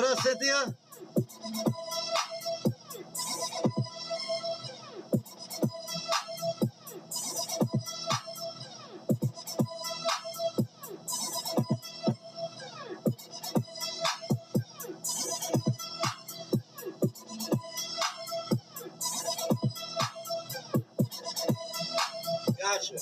What up, Cynthia? Gotcha.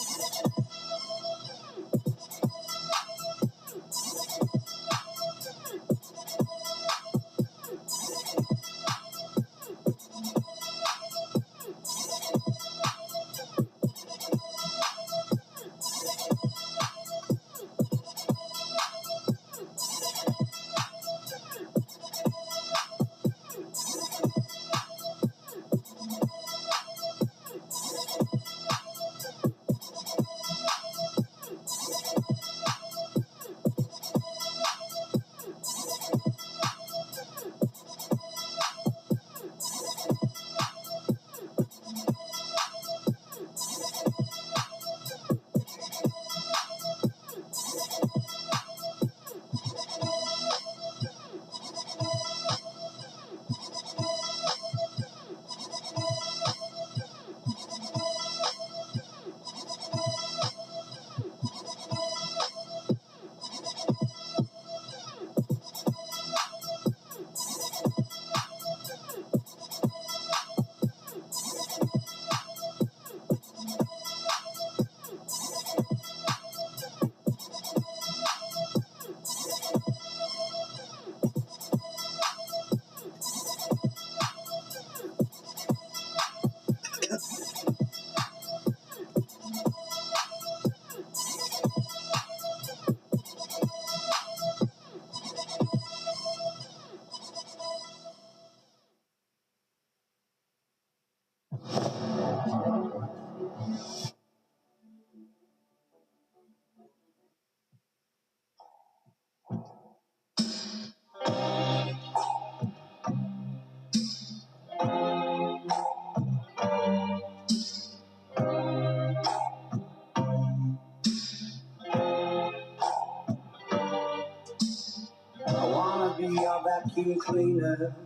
I wanna be your vacuum cleaner,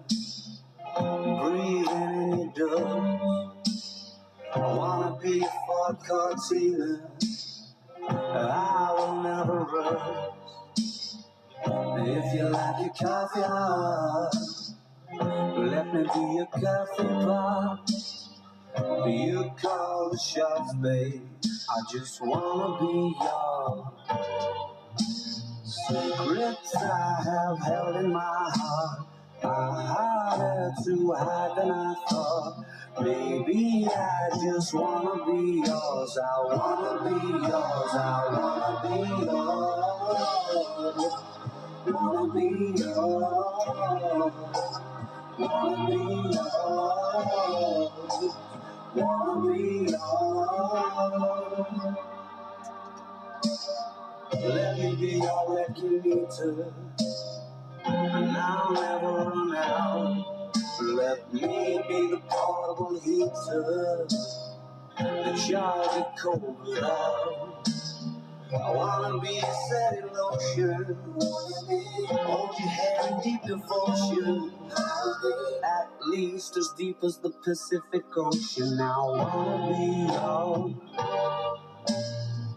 breathing in your dust. I wanna be a Ford Cortina, I will never rust. If you like your coffee hot, let me be your coffee pot. You call the shots, babe, I just wanna be yours. Secrets I have held in my heart are harder to hide than I thought. Baby, I just wanna be yours. I wanna be yours. I wanna be yours. Wanna be yours. Wanna be yours. Wanna be yours. Let me be your regulator, and I'll never run out. Let me be the portable heater that y'all get cold without. I wanna be a setting lotion, hold your hand in deep devotion, at least as deep as the Pacific Ocean. I wanna be yours.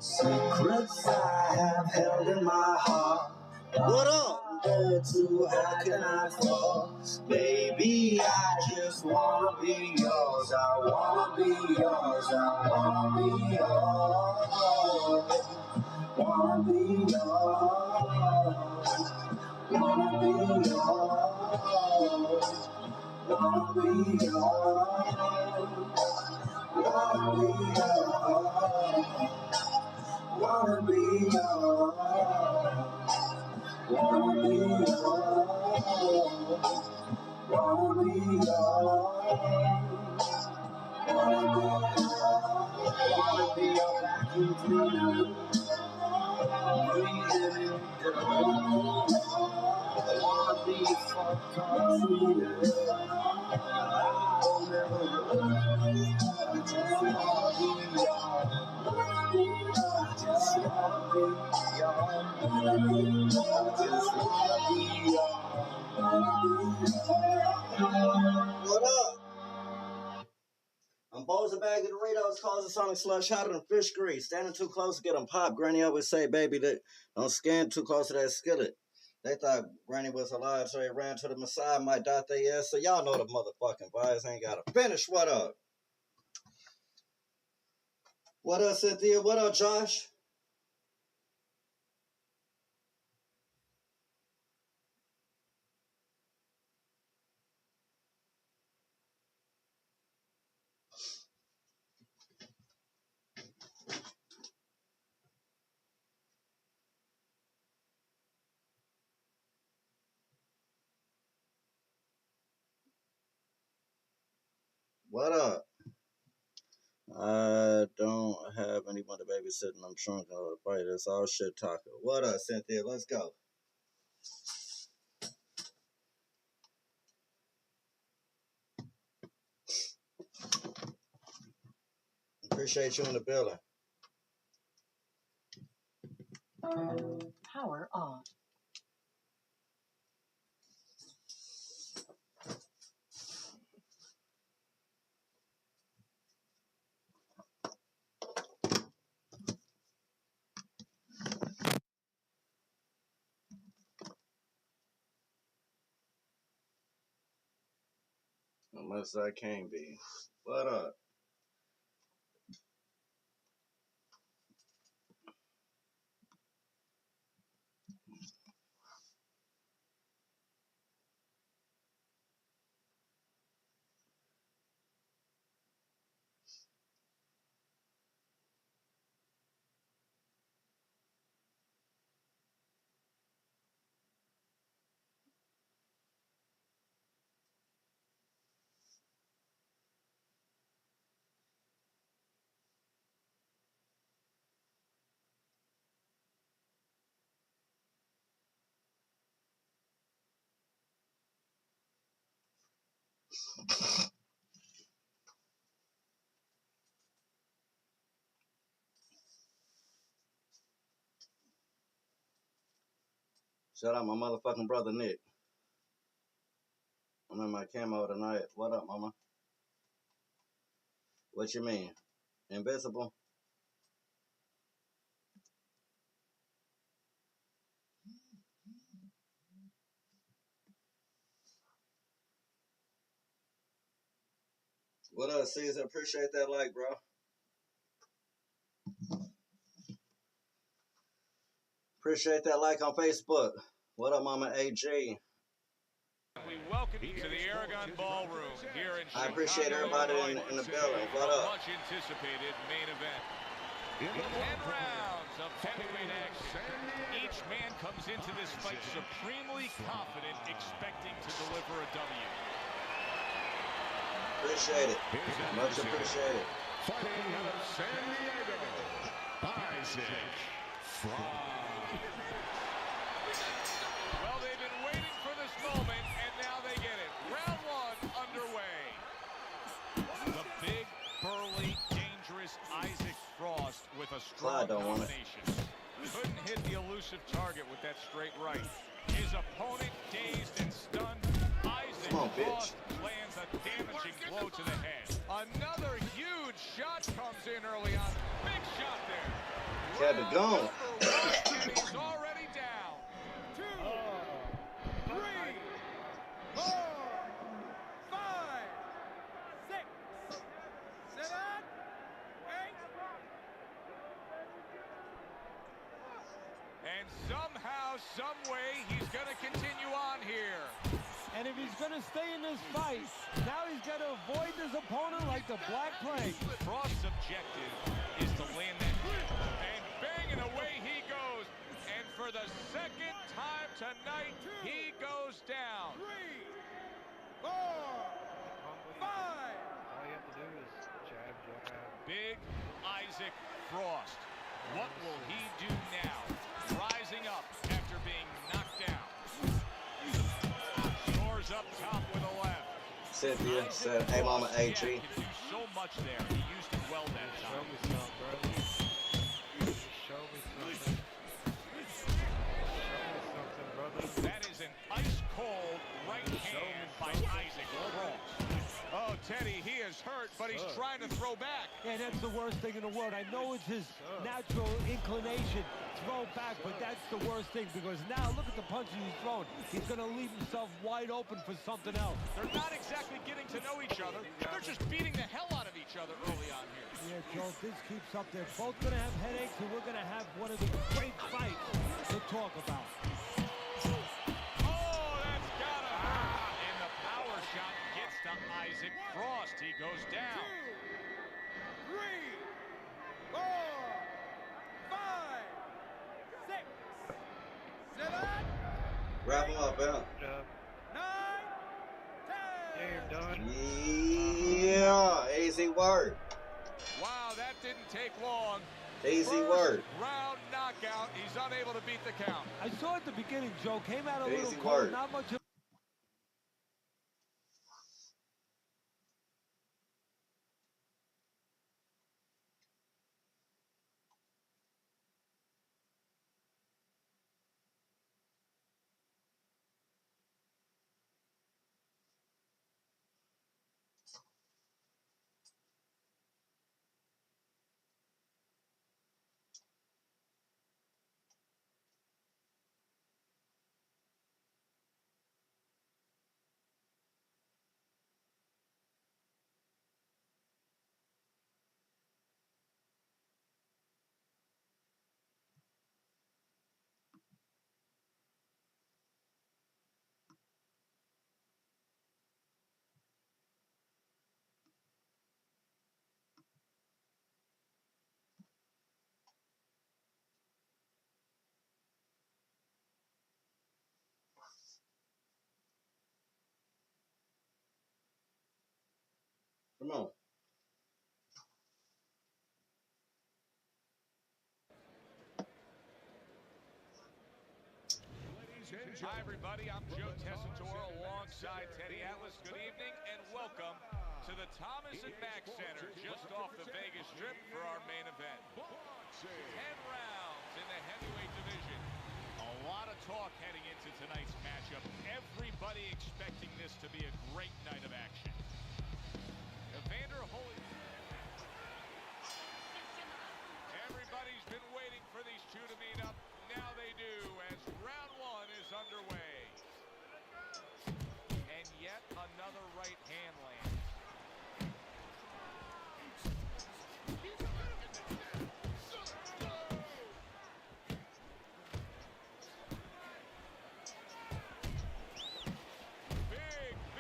Secrets I have held in my heart. What up? To how can I fall? Baby, I just wanna be yours. I wanna be yours. I wanna be yours. Wanna be yours. Wanna be yours. Wanna be yours. Wanna be yours. Wanna be yours. Wanna be yours. Wanna be yours. Wanna be your vacuum cleaner, breathing in the dark. I wanna be your Ford Cortina, I'll never run. I just wanna be yours. I just wanna be yours. I just wanna be yours. What up? I'm Bo's a bag of Doritos, calls a sonic slush hotter than fish grease. Standing too close to get them popped. Granny always say, baby, that don't stand too close to that skillet. They thought Granny was alive, so they ran to the Messiah, might dot their ass. So y'all know the motherfucking vibes. Ain't gotta finish. What up? What up, Cynthia? What up, Josh? What up? I don't have anyone to babysit and I'm drunk or a fight. It's all shit talking. What up, Cynthia? Let's go. Appreciate you in the building. Power on. Unless I can be. What up? Shout out my motherfucking brother Nick. I'm in my camo tonight. What up, mama? What you mean? Invisible? What up, Caesar? Appreciate that like, bro. Appreciate that like on Facebook. What up, mama AG? We welcome you to the Aragon Ballroom here in Chicago. I appreciate everybody in the building. What up? Much anticipated main event. 10 rounds of heavyweight action. Each man comes into this fight supremely confident, expecting to deliver a W. Appreciate it. Much appreciated. Fighting out of San Diego, Isaac Frost. Well, they've been waiting for this moment, and now they get it. Round one underway. The big, burly, dangerous Isaac Frost with a strong combination. Couldn't hit the elusive target with that straight right. His opponent dazed and stunned. Isaac Frost lands a damaging blow to the head. Another huge shot comes in early on. Big shot there. Had to go. And he's already down. 2, 3, 4, 5, 6, 7, 8. And somehow, some way, he's going to continue on here. And if he's going to stay in this fight, now he's got to avoid his opponent like the Black Plague. Frost's objective is to land that hit. And bang, and away he goes. And for the second time tonight, he goes down. 3, 4, 5. All you have to do is jab. Big Isaac Frost. What will he do now? Rising up after being knocked down. Shores up top with a left. Cynthia said, hey, mama AG. Can do so much there. He used it well that time. Show me something, bro. Show me something. Show me something, brother. That is an ice-cold right right hand by Isaac Frost. Oh, Teddy, he is hurt, but he's trying to throw back. And that's the worst thing in the world. I know it's his natural inclination, throw back, but that's the worst thing because now look at the punches he's throwing. He's going to leave himself wide open for something else. They're not exactly getting to know each other. They're just beating the hell out of each other early on here. Yeah, Joe, if this keeps up, they're both going to have headaches, and we're going to have one of the great fights to talk about. Oh, that's gotta hurt. And the power shot gets to Isaac Frost. He goes down. 2, 3, 4, 5, 6, 7, Wrap him up, man. Good job. 9, 10. Yeah, you're done. Yeah, easy work. Wow, that didn't take long. Easy First work. round knockout. He's unable to beat the count. I saw at the beginning, Joe, came out a little Easy cold, work. not much of Come on. Hi, everybody. I'm Joe Tessitore alongside Teddy Atlas. Good evening and welcome to the Thomas & Mack Center just off the Vegas Strip for our main event. 10 rounds in the heavyweight division. A lot of talk heading into tonight's matchup. Everybody expecting this to be a great night of action. Evander Holyfield. Everybody's been waiting for these two to meet up. Now they do as round one is underway. And yet another right hand lands. Big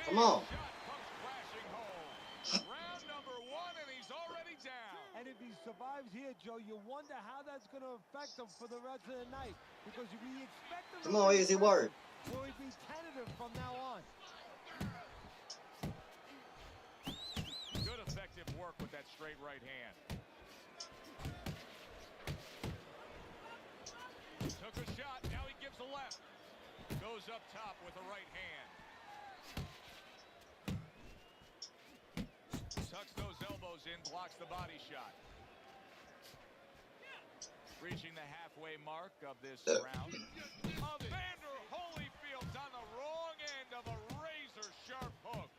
Come on. shot comes crashing home. Round number one, and he's already down. And if he survives here, Joe, you wonder how that's going to affect him for the rest of the night. Because we expect him Come on, be easy aggressive, work. Will he be tentative from now on? Good effective work with that straight right hand. Took a shot, now he gives a left. Goes up top with a right hand. Tucks those elbows in, blocks the body shot. Reaching the halfway mark of this round. Evander Holyfield's on the wrong end of a razor-sharp hook.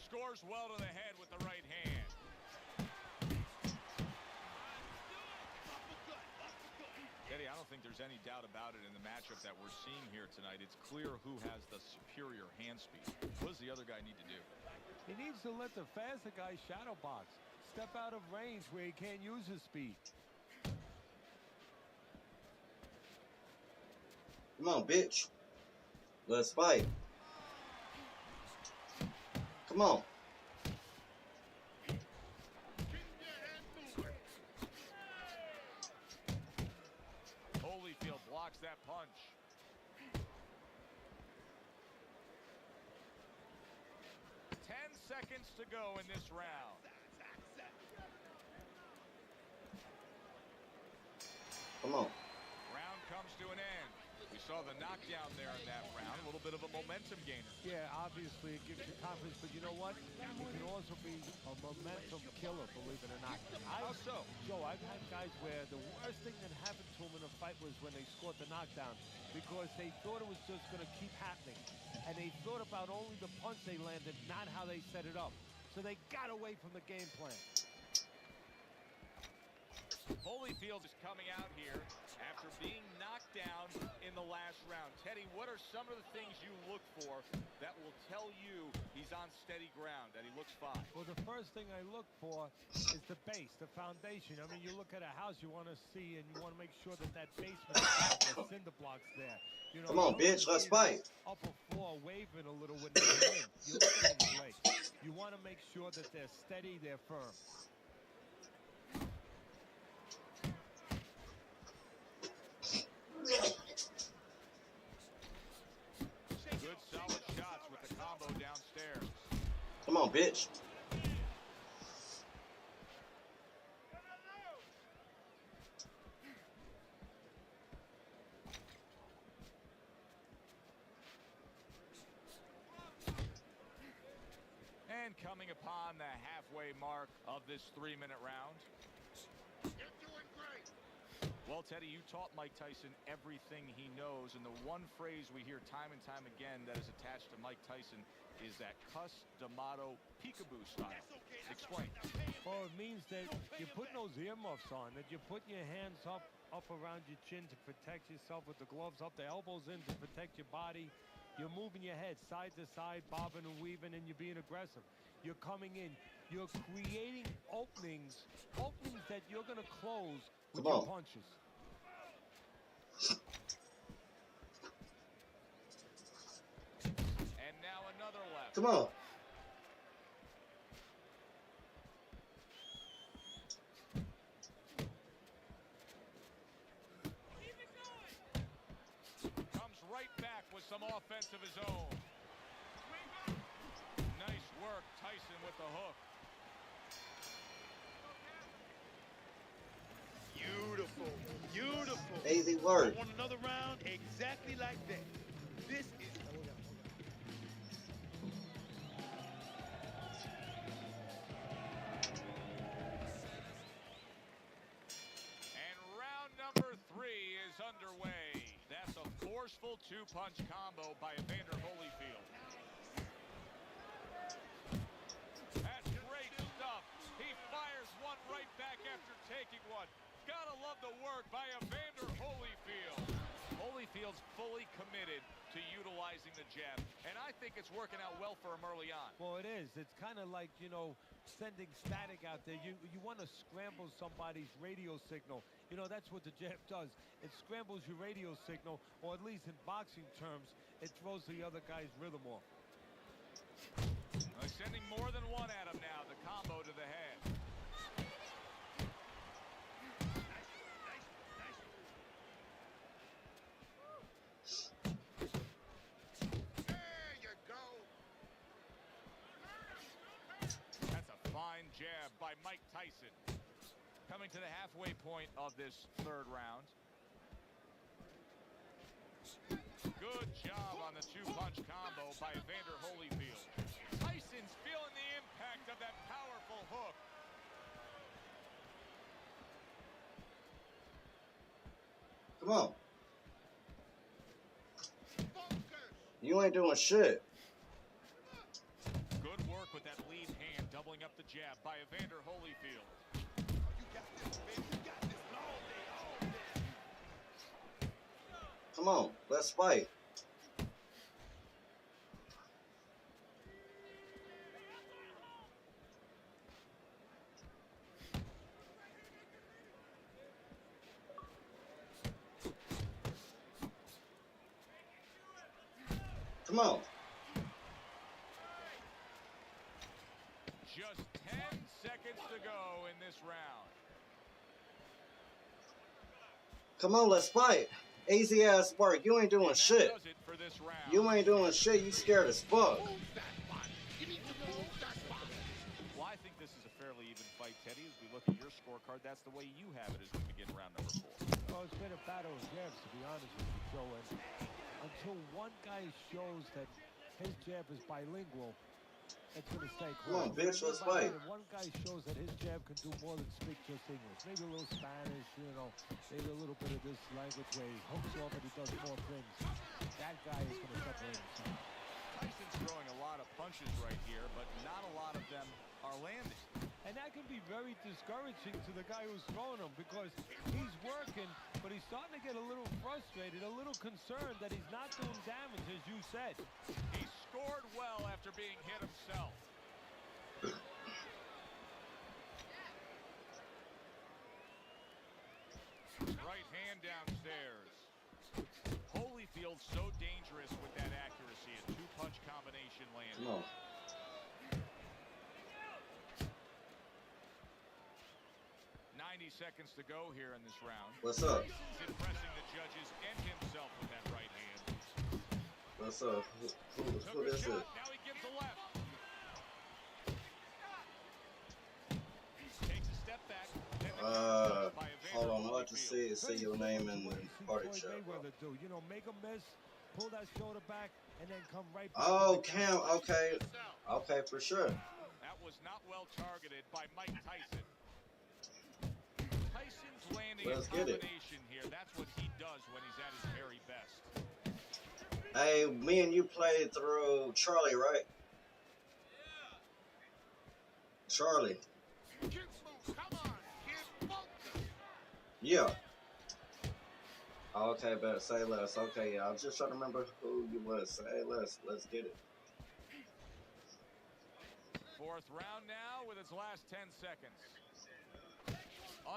Scores well to the head with the right hand. Eddie, I don't think there's any doubt about it in the matchup that we're seeing here tonight. It's clear who has the superior hand speed. What does the other guy need to do? He needs to let the faster guy shadow box. Step out of range where he can't use his speed. Come on, bitch. Let's fight. Come on. Holyfield blocks that punch. Seconds to go in this round. Come on. Round comes to an end. We saw the knockdown there in that round. A little bit of a momentum gainer. Yeah, obviously it gives you confidence, but you know what? It can also be a momentum killer, believe it or not. How so? Joe, I've had guys where the worst thing that happened to them in a fight was when they scored the knockdown because they thought it was just going to keep happening. And they thought about only the punch they landed, not how they set it up. So they got away from the game plan. Holyfield is coming out here after being knocked down in the last round. Teddy, what are some of the things you look for that will tell you he's on steady ground, that he looks fine? Well, the first thing I look for is the base, the foundation. I mean, you look at a house, you want to see, and you want to make sure that that basement, the cinder blocks there. You know, Come on, bitch, let's fight. Upper floor waving a little when they come in. You look at his legs. You want to make sure that they're steady, they're firm. Good solid shots with the combo downstairs. Come on, bitch. And coming upon the halfway mark of this 3-minute round. You're doing great. Well, Teddy, you taught Mike Tyson everything he knows, and the one phrase we hear time and time again that is attached to Mike Tyson is that Cus D'Amato peekaboo style. Explain. Well, it means that you're putting those earmuffs on, that you're putting your hands up around your chin to protect yourself with the gloves up, the elbows in to protect your body. You're moving your head side to side, bobbing and weaving, and you're being aggressive. You're coming in. You're creating openings that you're going to close with your punches. And now another left. Come on. Comes right back with some offense of his own. Nice work, Tyson with the hook. Beautiful, beautiful. Easy work. I want another round exactly like that. This is. And round number 3 is underway. That's a forceful two-punch combo by Evander Holyfield. That's great stuff. He fires one right back after taking one. Gotta love the work by Evander Holyfield. Holyfield's fully committed to utilizing the jab, and I think it's working out well for him early on. Well, it is. It's kind of like, you know, sending static out there. You want to scramble somebody's radio signal. You know, that's what the jab does. It scrambles your radio signal, or at least in boxing terms, it throws the other guy's rhythm off. Sending more than one at him now. The combo to the head. There you go. That's a fine jab by Mike Tyson. Coming to the halfway point of this 3rd round. Good job on the two-punch combo by Evander Holyfield. Tyson's feeling the impact of that powerful hook. Come on. Focus. You ain't doing shit. Good work with that lead hand, doubling up the jab by Evander Holyfield. You got this, baby. You got this all day, all day. Come on, let's fight. Come on. Just 10 seconds to go in this round. Come on, let's fight. Easy ass work. You ain't doing And that shit. does it for this round. You ain't doing shit. You scared as fuck. Move that body. You need to move that body. Well, I think this is a fairly even fight, Teddy, as we look at your scorecard, that's the way you have it as we begin round number 4. Well, it's been a battle of jabs, to be honest with you, Joe. And until one guy shows that his jab is bilingual, it's going to stay Come on, close. bitch, let's fight. If one guy shows that his jab can do more than speak just English, maybe a little Spanish, you know, maybe a little bit of this language where he hooks off and he does more things, that guy is going to separate himself. Tyson's throwing a lot of punches right here, but not a lot of them are landing. And that can be very discouraging to the guy who's throwing them because he's working, but he's starting to get a little frustrated, a little concerned that he's not doing damage, as you said. He scored well after being hit himself. Right hand downstairs. Holyfield so dangerous with that accuracy. A two-punch combination landed. Come on. Seconds to go here in this round. What's up? Tyson's impressing the judges and himself with that right hand. What's up? Who Took a this shot, is? now he gives a left. Takes a step back. Then the counter by Evander Hold on. I'd like to Holyfield. see your name in the party chat. Mayweather do, you know, make a miss, pull that shoulder back, and then come right back. Oh, Cam. Okay. Okay, for sure. That was not well targeted by Mike Tyson. Tyson's landing Let's a get it. combination here. That's what he does when he's at his very best. Hey, me and you played through Charlie, right? Charlie. Keep moving. Come on. Keep focused. Yeah. Okay, better say less. Okay, yeah. I was just trying to remember who you was. Say less. Let's get it. Fourth round now with its last 10 seconds.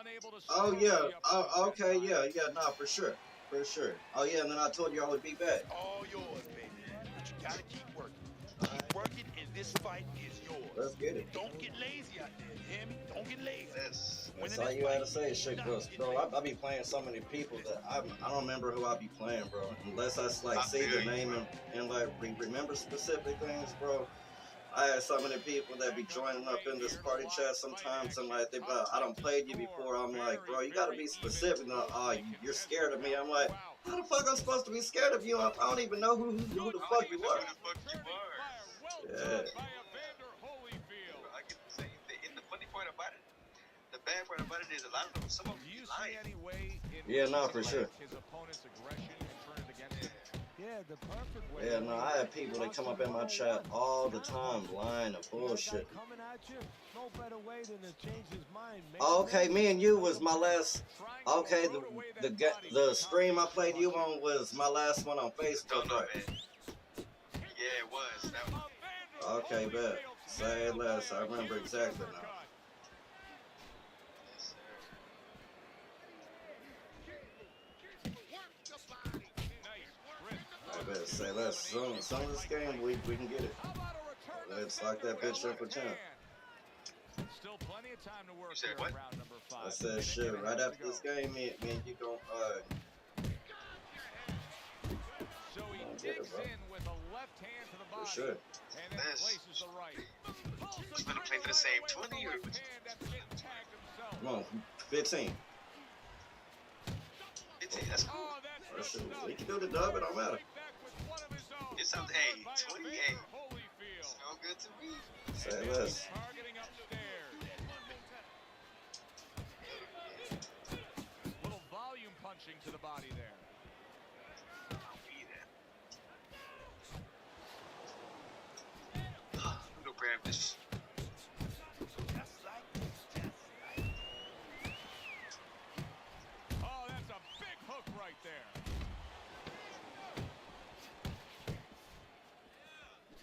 Unable to Oh score yeah. the Oh, uppercut okay. that Yeah. time. Yeah. Nah, for sure. For sure. Oh yeah. And then I told you I would be back. All yours, baby. But you gotta keep working. Keep working, and this fight is yours. Let's get it. Don't get lazy out there, you hear me? Don't get lazy. That's Winning all this you had to fight, say, shit, not bro. get Bro, lazy. I be playing so many people that I don't remember who I be playing, bro. Unless I like see the name and like remember specific things, bro. I had so many people that be joining up in this party chat sometimes, and like they be like, I don't played you before. I'm like, bro, you gotta be specific. No, you're scared of me. I'm like, how the fuck I'm supposed to be scared of you? I don't even know who the fuck you are. Yeah. By Evander Holyfield. I get the same thing. And the funny part about it, the bad part about it is a lot of them, some of them Do you be see lying. any way in Yeah, which no, he for can sure. take his opponent's aggression and turn it against him? Yeah, the perfect way. Yeah, no, I have people that come up in my chat all the time, lying of bullshit. Coming at you, no better way than to change his mind. Okay, me and you was my last. Okay, the stream I played you on was my last one on Don't Facebook, know, right? man. Yeah, it was. That was Okay, bet. Say less. I remember exactly now. yes, sir. Work the body. I bet. Say less. Some of this game we can get it. Let's lock that bitch up for 10. Still plenty of time to work You said here what? in round number 5. I said shit. Right after this game, me and you gon' So he get it, digs bro. in with a left hand to the for body. sure. And then Yes. places the right. You gonna play for the same 20 or what? Come on, 15. 15, that's cool. Oh, that's Or the shit, stuff. we can do the dub. It don't matter. Back with one of his own. It sounds, Scored hey, by 28. Evander Holyfield. Sound good to me. Say less. Targeting upstairs. Little volume punching to the body there. I'll be there. I'm gonna grab this. Oh, that's a big hook right there.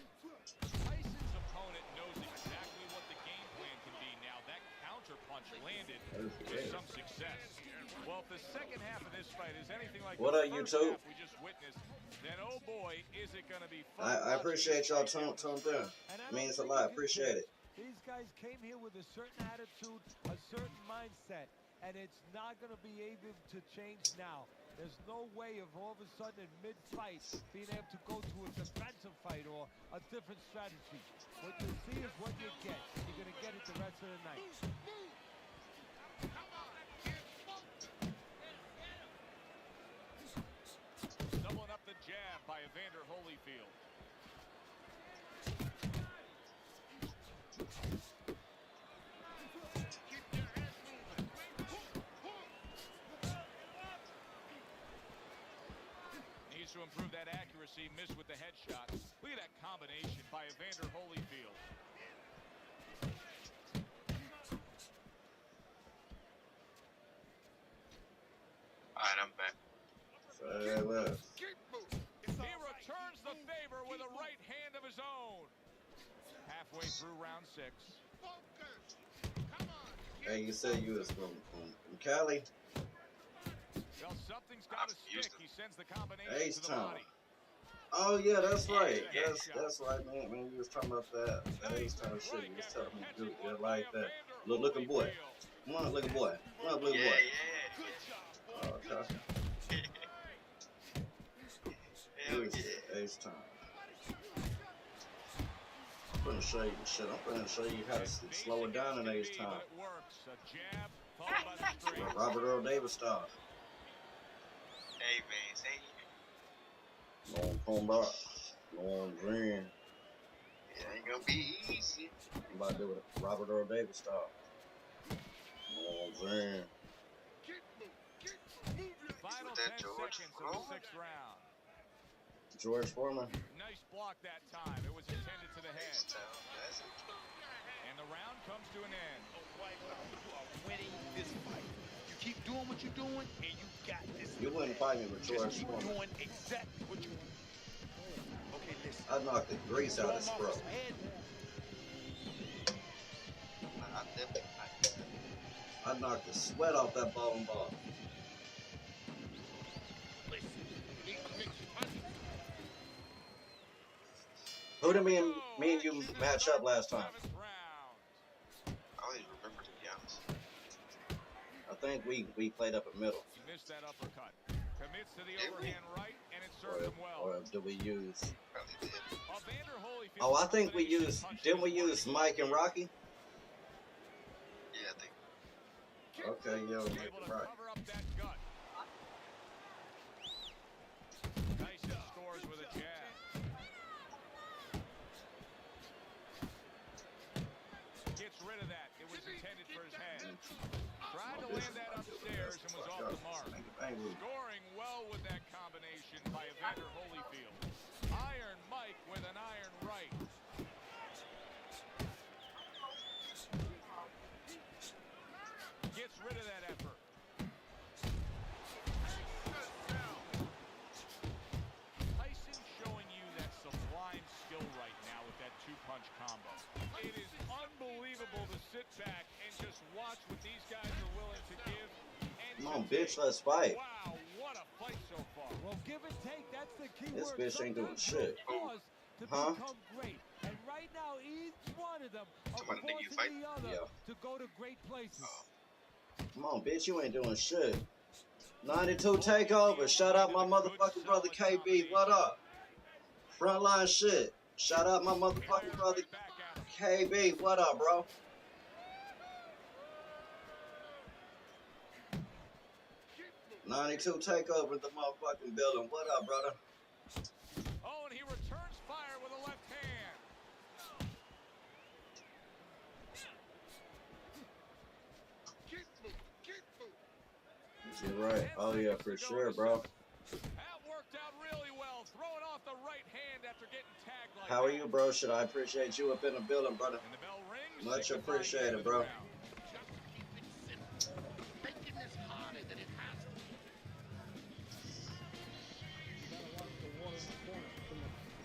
Tyson's opponent knows exactly what the game plan can be now. That counter punch landed with some success. Well, if the second half of this fight is anything like What the up, first YouTube? half we just witnessed, then oh boy, is it going to be fun. I appreciate y'all tuned in. And I Means a don't think lot. you can Appreciate kid. it. These guys came here with a certain attitude, a certain mindset, and it's not going to be able to change now. There's no way of all of a sudden in mid-fight being able to go to a defensive fight or a different strategy. What you see is what you get. You're going to get it the rest of the night. Doubling up the jab by Evander Holyfield. Needs to improve that accuracy. Missed with the headshot. Look at that combination by Evander Holyfield. Alright, I'm back. Keep moving. It's He all right. returns the favor with a right hand of his own. Halfway through round 6. Focus. Come on. Hey, you said you was from Cali? Well, something's got to I'm stick. Houston. He sends the combination Ace to the Town. body. Oh yeah, that's right. Yeah, That's right, man. Man, you was talking about that Ace Town shit. Strike You was after telling me to catching do one it by like that. Evander Looking boy. Holyfield. Come on, looking boy. Come on, looking Yeah, boy. yeah, Good yeah. job, boy. Oh, Good okay. job. Hell Here's yeah. Ace Town. I'm gonna show you the shit. I'm gonna show you how to As slow it basic down as in can Ace be, Town. but it works. A jab followed by the straight. Robert Earl Davis style. Hey, man, say Long combat. Long green. it ain't gonna be easy. I'm about to do it. Robert Earl Davis style. Long green. Keep moving. Keep moving. Move your Final that 10 George seconds of the Foreman? 6th round. George Foreman. Nice block that time. It was intended to the head. That's it. And the round comes to an end. You are winning this fight. You keep doing what you're doing, and you got this. You wouldn't fight me with Just George keep Foreman. doing exactly what you do. Okay, listen. I knocked the grease Throw out of him off scrub. his head. Nah, I definitely I knocked the sweat off that bowling ball. Listen. You need to mix your punches. Who did me and you match up last time? 7th round. I don't even remember, to be honest. I think we played up a middle. He missed that uppercut. Commits to the Did we? overhand right, and it serves him well. Or do we use? Probably did. Evander Holyfield. Oh, I think we combination used. punches Didn't we working. use Mike and Rocky? Yeah, I think. Okay, yeah, we make Able it to right. cover up that gut. Tyson scores with a jab. Gets rid of that. It was intended for his head. Tried to land that upstairs and was off the mark. Scoring well with that combination by Evander Holyfield. Iron Mike with an iron right. Gets rid of that effort. Tyson showing you that sublime skill right now with that two-punch combo. It is unbelievable to sit back and just watch what these guys are willing to give. And Come on, to bitch, take. let's fight. Wow, what a fight so far. Well, give and take, that's the key This word. bitch ain't doing Sometimes shit. you'll pause to Huh? become great. And right now, each one of them are Somebody think you forcing the other Yeah. to go to great places. Come on, bitch, you ain't doing shit. 92 takeover. Shout out my motherfucking brother KB. What up? Frontline shit. Shout out my motherfucking Fires brother right back at him. KB. What up, bro? Keep moving. 92 takeover in the motherfucking building. What up, brother? Oh, and he returns fire with a left hand. Keep moving. Keep moving. You're right. 10 Oh yeah, seconds for to go sure, in the bro. That worked out really well. Throwing off the right hand after getting tagged like How are that. you, bro? Should I appreciate you up in the building, brother? And the bell rings. Much signifying appreciated, the end of the bro. round. Just keep it simple. Making this harder than it has to be.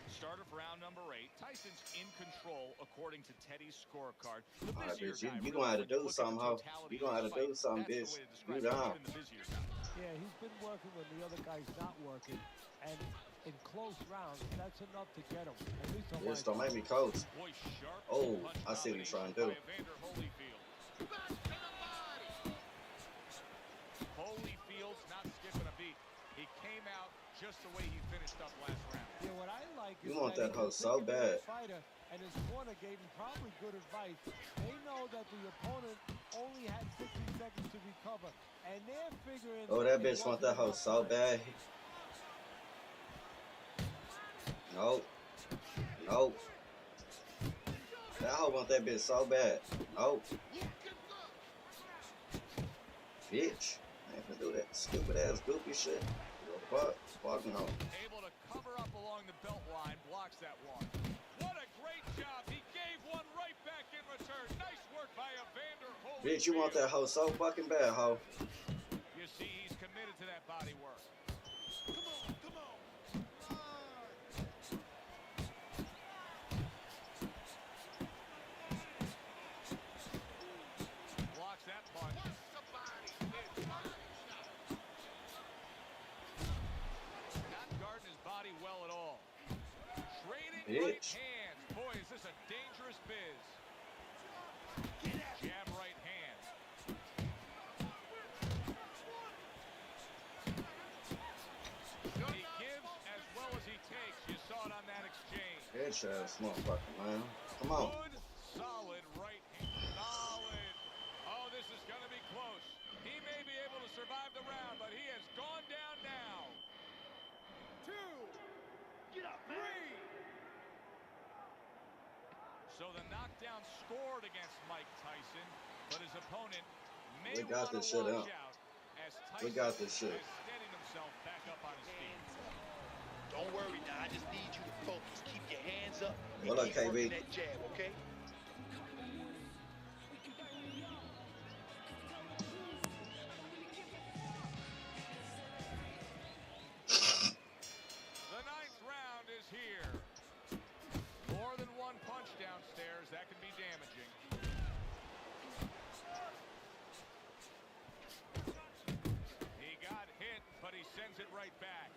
Start of round number 8. Tyson's in control according to Teddy's scorecard. The All right, busier bitch, you guy, gonna have to really, when you do look at something, the ho. totality You gonna of have the to do fight, something, that's bitch. the way to describe You it. He's down. been the busier guy. Yeah, he's been working when the other guy's not working. And in close rounds, that's enough to get him. At least on Bitch, my don't make me coach. Boy, sharp Oh, punch I see what you're trying to combination do. by Evander Holyfield. Back to the body. Holyfield's not skipping a beat. He came out just the way he finished up last round. Yeah, what I like You want that he that hoe can so think of as a bad. fighter, and his corner gave him probably good advice. They know that the opponent only had 60 seconds to recover, and they're figuring Oh, that it bitch want wasn't that hoe enough so time. bad. Nope. Nope. That hoe want that bitch so bad. Nope. Bitch. I ain't gonna do that stupid ass goofy shit. The fuck? Fuck no. Able to cover up along the belt line, blocks that one. What a great job. He gave one right back in return. Nice work by Evander Holyfield. Bitch, you want that hoe so fucking bad, hoe. You see, he's committed to that body work. Come on. Blocks that punch. Not guarding his body well at all. Trading right Bitch. hands. Boy, is this a dangerous biz. Jab right hand. He gives as well as he takes. You saw it on that exchange. Bitch ass motherfucker, man. Come on. Good, solid right hand. Solid. Oh, this is going to be close. He may be able to survive the round, but he has gone down now. 2. Get up, 3. So the knockdown scored against Mike Tyson, but his opponent may We got want to this shit watch out. out as We Tyson got this shit. has steadied himself back up on his feet. Don't worry now. I just need you to focus. Keep your hands up and What up, keep working KB? that jab, okay? The 9th round is here. More than one punch downstairs. That can be damaging. He got hit, but he sends it right back.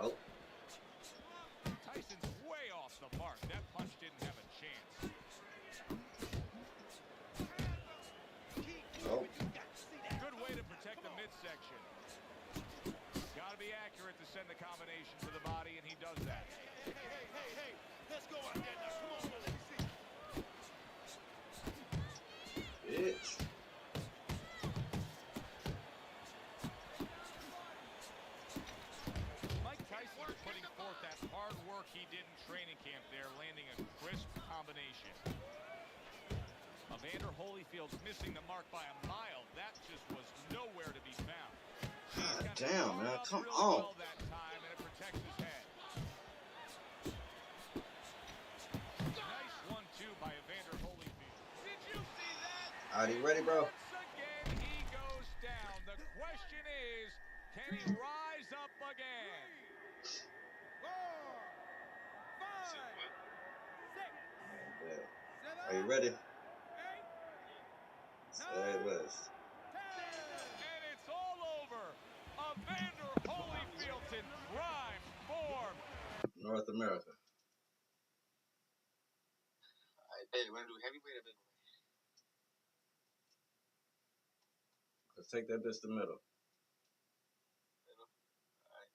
Oh. Tyson's way off the mark. That punch didn't have a chance. Oh. Good way to protect the midsection. Got to be accurate to send the combination to the body, and he does that. Hey. Let's go out there now. Come on, let me see. Bitch. Mike Tyson is putting forth that hard work he did in training camp there, landing a crisp combination. Evander Holyfield's missing the mark by a mile. That just was nowhere to be found. He's got the Damn, guard man, up come really on. well that time, and it protects his head. Nice 1-2 by Evander Holyfield. Did you see that? Are you ready, bro? Once again, he goes down. The question is, can he rise up again? 4, 5, 6, Yeah. 7, Are you ready? 8, Say less. 10. And it's all over. Evander Holyfield's in prime form. North America. All right, hey, want to do heavyweight or middleweight? Let's take that bitch to middle. Middle. All right.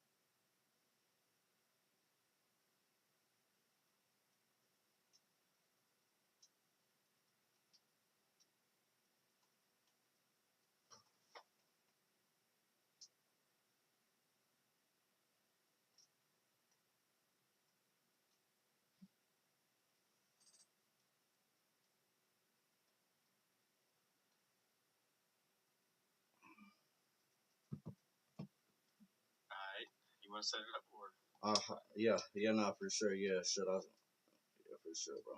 All right. You want to set it up or? Yeah, no, for sure. Yeah, shit, yeah, for sure, bro.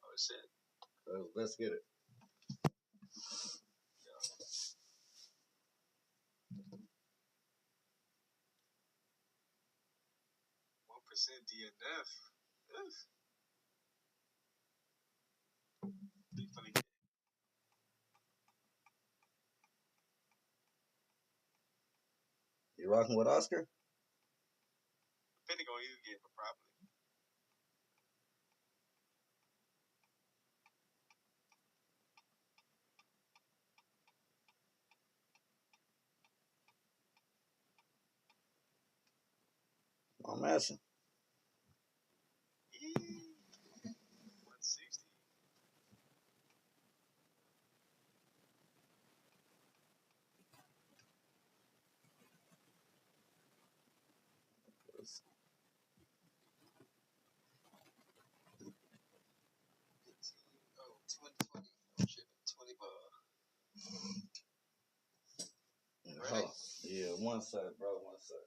Oh, it's set. Let's get it. 1% DNF. Ugh. Be funny. You rocking with Oscar? Depending on you get, but probably. I'm asking. 160. Oh, 2020. Shipping 20 bar. Hold on. Yeah, one sec, bro. One sec.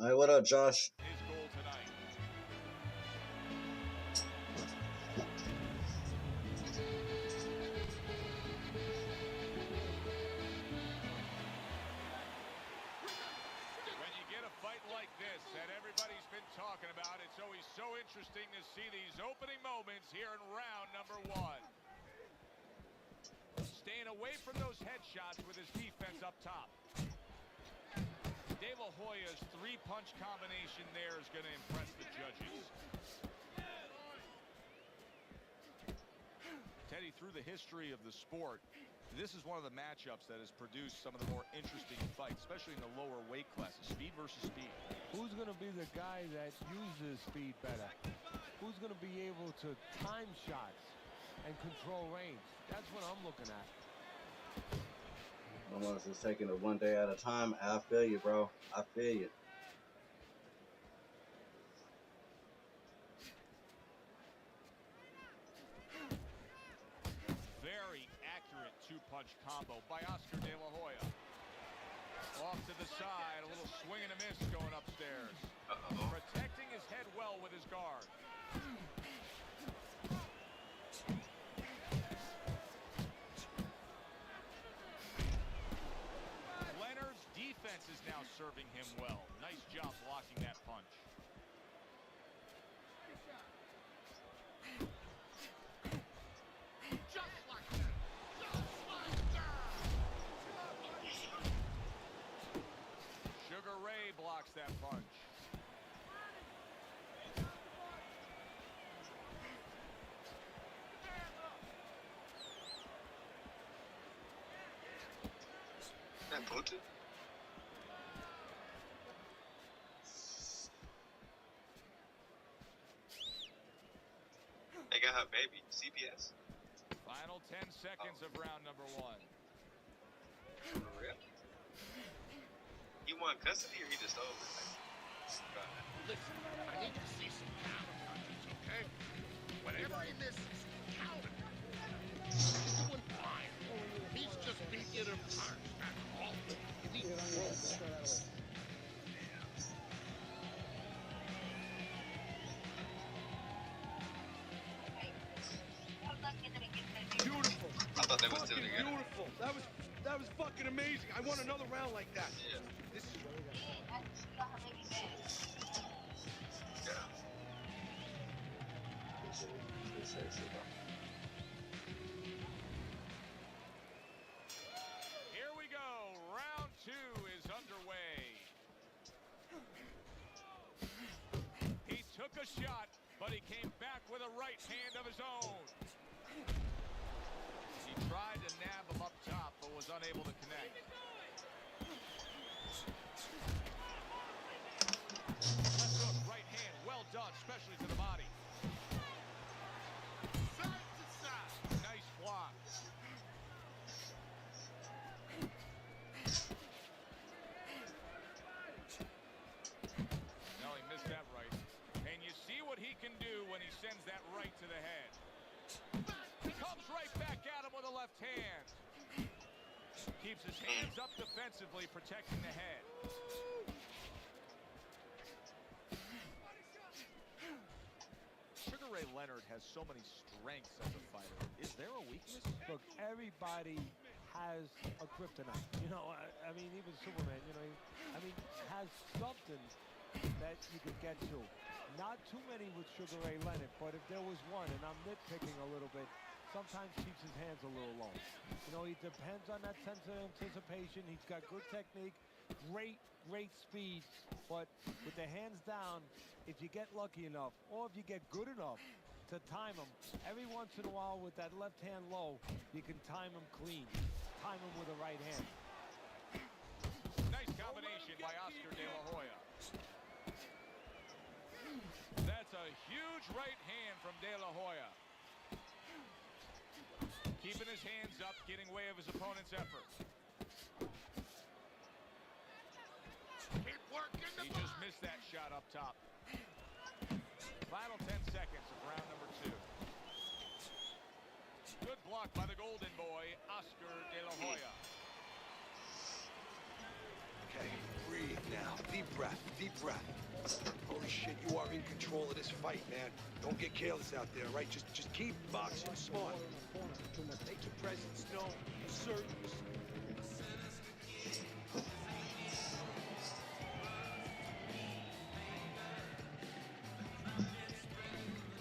Hey, what up, Josh? His goal tonight. When you get a fight like this that everybody's been talking about, it's always so interesting to see these opening moments here in round number 1. Staying away from those headshots with his defense up top. De La Hoya's 3-punch combination there is going to impress the judges. Teddy, through the history of the sport, this is one of the matchups that has produced some of the more interesting fights, especially in the lower weight classes, speed versus speed. Who's going to be the guy that uses speed better? Who's going to be able to time shots and control range? That's what I'm looking at. I'm just taking it one day at a time. I feel you, bro. I feel you. Very accurate 2-punch combo by Oscar De La Hoya. Off to the side, a little swing and a miss going upstairs. Protecting his head well with his guard. Leonard's defense is now serving him well. Nice job blocking that punch. Sugar Ray blocks that punch. That Putin? They got her baby, CPS. Final 10 seconds of round number 1. For real? He won custody or he just over? Listen, I need to see some counter punches, okay? Whatever he misses, counter. He's doing fine. He's just being a punch. That's all. He needs Beautiful. I thought they were still Fucking together. beautiful. That was fucking amazing. I want another round like that. Yeah. This is Yeah. Here we go. Round 2 is underway. He took a shot, but he came back with a right hand of his own. He tried to nab him up top, but was unable to connect. Left hook, right hand, well done, especially to the body. side to side. Nice block. No, he missed that right. And you see what he can do when he sends that right to the head. Comes right back at him with a left hand. Keeps his hands up defensively, protecting the head. Ray Leonard has so many strengths as a fighter. Is there a weakness? Look, everybody has a kryptonite. You know, I mean, even Superman, you know, has something that you could get to. Not too many with Sugar Ray Leonard, but if there was one, and I'm nitpicking a little bit, sometimes keeps his hands a little low. You know, he depends on that sense of anticipation. He's got good technique, great speed, but with the hands down, if you get lucky enough, or if you get good enough to time him, every once in a while with that left hand low, you can time him clean. Time him with the right hand. Nice combination by Oscar De La Hoya. That's a huge right hand from De La Hoya. Keeping his hands up, getting way of his opponent's effort. Keep working the He just missed that shot up top. Final 10 seconds of round number 2. Good block by the golden boy, Oscar De La Hoya. Okay, breathe now. Deep breath, deep breath. Holy shit, you are in control of this fight, man. Don't get careless out there, right? Just keep boxing smart. Make your presence known. Assert yourself.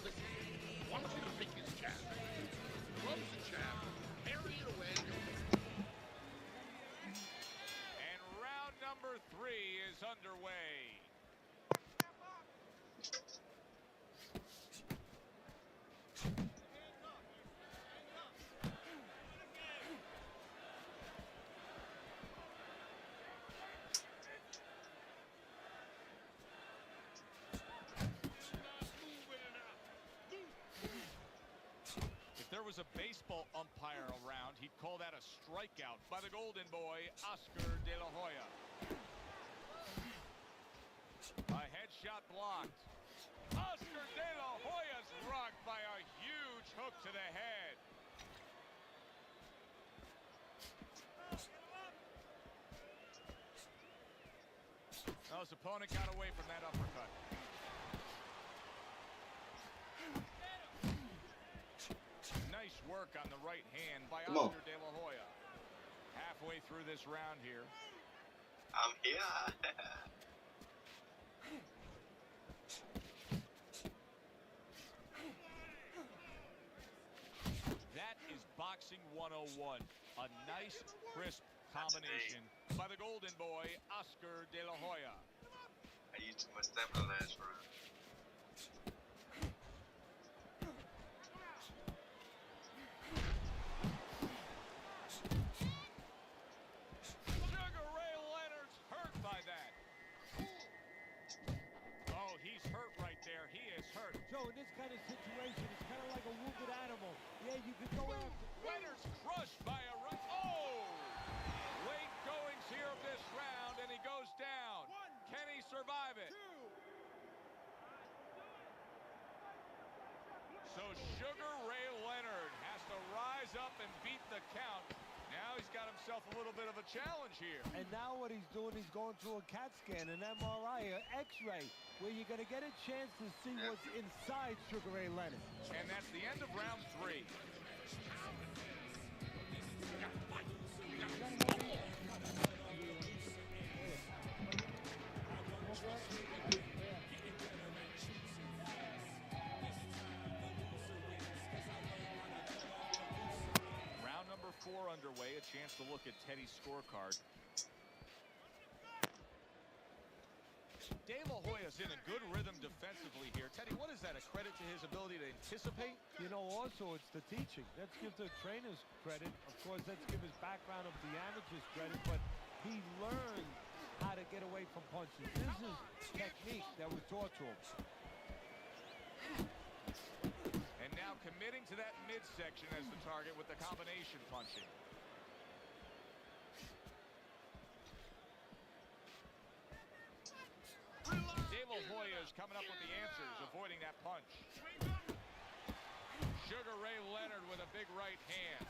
listen. Want you to pick his jab. Close the jab. Parry it away. And round number 3 is underway. If there was a baseball umpire around, he'd call that a strikeout by the golden boy, Oscar De La Hoya. A headshot blocked. Oscar De La Hoya's rocked by a huge hook to the head. Well, his opponent got away from that uppercut. Nice work on the right hand by Oscar De La Hoya. Halfway through this round here. I'm here. That is boxing 101. A nice, crisp combination by the golden boy, Oscar De La Hoya. I used too much stamina last round. Sugar Ray Leonard's hurt by that. Oh, he's hurt right there. He is hurt. Joe, in this kind of situation, it's kind of like a wounded animal. Yeah, you could go after. Leonard's crushed by a right. Oh! Late goings here of this round, and he goes down. Can he survive it? So Sugar Ray Leonard has to rise up and beat the count. Now he's got himself a little bit of a challenge here. And now what he's doing, he's going through a CAT scan, an MRI, an X-ray, where you're going to get a chance to see what's inside Sugar Ray Leonard. And that's the end of round 3. Round number 4 underway. A chance to look at Teddy's scorecard. De La Hoya's in a good rhythm defensively here. Teddy, what is that? A credit to his ability to anticipate? You know, also, it's the teaching. Let's give the trainers credit. Of course, let's give his background of the amateurs credit, but he learned how to get away from punches. This is technique that was taught to him. And now committing to that midsection as the target with the combination punching. De La Hoya is coming up with the answers, avoiding that punch. Sugar Ray Leonard with a big right hand.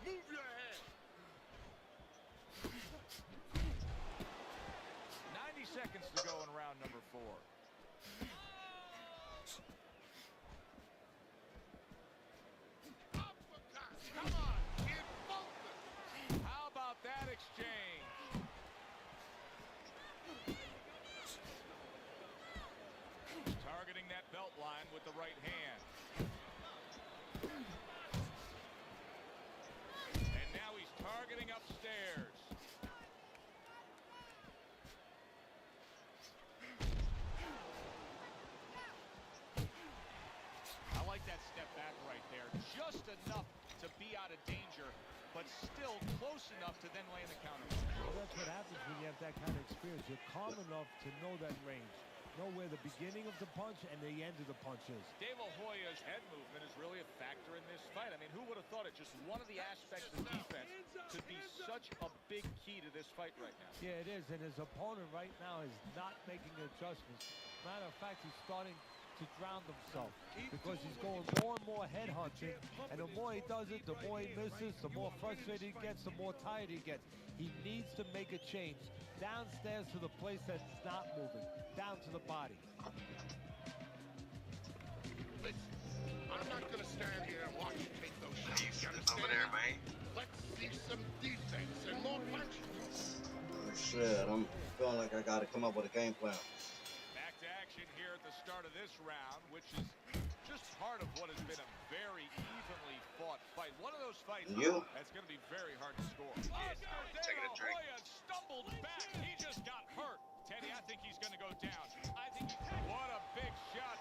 Move your head. the right hand. And now he's targeting upstairs. I like that step back right there. Just enough to be out of danger, but still close enough to then land the counter. Well, that's what happens when you have that kind of experience. You're calm enough to know that range. Know where the beginning of the punch and the end of the punch is. De La Hoya's head movement is really a factor in this fight. I mean, who would have thought it? Just one of the aspects of defense could be such a big key to this fight right now. Yeah, it is, and his opponent right now is not making adjustments. Matter of fact, he's starting to drown himself because he's going more and more head hunting, and the more he does it, the more he misses, the more frustrated he gets, the more tired he gets. He needs to make a change downstairs to the place that's not moving, down to the body. Listen, I'm not gonna stand here and watch you take those shots. He's You over there, understand? man. Let's see some defense and more punches. Shit, I'm feeling like I gotta come up with a game plan. Back to action here at the start of this round, which is just part of what has been a very evenly fought fight. One of those fights that's going to be very hard to score. Oscar De taking a La drink. Hoya stumbled back. He just got hurt. Teddy, I think he's going to go down. What a big shot.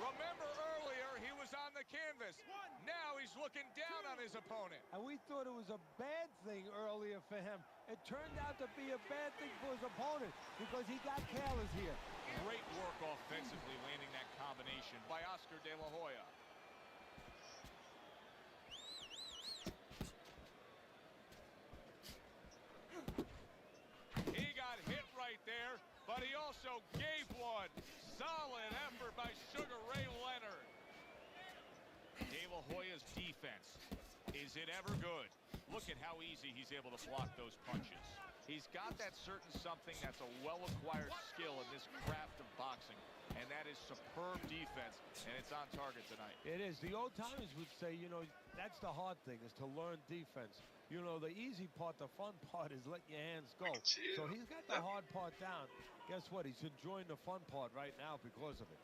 Remember earlier, he was on the canvas. Now he's looking down on his opponent. And we thought it was a bad thing earlier for him. It turned out to be a bad thing for his opponent because he got careless here. Great work offensively, landing that combination by Oscar De La Hoya. He got hit right there, but he also gave one. Solid effort by Sugar Ray Leonard. De La Hoya's defense. Is it ever good? Look at how easy he's able to block those punches. He's got that certain something that's a well-acquired skill in this craft of boxing, and that is superb defense, and it's on target tonight. It is. The old-timers would say, you know, that's the hard thing, is to learn defense. You know, the easy part, the fun part is letting your hands go. So he's got the hard part down. Guess what? He's enjoying the fun part right now because of it.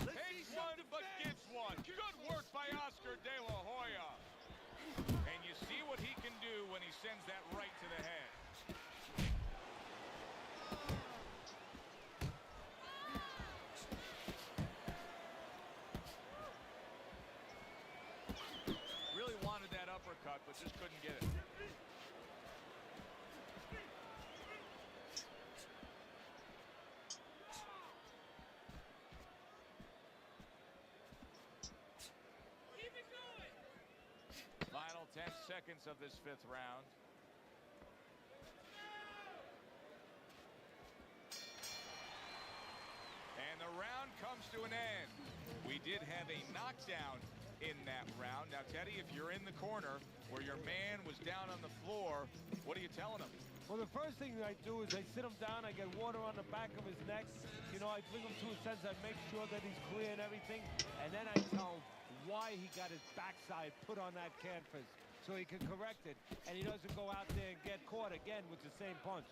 Takes one, but gets one. Good work by Oscar De La Hoya. And you see what he can do when he sends that right to the head. Really wanted that uppercut, but just couldn't get it. Final 10 seconds of this fifth round. And the round comes to an end. We did have a knockdown in that round. Now, Teddy, if you're in the corner where your man was down on the floor, what are you telling him? Well, the first thing I do is I sit him down, I get water on the back of his neck. You know, I bring him to a sense, I make sure that he's clear and everything. And then I tell him why he got his backside put on that canvas so he can correct it. And he doesn't go out there and get caught again with the same punch.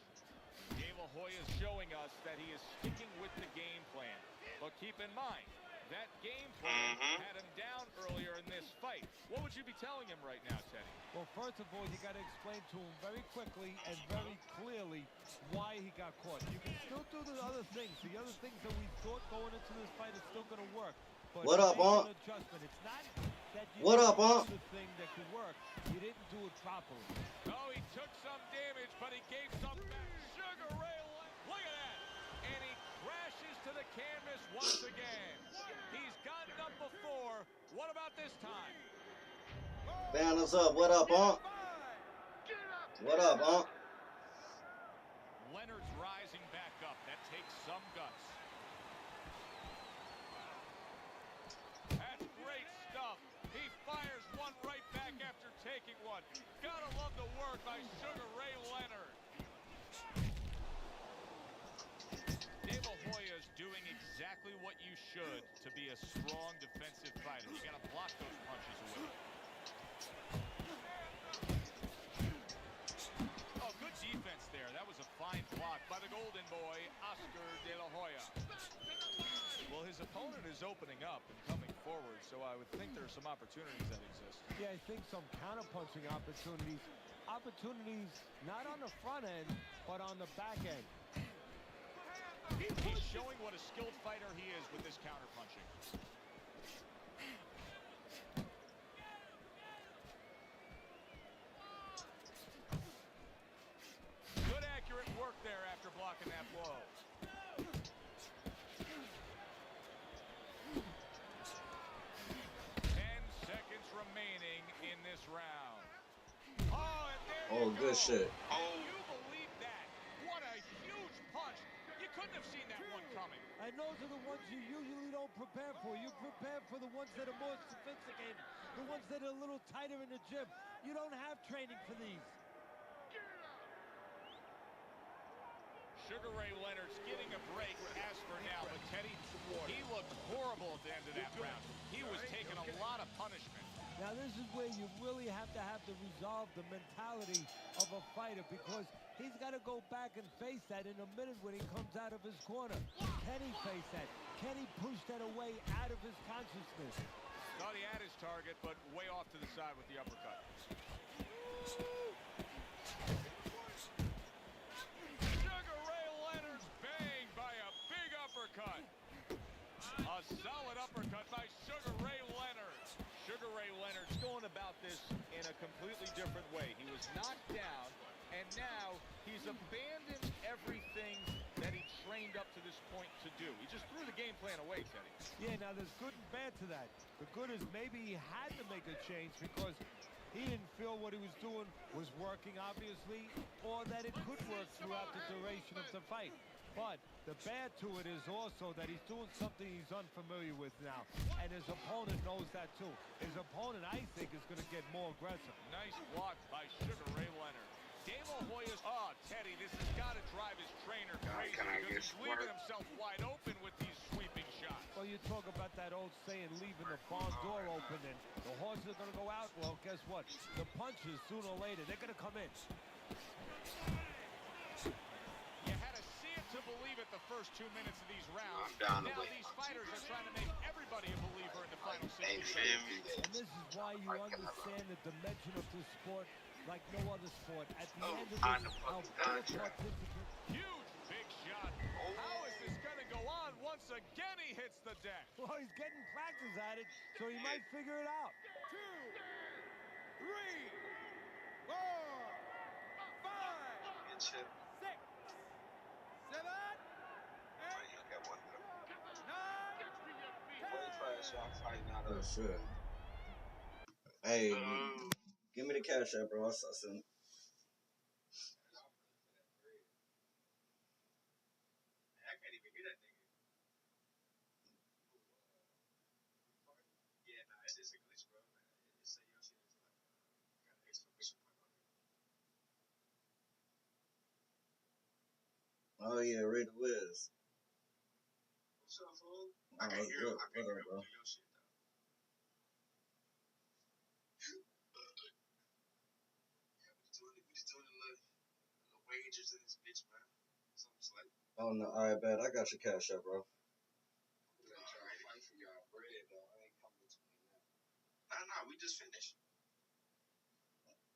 De La Hoya is showing us that he is sticking with the game plan. But keep in mind, that game plan had him down earlier in this fight. What would you be telling him right now, Teddy? Well, first of all, you got to explain to him very quickly and very clearly why he got caught. You can still do the other things. The other things that we thought going into this fight is still going to work. But what up, Unc? Adjustment. It's not that you what up, Unc? The thing that could work. You didn't do it properly. Oh, he took some damage, but he gave some back. Sugar Ray, look at that. And he crashes to the canvas once again. He's gotten up before. What about this time? Banners up. What up, Unc? What up, Unc? Leonard's rising back up. That takes some guts. That's great stuff. He fires one right back after taking one. Gotta love the work by Sugar Ray Leonard. De La Hoya is doing exactly what you should to be a strong defensive fighter. You gotta block those punches away. Oh, good defense there. That was a fine block by the Golden boy, Oscar De La Hoya. Well, his opponent is opening up and coming forward, so I would think there are some opportunities that exist. Yeah, I think some counter-punching opportunities. Opportunities not on the front end, but on the back end. He's showing what a skilled fighter he is with this counter-punching. Good accurate work there after blocking that blow. 10 seconds remaining in this round. Oh, and there you go. Good shit. Can you believe that? What a huge punch. You couldn't have seen that one coming. And those are the ones you usually don't prepare for. You prepare for the ones that are more sophisticated, the ones that are a little tighter in the gym. You don't have training for these. Sugar Ray Leonard's getting a break as for now, but Teddy, he looked horrible at the end of that round. He was taking a lot of punishment. Now this is where you really have to resolve the mentality of a fighter, because he's got to go back and face that in a minute when he comes out of his corner. Can he face that? Can he push that away out of his consciousness? Thought he had his target, but way off to the side with the uppercut. Sugar Ray Leonard's banged by a big uppercut. A solid uppercut by Sugar Ray Leonard. Sugar Ray Leonard's going about this in a completely different way. He was knocked down, and now he's abandoned everything that he trained up to this point to do. He just threw the game plan away, Teddy. Yeah, now there's good and bad to that. The good is maybe he had to make a change because he didn't feel what he was doing was working, obviously, or that it could work throughout the duration of the fight. But the bad to it is also that he's doing something he's unfamiliar with now, and his opponent knows that too. His opponent, I think, is going to get more aggressive. Nice block by Sugar Ray Leonard. De La Hoya's, Teddy, this has got to drive his trainer crazy because he's leaving himself wide open with these sweeping shots. Well, you talk about that old saying, leaving the barn door open, and the horses are going to go out. Well, guess what? The punches, sooner or later, they're going to come in. You had to see it to believe it the first 2 minutes of these rounds. I'm down now these fighters are trying to make everybody a believer in the final 60 Ain't seconds. And this is why you understand the dimension of this sport like no other sport. At the end of this, our participants. Huge big shot. How is this going to go on? Once again, he hits the deck. Well, he's getting practice at it, so he might figure it out. 2, 3, 4, 5, 6, 7, 8, 9, 10. Oh shit. Hey, give me the cash app, bro. I sent. I can't even hear that nigga. Yeah, nah, it's a glitch, bro. It say your shit is like got an exclamation point on it. Oh yeah, Ray the Wiz. What's up, fool? I can hear him. I can hear him through your shit, though. Yeah, we just doing a little wagers in this bitch, man. Something slight. Oh no, alright, bad. I got your cash app, bro. I'm gonna try to fight for y'all bread, though. I ain't coming between that. Nah, we just finished.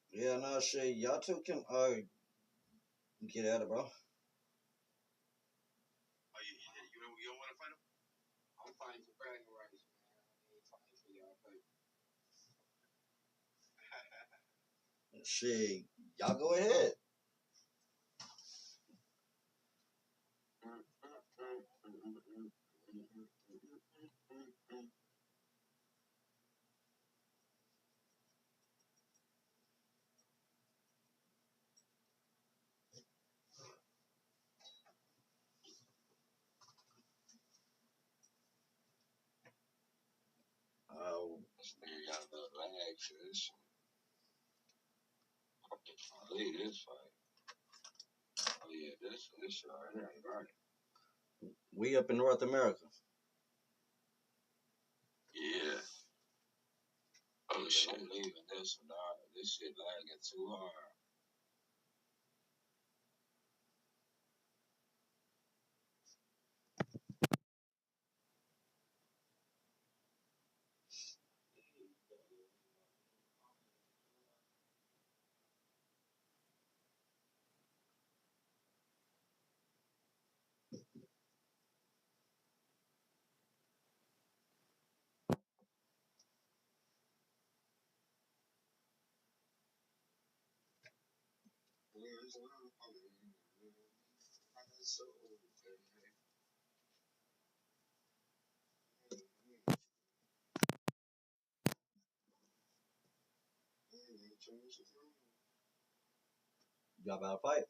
Yeah, no shit. Y'all two can get at it, bro. Oh, you don't want to fight him? I'm fighting for bragging rights, man. I ain't fighting for y'all, baby. Shit, y'all go ahead. This nigga got another lag for this shit. I leave this fight. Oh yeah, this shit right here ain't right. We up in North America. Yeah. Oh shit. I'm leaving this one, dog. This shit lagging 'Too hard. Y'all about to fight?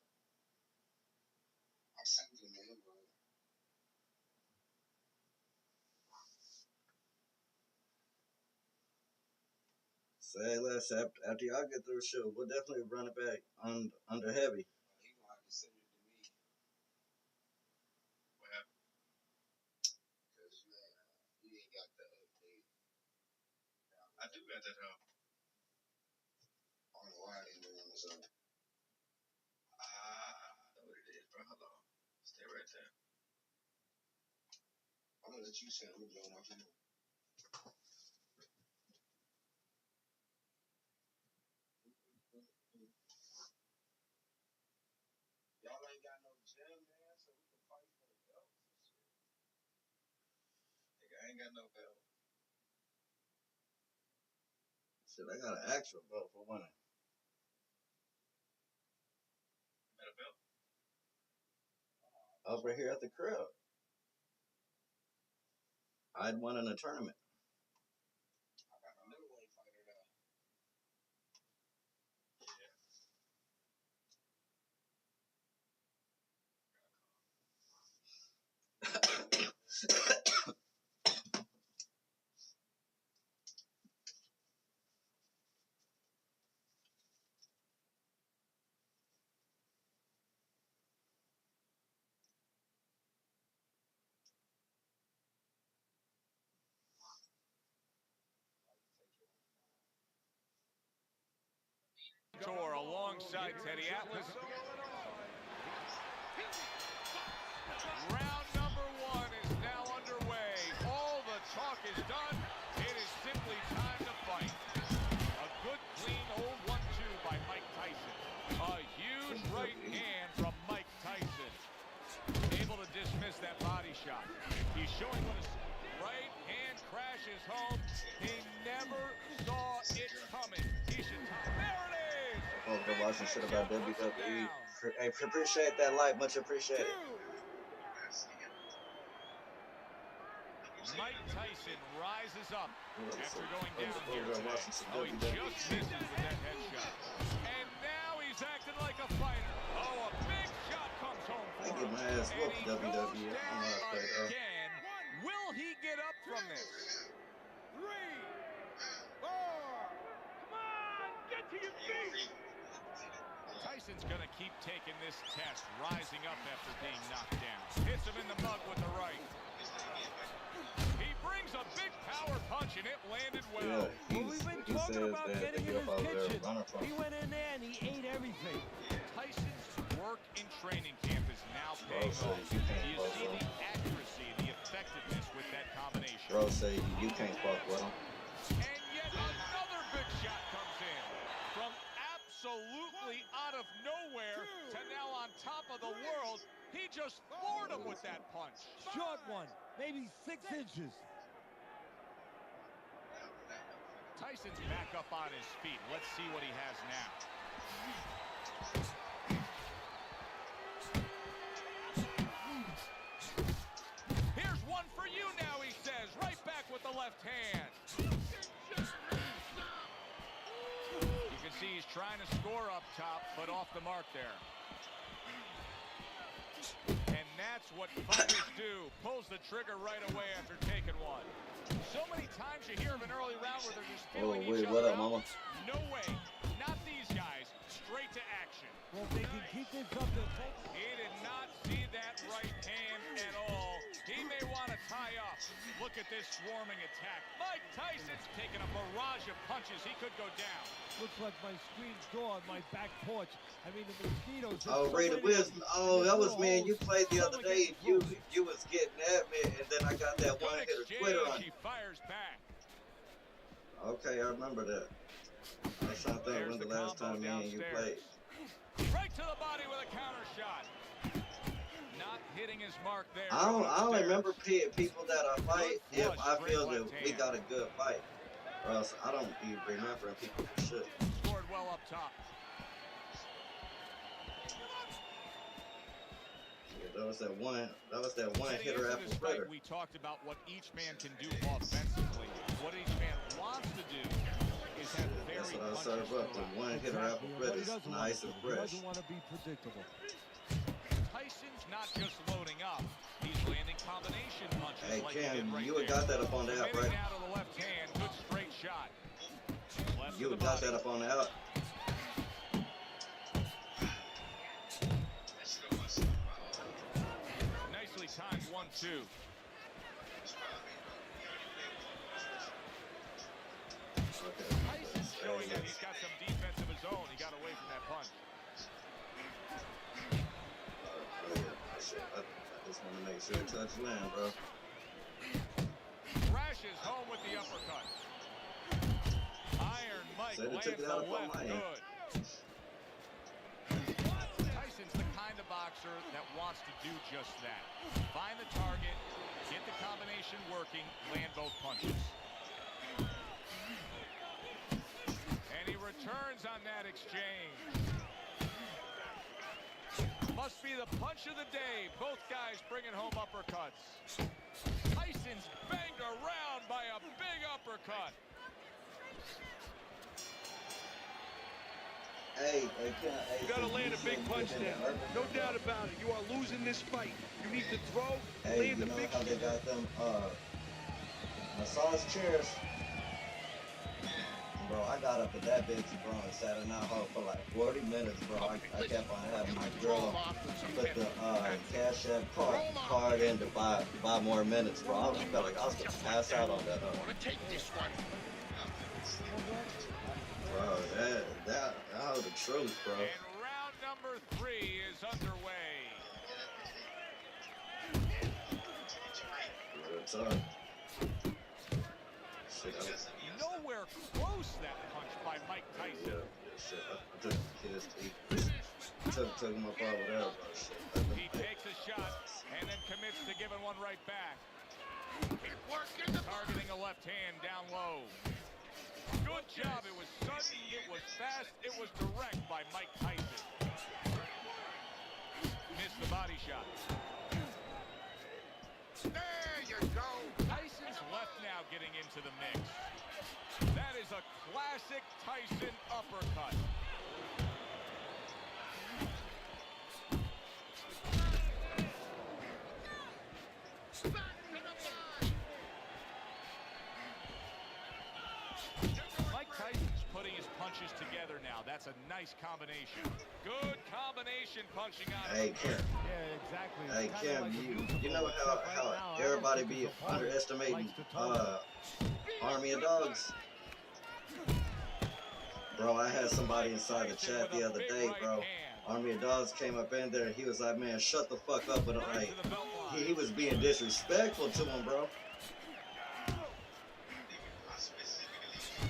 Say less after y'all get through the show, we'll definitely run it back under heavy. What happened? I do got that help. I know what it is, bro. Hold on. Stay right there. I'm gonna let you send me on my phone. Y'all ain't got no gym, man, so we can fight for the belts and shit. Nigga, I ain't got no belt. Shit, I got an actual belt for winning. You got a belt? Over here at the crib. I'd won in a tournament. I got a middleweight fighter now. Yeah. Tour alongside Teddy Atlas. Round number 1 is now underway. All the talk is done. It is simply time to fight. A good, clean, old 1-2 by Mike Tyson. A huge right hand from Mike Tyson. Able to dismiss that body shot. He's showing what his right hand crashes home. He never saw it coming. He should. There it is. I've been watching shit about WWE. Hey, appreciate that like, much appreciated. Mike Tyson rises up after going down here We're today. watching some Oh, he WWE just shit. misses with that headshot. And now he's acting like a fighter. Oh, a big shot comes home I for get him. my ass And whooped he WWE. goes I'm down not afraid of. again. Will he get up from this? 3, 4. Come on, get to your feet. Tyson's going to keep taking this test, rising up after being knocked down. Hits him in the mug with the right. He brings a big power punch, and it landed well. Yeah, Well, we've been he talking says about that getting the in his UFO there kitchen. running from. He went in there and he ate everything. Tyson's work in training camp is now Bro paying said off. you can't Do you fuck see with the him. accuracy, the effectiveness with that combination? Bro say you can't fuck with him. And yet another big shot comes in. From absolutely out of nowhere to now on top of the world, he just floored him with that punch. Short one, maybe 6 inches. Tyson's back up on his feet. Let's see what he has now. Here's one for you now, he says. Right back with the left hand. You can see he's trying to score up top, but off the mark there. And that's what fighters do. Pulls the trigger right away after taking one. So many times you hear of an early round where they're just feeling each wait, other what up, out. mama? No way. Not these guys. Straight to action. Well, if they can keep this up, they'll take it. He did not see that right hand at all. He may want to tie up. Look at this swarming attack. Mike Tyson's taking a barrage of punches. He could go down. Looks like my screen door on my back porch. I mean, the mosquitoes. Oh, Rita Wiz. Oh, that was me and you played the other day. You was getting at me, and then I got that one Good hitter exchange. Twitter on. He fires back. Okay, I remember that. I was trying to think There's when the the last combo time me and you downstairs. played. Right to the body with a counter shot. Not hitting his mark there. I don't upstairs. remember people that I fight Good if flush, I straight feel that left we hand. got a good fight. Or else I don't be remembering people for shit. Scored well up top. Yeah, that was that one Heading hitter into after this fight, spreader. we talked about what each man can do offensively. What each man wants to do is have That's very what I punches serve up. The throughout. one hitter after Exactly. And what he spreader, doesn't want nice to and do. He fresh. doesn't want to be predictable. Tyson's not just loading up. He's landing combination punches Hey, like he Cam, did right you there. would got that up on the out, Committing right? now to the left hand. Good straight shot. Left You to the would got body. that up on the out. Nicely timed 1-2. Okay. Tyson's showing that he's got some defense of his own. He got away from that punch. Oh, yeah. I just want to make sure it touch land, bro. Crashes home with the uppercut. Iron Mike Said it lands took it the out of left. my hand. Good. Tyson's the kind of boxer that wants to do just that. Find the target, get the combination working, land both punches. And he returns on that exchange. Must be the punch of the day. Both guys bringing home uppercuts. Tyson's banged around by a big uppercut. Hey, You gotta land a big punch now. No doubt about it. You are losing this fight. You need to throw, Hey, land you a know big how they got them massage chairs? Bro, I got up at that bitch, bro, and sat in that hole for like 40 minutes, bro. I kept on having my girl put the Cash App card in to buy more minutes, bro. I felt like I was gonna pass out on that. Take this one. Bro, that was the truth, bro. And round number 3 is underway. Real talk. Shit, Nowhere close that punch by Mike Tyson. shit. I took his took him up all whatever, bro. Shit. He takes a shot and then commits to giving one right back. Keep working the Targeting a left hand down low. Good job. It was sudden, it was fast, it was direct by Mike Tyson. Missed the body shot. There you go. Tyson's left now getting into the mix. That is a classic Tyson uppercut. Mike Tyson's putting his punches together now. That's a nice combination. Good combination punching out of Hey, him. Kim. Yeah, exactly. It's Hey, kinda Kim, like a you musical, know except how right now, I don't everybody think be his opponent underestimating likes to target. Army of Dogs? Bro, I had somebody inside the chat the other day, bro. Army of Dogs came up in there. He was like, man, shut the fuck up. And like, he was being disrespectful to him, bro.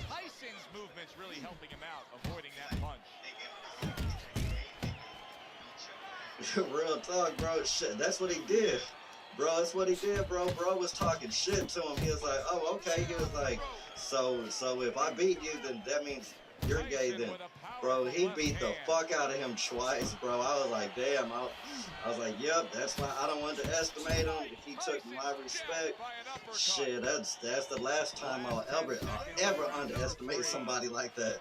Tyson's movement's really helping him out, avoiding that punch. Real talk, bro. Shit, that's what he did. Bro, that's what he did, bro. Bro was talking shit to him. He was like, oh, okay. He was like, so if I beat you, then that means you're gay then. Bro, he beat the fuck out of him twice, bro. I was like, damn. I was like, yep, that's why I don't underestimate him. He took my respect. Shit, that's the last time I'll ever underestimate somebody like that.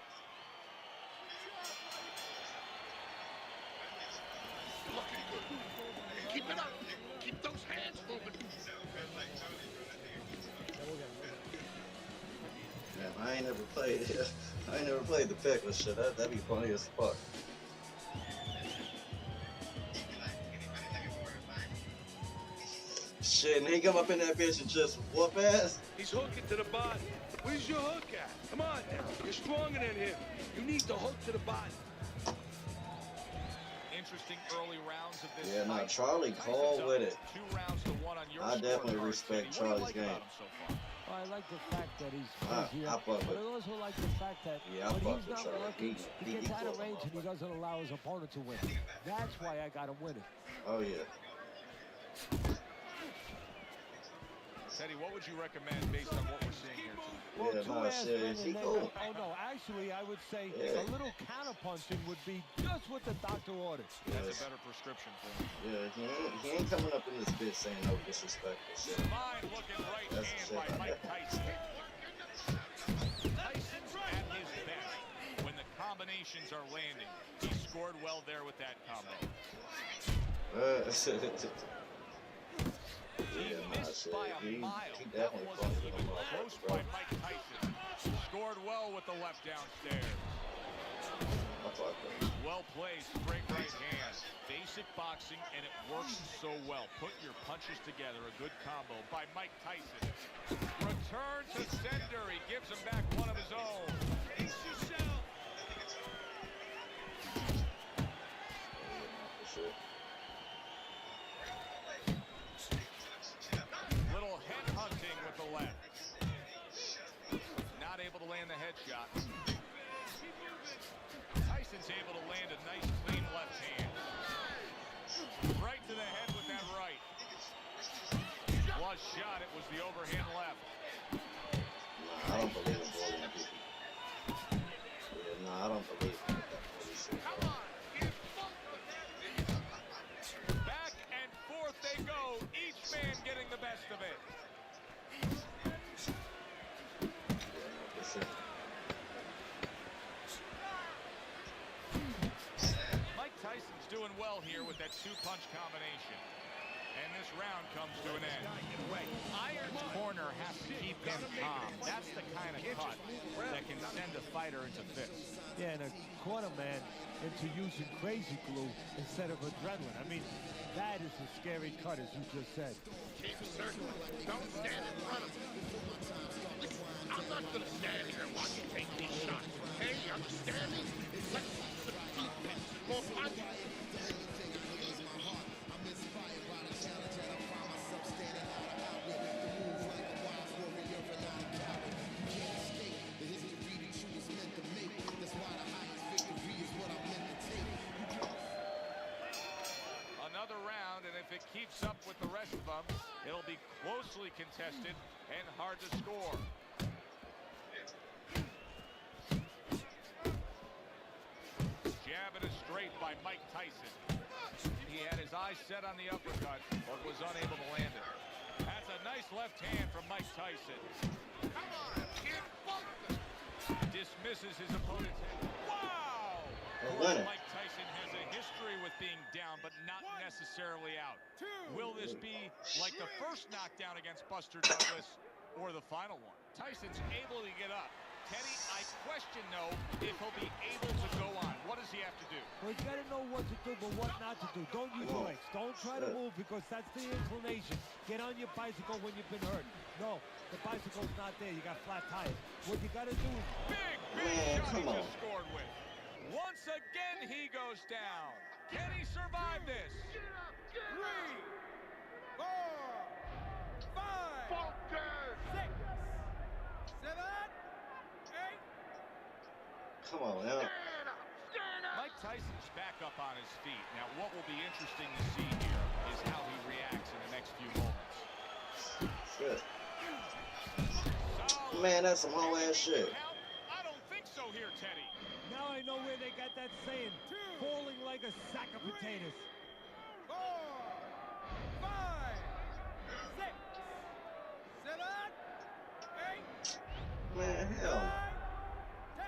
Looking good. Keep it up. Keep those hands moving. Man, I ain't never played the pickle shit. That'd be funny as fuck. Shit, and he come up in that bitch and just whoop ass. He's hooking to the body. Where's your hook at? Come on now. You're stronger than him. You need the hook to the body. Interesting early rounds of this Yeah, no, fight. Charlie Tyson's Cole up with it. 2 rounds to 1 on your I definitely scorecard, respect City. What do you Charlie's like game. about him so far? Well, I like the fact that he's I crazy, fuck but with I also like the fact that Yeah, I when fuck he's with not Charlie. working, he He gets out of close, range and he doesn't allow his opponent to win. That's why I got him winning. Oh yeah. Teddy, what would you recommend based on what we're seeing here tonight? Well, Yeah, two nah, ass shit, men he and then cool. oh no, actually I would say Yeah. a little counterpunching would be just what the doctor ordered. That's Yes. a better prescription for him. Yeah, he ain't coming up in this bitch saying no disrespectful shit. Fine looking right That's hand the shit by I Mike got. Tyson. Tyson's at his best when the combinations are landing. He scored well there with that combo. He Yeah, nah, missed shit. by a He mile. That definitely wasn't fucked with even him, close bro. by Mike Tyson. Scored well with the left downstairs. I fucked him. Well played, straight right hand. Basic boxing, and it works so well. Put your punches together. A good combo by Mike Tyson. Return to sender. He gives him back one of his own. Ace yourself. Shit. Little head hunting with the left. Not able to land the headshot. Tyson's able to land a nice, clean left hand. Right to the head with that right. Flush shot. It was the overhand left. Nah, I don't believe in bullying people. Yeah, nah, I don't believe in that bully shit. Come on, get Back and forth they go. Each man getting the best of it. Yeah, no, for sure. Mike Tyson's doing well here with that two-punch combination. And this round comes to an end. Iron's corner has to keep him calm. That's the kind of cut that can send a fighter into fits. Yeah, and a corner man into using crazy glue instead of adrenaline. I mean, that is a scary cut, as you just said. keep circling. Don't stand in front of me. Listen, I'm not gonna stand here and watch you take these shots. Hey, you understand me? Let's see some defense and more punch. Another round, and if it keeps up with the rest of them, it'll be closely contested and hard to score. Jab and a straight by Mike Tyson. He had his eyes set on the uppercut, but was unable to land it. That's a nice left hand from Mike Tyson. Come on, kid, bump it. Dismisses his opponent's head. Wow! Hey, Of course, Leonard. Mike Tyson has a history with being down, but not necessarily out. Will this be like the first knockdown against Buster Douglas or the final one? Tyson's able to get up. Teddy, I question, though, if he'll be able to go on. What does he have to do? Well, you got to know what to do, but what not to do. Don't use your legs. Don't try to move because that's the inclination. Get on your bicycle when you've been hurt. No, the bicycle's not there. You got flat tires. What you got to do is... Big Man, shot he come just on. scored with. Once again, he goes down. Can he survive this? 3, 4, 5, 6, 7, 8. Come on, now. Stand up! Stand up! Mike Tyson's back up on his feet. Now, what will be interesting to see here is how he reacts in the next few moments. Shit. Solid. Man, that's some whole ass shit. I don't think so here, Teddy. Now I know where they got that saying, falling like a sack of potatoes. 4, 5, 6, 7, 8, Man, hell. 9, 10.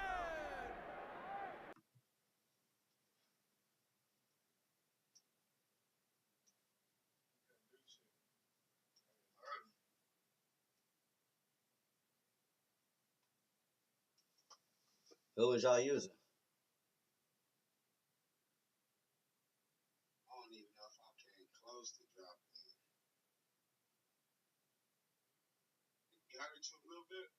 Who was y'all using? I don't even know if I came close to dropping it. You got it to a little bit?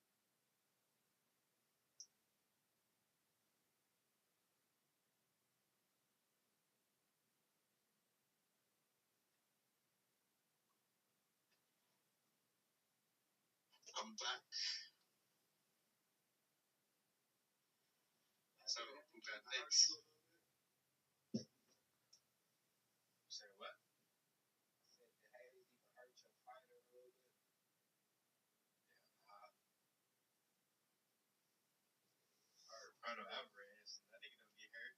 I'm back. So, who got next? Say what? I said, did Hades even hurt your fighter a little bit? Canelo Alvarez. That nigga don't get hurt.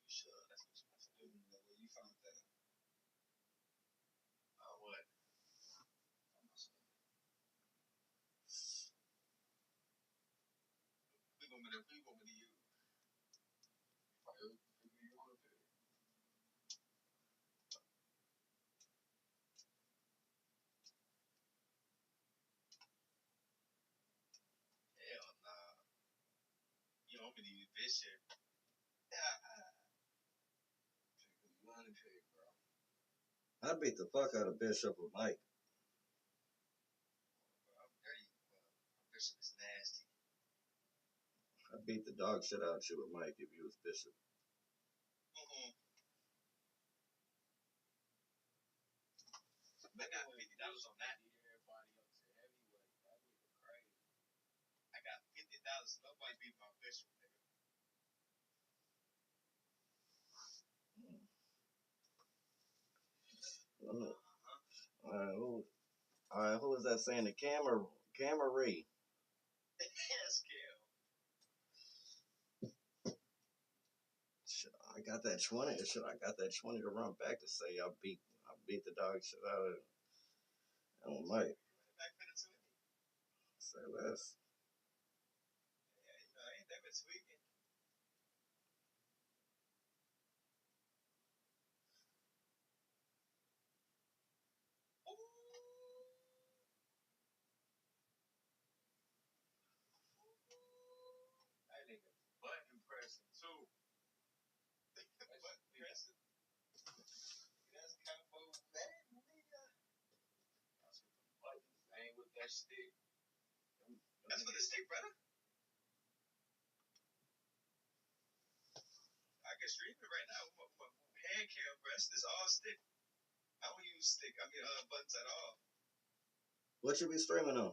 You sure that's what you're supposed to do? Where you found that? What? Who want me to use? Hell nah. You want me to use Bishop? Money pig, bro. I beat the fuck out of Bishop with Mike. I'm dirty. Bishop is nasty. I beat the dog shit out of you with Mike if you was Bishop. I got $50 on that. I got $50. Nobody beat my Bishop, nigga. Alright, who was that saying? The Camry. Yes, Kel. Shit, I got that 20. Shit, I got that 20 to run back to say I beat the dog shit out of Mike. Back for the 20. Say less. Yeah, you know, I ain't that been tweaking. That nigga button pressing too. Button pressing. That's combo man, nigga. That's with the buttons. I ain't with that stick. That's with the stick, brother. I can stream it right now with my hand cam, bro. This all stick. I don't use buttons at all. What you be streaming on?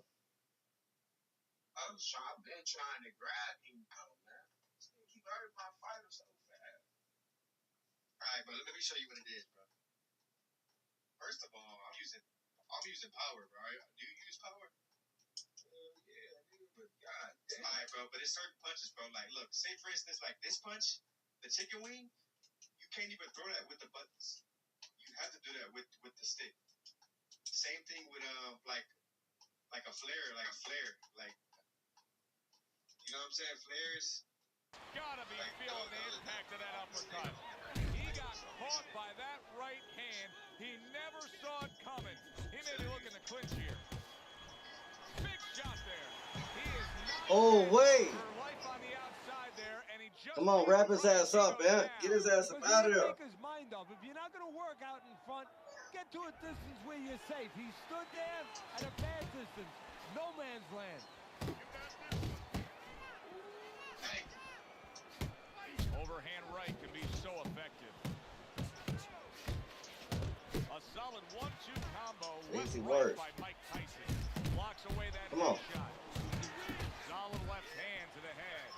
I've been trying to grab him out, man. This nigga keep hurting my fighter so fast. Alright, bro, let me show you what it is, bro. First of all, I'm using power, bro. Do you use power? Yeah, nigga, but god damn. Alright, bro, but it's certain punches, bro. Like, look, say for instance, like this punch, the chicken wing, you can't even throw that with the buttons. You have to do that with the stick. Same thing with like a flare, like, you know what I'm saying? Flares. Gotta be feeling the impact of that uppercut. He got caught by that right hand. He never saw it coming. He may be looking to clinch here. Big shot there. He is not wait. for life on the outside there, and he just Come on, wrap his ass up, man. Get his ass up out of there. Make his mind up. If you're not going to work out in front, get to a distance where you're safe. He stood there at a bad distance. No man's land. Overhand right can be so effective. A solid 1-2 combo. Easy Right work. by Mike Tyson. Blocks away that Come on. shot. Solid left hand to the head.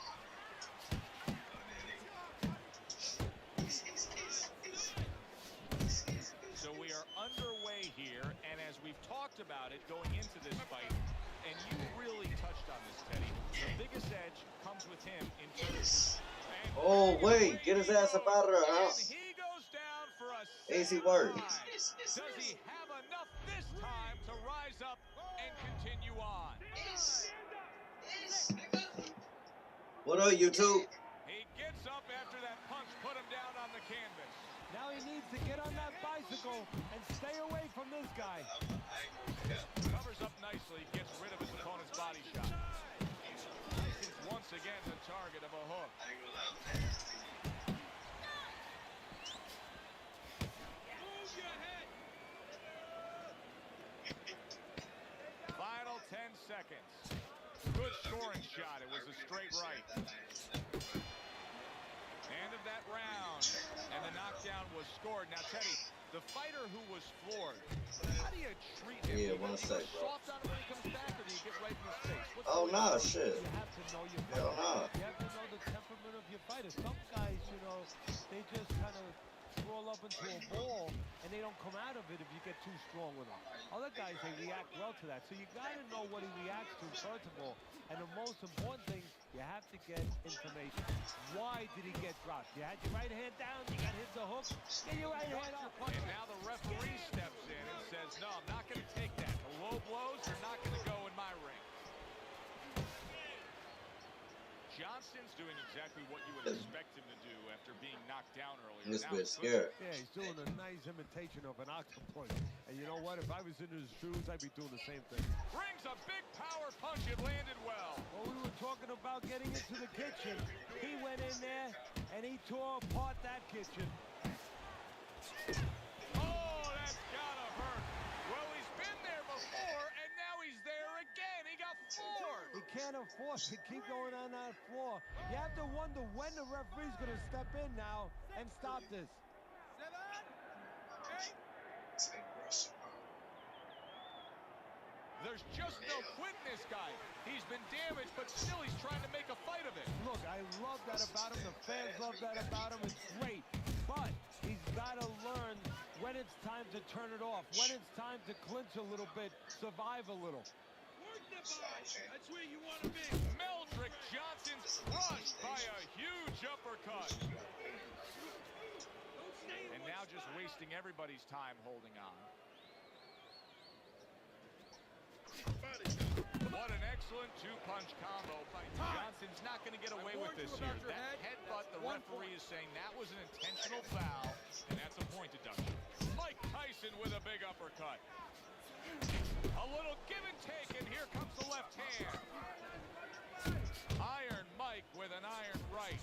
So we are underway here, and as we've talked about it going into this fight, and you really touched on this, Teddy, the biggest edge comes with him in terms of... Wait, get his ass up out of there, huh? And he goes down for a Easy second work. time. Does he have enough this time to rise up and continue on? What up, YouTube? He gets up after that punch put him down on the canvas. Now he needs to get on that bicycle and stay away from this guy. Covers up nicely, gets rid of his opponent's body shot. He's once again the target of a hook. Final 10 seconds. Good scoring shot. It was a straight right. End of that round. And the knockdown. knockdown was scored. Now, Teddy, the fighter who was floored, how do you treat him? Yeah, Do you 1 sec, bro. soft on him when he comes back, or do you get right in his face? What's Oh, the way nah, to do it? shit. You have to know your Hell fighter. nah. You have to know the temperament of your fighter. Some guys, you know, they just kind of crawl up into a ball and they don't come out of it if you get too strong with them. Other guys, they react well to that. So you got to know what he reacts to, first of all. And the most important thing, you have to get information. Why did he get dropped? You had your right hand down, you got hit the hook, get your right hand up. And now the referee steps in and says, no, I'm not going to take that. The low blows are not going to go in my ring. Johnson's doing exactly what you would expect him to do after being knocked down earlier. This Now bitch he's scared. Yeah, he's doing a nice imitation of an octopus. And you know what? If I was in his shoes, I'd be doing the same thing. brings a big power punch. It landed well. Well, we were talking about getting into the kitchen. He went in there and he tore apart that kitchen. Oh, that's gotta hurt. Well, he's been there before, and now he's there again. He got floored. He can't afford to keep going on that floor. You have to wonder when the referee's going to step in now and stop this. There's just no quitting this guy. He's been damaged, but still he's trying to make a fight of it. Look, I love that about him. The fans love that about him. It's great. But he's got to learn when it's time to turn it off, when it's time to clinch a little bit, survive a little. That's where you want to be. Meldrick Johnson's crushed by a huge uppercut. And now just wasting everybody's time holding on. What an excellent two-punch combo. Johnson's not going to get away with this here. That headbutt, the referee is saying that was an intentional foul, and that's a point deduction. Mike Tyson with a big uppercut. A little give and take, and here comes the left hand. Iron Mike with an iron right.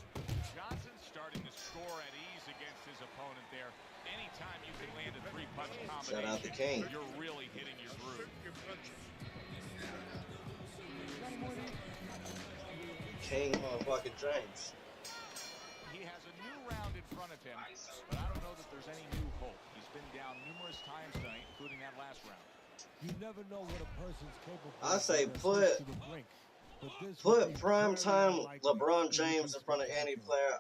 Johnson starting to score at ease against his opponent there. Anytime you can land a three-punch combination, Shout out to King. you're really hitting your groove. King motherfucking James. He has a new round in front of him, but I don't know that there's any new hope. He's been down numerous times tonight, including that last round. You never know what a person's capable of. I say when they're to the brink. But this would put be prime very time unlikely. LeBron It would be James in front of any player.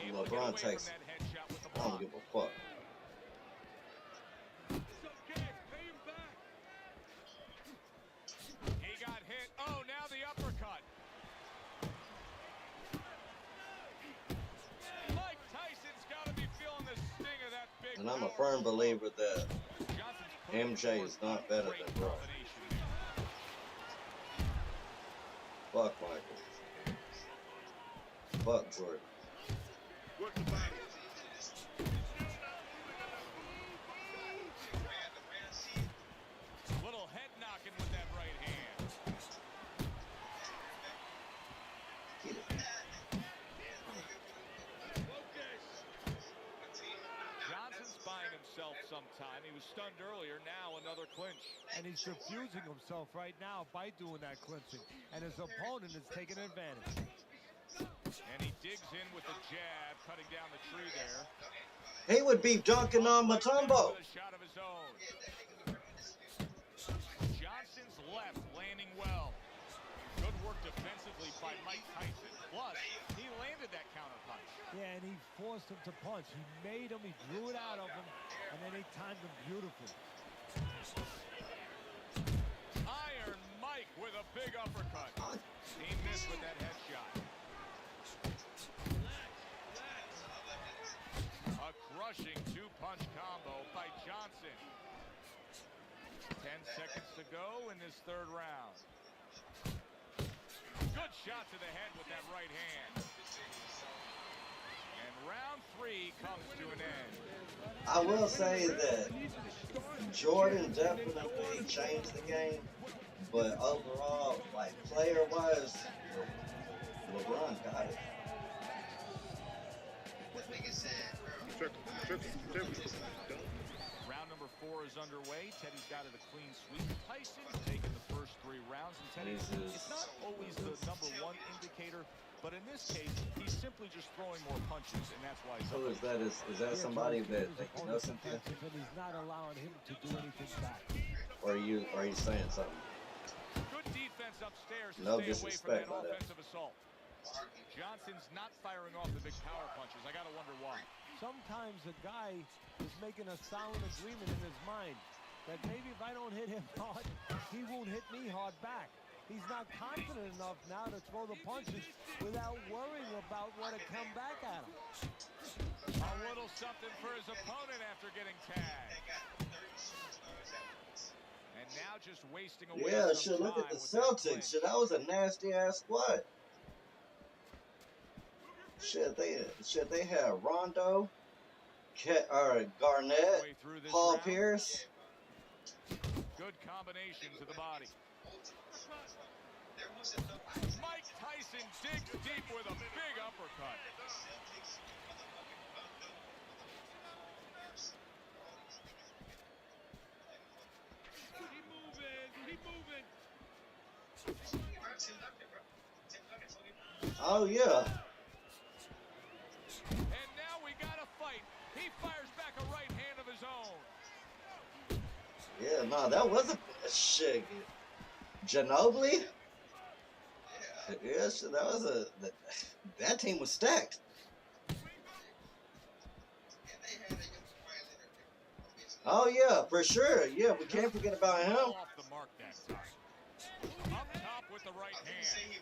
Able to get LeBron away takes from it. that headshot with the I don't block. give a fuck. He got hit. Oh, now the uppercut. Mike Tyson's got to be feeling the sting of that big And I'm a power firm believer that Johnson's putting MJ forth is not a better great than Bron. combination. Fuck Michael. Fuck Jordan. Work the body. Little head knocking with that right hand. Get it. Johnson's buying himself some time. He was stunned earlier. Now another clinch. And he's confusing himself right now by doing that clinching. And his opponent is taking advantage. And he digs in with the jab, cutting down the tree there. He would be dunking on With Mutombo. a shot of his own. Johnson's left landing well. Good work defensively by Mike Tyson. Plus, he landed that counter punch. Yeah, and he forced him to punch. He made him, he drew it out of him, and then he timed him beautifully. Iron Mike with a big uppercut. He missed with that headshot. A crushing two-punch combo by Johnson. 10 seconds to go in this third round. Good shot to the head with that right hand. And round 3 comes to an end. I will say that Jordan definitely changed the game, but overall, like player-wise, LeBron got it. Round number 4 is underway. Teddy's got it a clean sweep. Tyson's taken the first 3 rounds, and Teddy, This is- it's not always the number 1 indicator But in this case, he's simply just throwing more punches, and that's why he's Who up. is that? Is that somebody that you know, Cynthia? And he's not allowing him to do anything back. Or are you saying something? Good defense upstairs to No stay away from that disrespect by that. offensive assault. Johnson's not firing off the big power punches. I got to wonder why. Sometimes a guy is making a silent agreement in his mind that maybe if I don't hit him hard, he won't hit me hard back. He's not confident enough now to throw the punches without worrying about what to come back at him. A little something for his opponent after getting tagged. And now just wasting away Yeah, some shit, look time at the with that Celtics. clinch. Shit, that was a nasty ass squad. Shit, they had Rondo, Garnett, Way through this Paul round. Pierce. Good combination to the body. Mike Tyson digs deep with a big uppercut. Oh yeah. And now we got a fight. He fires back a right hand of his own. Yeah, no, that was a shit. Ginobili? Yeah, shit, that was that team was stacked. Oh yeah, for sure. Yeah, we can't forget about him. Off the mark that time. Up top with the right hand.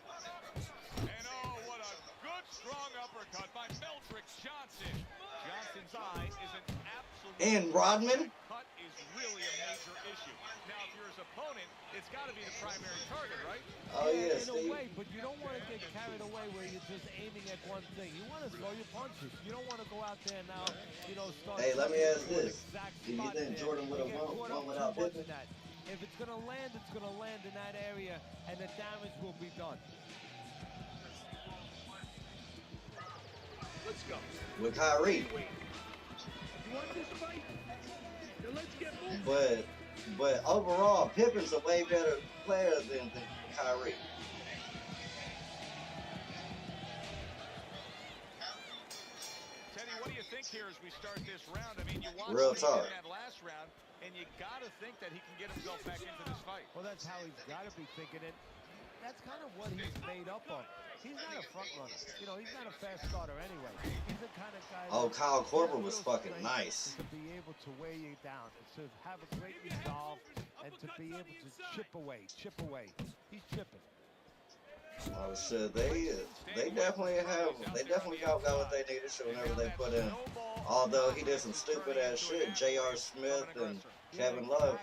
And oh, what a good strong uppercut by Meldrick Johnson. Johnson's eye is an absolute. And Rodman? That cut is really a major issue. Now, if you're his opponent, it's got to be the primary target, right? Oh yeah, In a Steve. way, but you don't want to get carried away where you're just aiming at one thing. You want to throw your punches. You don't want to go out there now, start. Hey, let me ask to an this. exact Do you spot think there. Jordan would have You get won caught up without too much Pippen? in that. If it's going to land, it's going to land in that area, and the damage will be done. Let's go. With Kyrie. You want this fight? Then let's get moving. But overall, Pippen's a way better player than Kyrie. Teddy, what do you think here as we start this round? I mean, you watched Real him talk. in that last round, and you got to think that he can get himself back into this fight. Well, that's how he's got to be thinking it. That's kind of what he's made up of. He's not a front runner. He's not a fast starter anyway. He's the kind of guy. Oh, that- Kyle Korver his was real fucking strength nice. is to be able to weigh you down, to have a great resolve, and to be able to chip away. He's chipping. Oh shit, they definitely got what they needed. So whenever they put in, although he did some stupid ass shit, J.R. Smith and Kevin Love.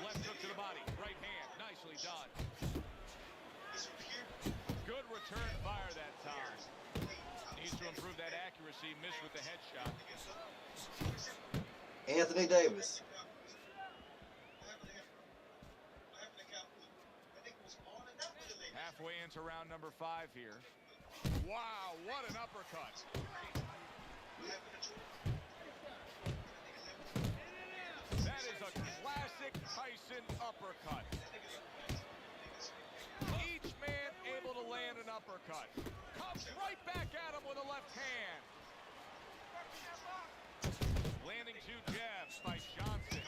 Left hook to the body, right hand, nicely done. Good return fire that time. Needs to improve that accuracy, missed with the headshot. Anthony Davis. Halfway into round number 5 here. Wow, what an uppercut. That is a classic Tyson uppercut. Each man able to land an uppercut. Comes right back at him with a left hand. Landing 2 jabs by Johnson.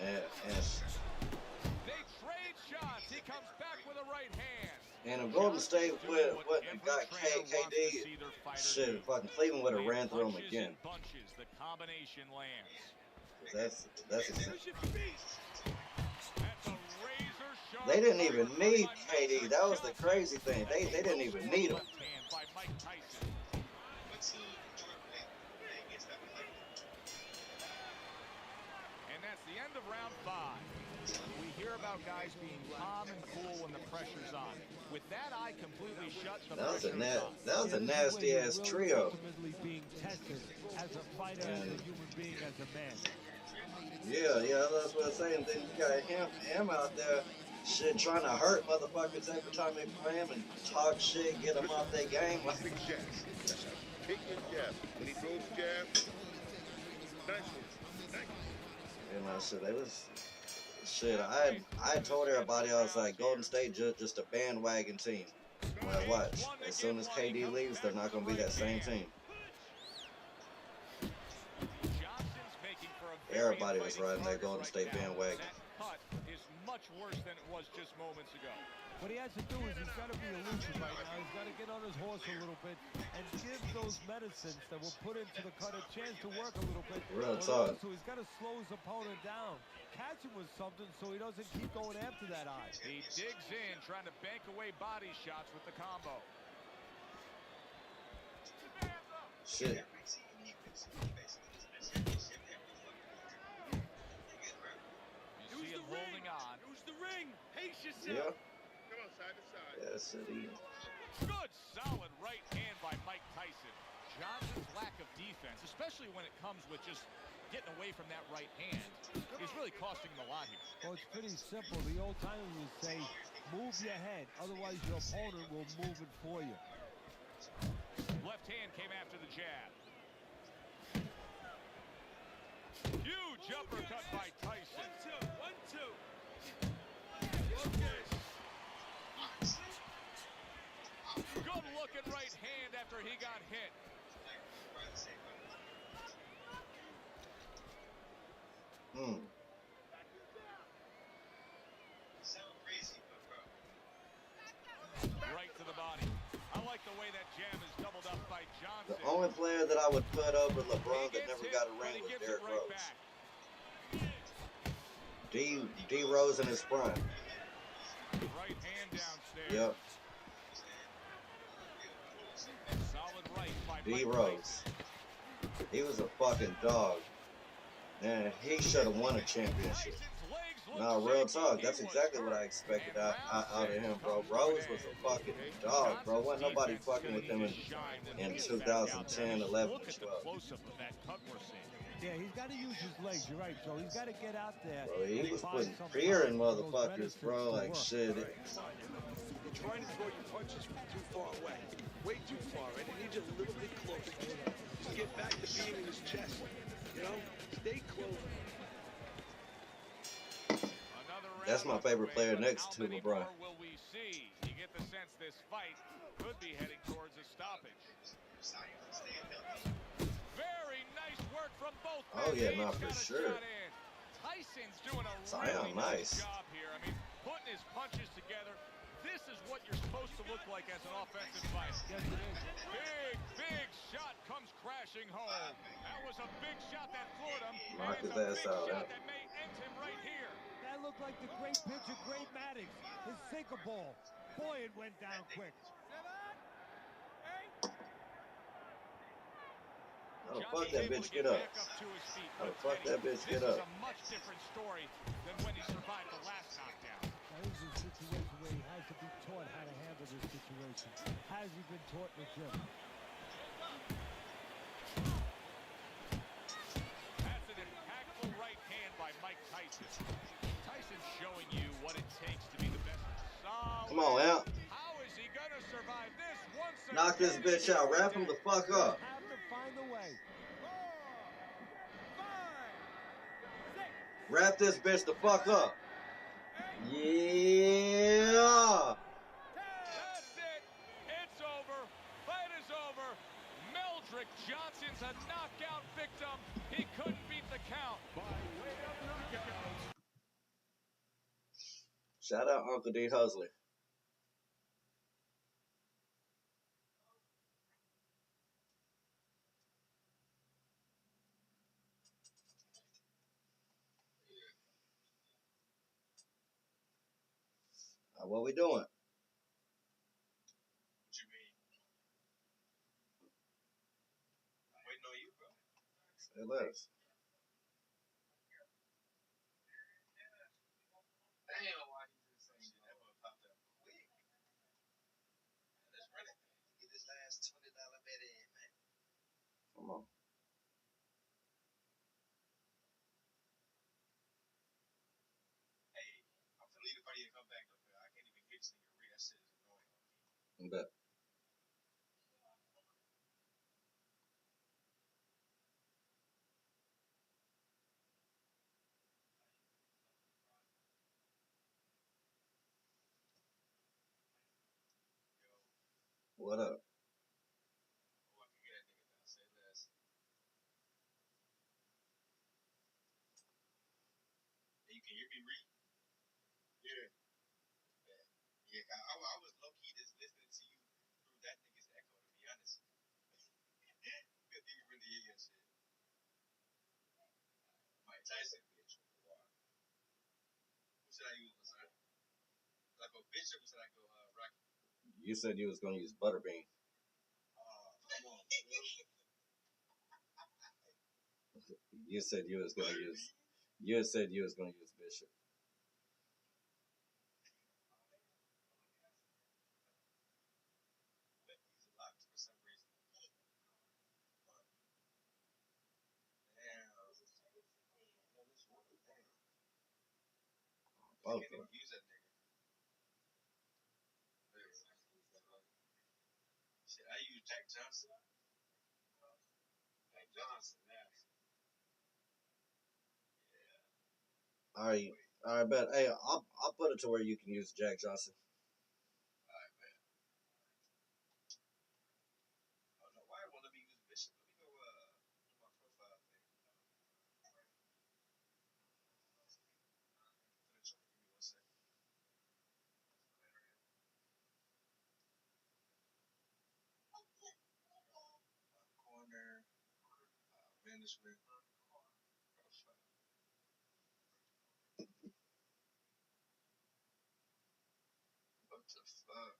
And They trade shots. He comes back with a right hand. and if Golden State would got KD, shit, fucking Cleveland would have ran through him again. Bunches, the combination lands. That's That's a razor sharp They didn't even uppercut need by KD. Meldrick That was the Johnson. crazy thing. They didn't even need him. Left hand by Mike Tyson. And that's the end of round 5. We hear about guys being calm and cool when the pressure's on. With that eye completely shut, the That was a pressure's on. that was a This is nasty where ass you're really trio. ultimately being tested as a fighter, as a human being, as a man. Yeah, that's what I'm saying. Then you got him out there, shit, trying to hurt motherfuckers every time they play him and talk shit, get them off their game. Like, Big jab. Yes, sir. Take your jab. When he And I said, they was shit. I told everybody, I was like, Golden State just a bandwagon team. Well, watch. As soon as KD leaves, they're not gonna be that same team. Johnson's making for a very Everybody was riding that Golden right State now. bandwagon. That cut is much worse than it was just moments ago. What he has to do is he's got to be elusive right now. He's got to get on his horse a little bit and give those medicines that were put into the cut a chance to work a little bit. Real But talk. also, he's got to slow his opponent down, catch him with something so he doesn't keep going after that eye. He digs in, trying to bank away body shots with the combo. Shit. You see him holding on. Use the ring. Pace yourself. Yeah. Come on, side to side. Yeah, city. Good, solid right hand by Mike Tyson. Johnson's lack of defense, especially when it comes with just getting away from that right hand, is really costing him a lot here. Well, it's pretty simple. The old timers would say, move your head, otherwise your opponent will move it for you. Left hand came after the jab. Huge uppercut by Tyson. 1-2, 1-2. Okay. Good looking right hand after he got hit. Right to the body. I like the way that jab is doubled up by Johnson. The only player that I would put over LeBron that never got a ring was Derrick Rose. D Rose in his prime. Right hand downstairs. Yep. Solid right by D Mike Rose. He was a fucking dog. And he should have won a championship. No, real talk. That's exactly what I expected out of him, bro. Rose was a fucking dog, bro. Wasn't nobody fucking with him in 2010, 11, and 12. Yeah, he's got to use his legs. You're right, Joe. He's got to get out there. Bro, he and was find putting some fear in power for those motherfuckers, medicines bro. to Like work. shit. You're trying to throw your punches from too far away. Way too far, and I need you a little bit closer. Just get back to being in his chest. You know? Stay close. That's my favorite player next to LeBron. Will we see? You get the sense this fight could be heading towards a stoppage. Very nice work from both men. Oh yeah, Each no, got for a sure. shot in. Tyson's doing a Zion, really nice nice. job here. I mean, putting his punches together. This is what you're supposed to look like as an offensive fighter. Yes, it is. Big shot comes crashing home. That was a big shot that floored him. Knock and his it's ass a big out, shot huh? that may end him right here. That looked like the great pitcher, Great Maddox. His sinker ball. Boy, it went down quick. Oh, fuck that bitch, get up. Oh, fuck that bitch, get This is up. a much different story than when he survived the last knockdown. Now, this is a situation where he has to be taught how to handle this situation. Has he been taught in the gym? That's an impactful right hand by Mike Tyson. Tyson's showing you what it takes to be the best. Solid. Come on, out. How is he gonna survive this? Once Knock this bitch out. Wrap him the fuck up. Have to find a way. Wrap this bitch the fuck up. Yeah. That's it. It's over. Fight is over. Meldrick Johnson's a knockout victim. He couldn't beat the count. By way of knockout. Shout out Uncle D Husley. What we doing? What you mean? I'm waiting on you, bro. Say less. Damn, why he just saying shit? That one popped up quick. Let's run it. Get this last $20 bet in, man. Come on. Hey, I'm finna leave the party and come back up here. I can't even hear this nigga read. That shit is annoying. Bet. What up? Oh, I can hear that nigga now. Say less. Hey, you can hear me, Reed? Yeah. Yeah, I was low key just listening to you through that nigga's echo, to be honest. Couldn't even really hear your shit. Mike Tyson, bitch, for a while. Who should I use, Lazard? Should I go Bishop or should I go Rocky? You said you was gonna use Butterbean. Come on, bro. You said you was gonna use. You said you was gonna use Bishop. He's locked for some reason. Damn. Both Can't of even use that nigga. Shit, I use Jack Johnson. Jack Johnson, yeah. All right, bet. Hey, I'll put it to where you can use Jack Johnson. Alright, man. Oh no, why won't let me use Bishop? Let me go do my profile thing. Give me 1 second. Corner, management, profile. What the fuck?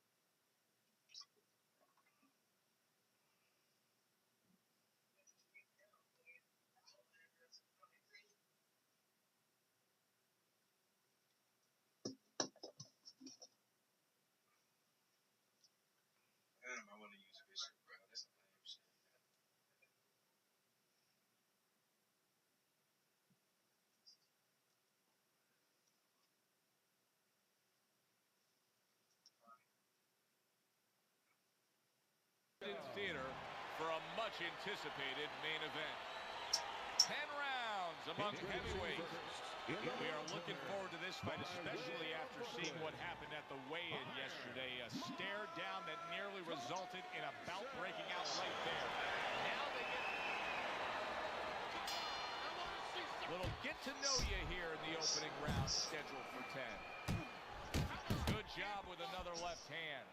Damn, I want to use Bishop, bro. That's some lame shit. Theater for a much anticipated main event. 10 rounds among heavyweights. We are looking forward to this fight, especially after seeing what happened at the weigh-in yesterday. A stare down that nearly resulted in a bout breaking out right there. Now they get little get to know you here in the opening round, scheduled for 10. Good job with another left hand.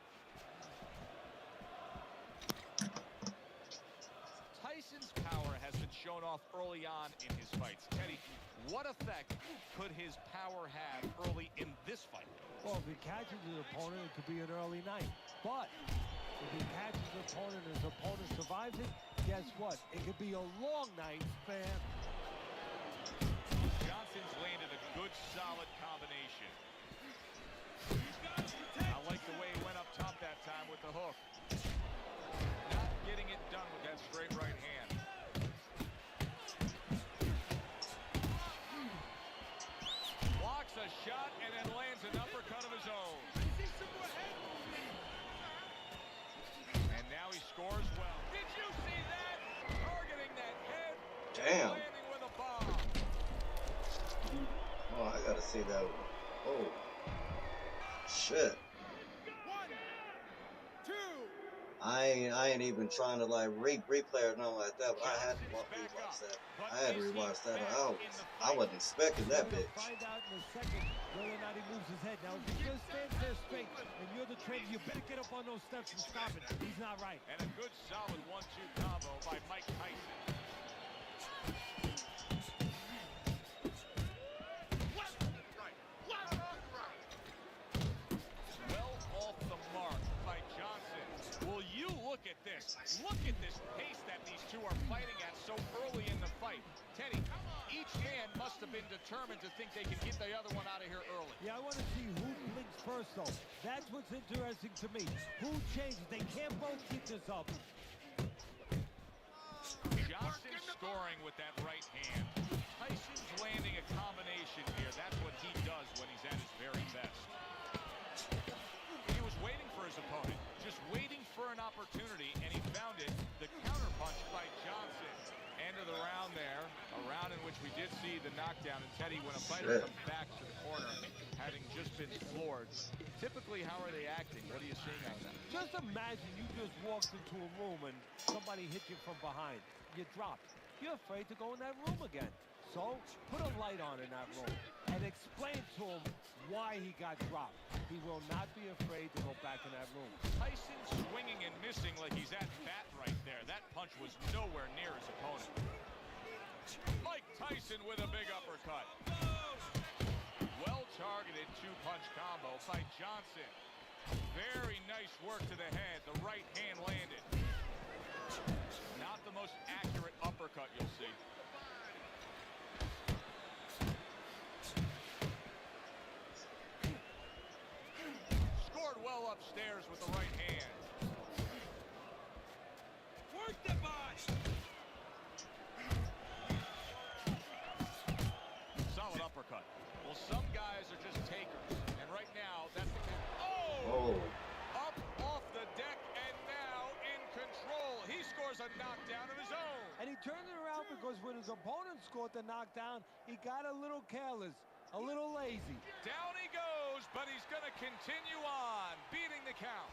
Tyson's power has been shown off early on in his fights. Teddy, what effect could his power have early in this fight? Well, if he catches his opponent, it could be an early night. But if he catches his opponent and his opponent survives it, guess what? It could be a long night, fam. Johnson's landed a good, solid combination. I like the way he went up top that time with the hook. Not getting it done with that straight right hand. Blocks a shot and then lands an uppercut of his own. And now he scores well. Did you see that? Targeting that head. Damn. Landing with a bomb. Oh, I gotta see that one. Oh, shit. 1, 2. I ain't even trying to like replay or nothing like that, but I had to rewatch that. I had to rewatch that. I wasn't expecting that bitch. Find out in a second whether or not he moves his head. Now, if he just stands there straight and you're the trainer, you better get up on those steps and stop it. He's not right. And a good solid 1-2 combo by Mike Tyson. Well off the mark by Johnson. Will you look at this? Look at this pace that these two are fighting at so early in the fight. Teddy, each hand must have been determined to think they can get the other one out of here early. Yeah, I want to see who blinks first, though. That's what's interesting to me. Who changes? They can't both keep this up. Johnson scoring with that right hand. Tyson's landing a combination here. That's what he does when he's at his very best. He was waiting for his opponent, just waiting for an opportunity, and he found it. The counterpunch by Johnson. End of the round there, a round in which we did see the knockdown. And Teddy, when a fighter comes back to the corner, having just been floored, typically how are they acting? What are you seeing out of that? Just imagine you just walked into a room and somebody hit you from behind. You dropped. You're afraid to go in that room again. So put a light on in that room and explain to him why he got dropped. He will not be afraid to go back in that room. Tyson swinging and missing like he's at bat right there. That punch was nowhere near his opponent. Mike Tyson with a big uppercut. Well-targeted two-punch combo by Johnson. Very nice work to the head. The right hand landed. Not the most accurate uppercut you'll see. Scored well upstairs with the right hand. Work the body. Solid uppercut. Well, some guys are just takers. And right now, that's the case. Oh! Up off the deck and now in control. He scores a knockdown of his own. And he turned it around because when his opponent scored the knockdown, he got a little careless, a little lazy. Down he goes, but he's going to continue on, beating the count.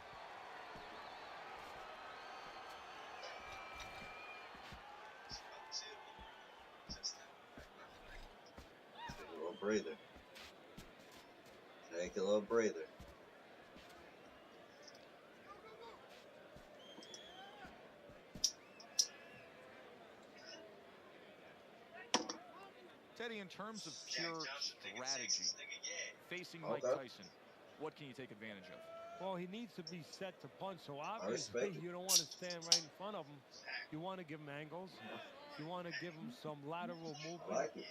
Take a little breather. Take a little breather. Teddy, in terms of pure strategy, facing Mike Tyson, what can you take advantage of? Well, he needs to be set to punch, so obviously you don't want to stand right in front of him. You want to give him angles. You want to give him some lateral movement. I like it.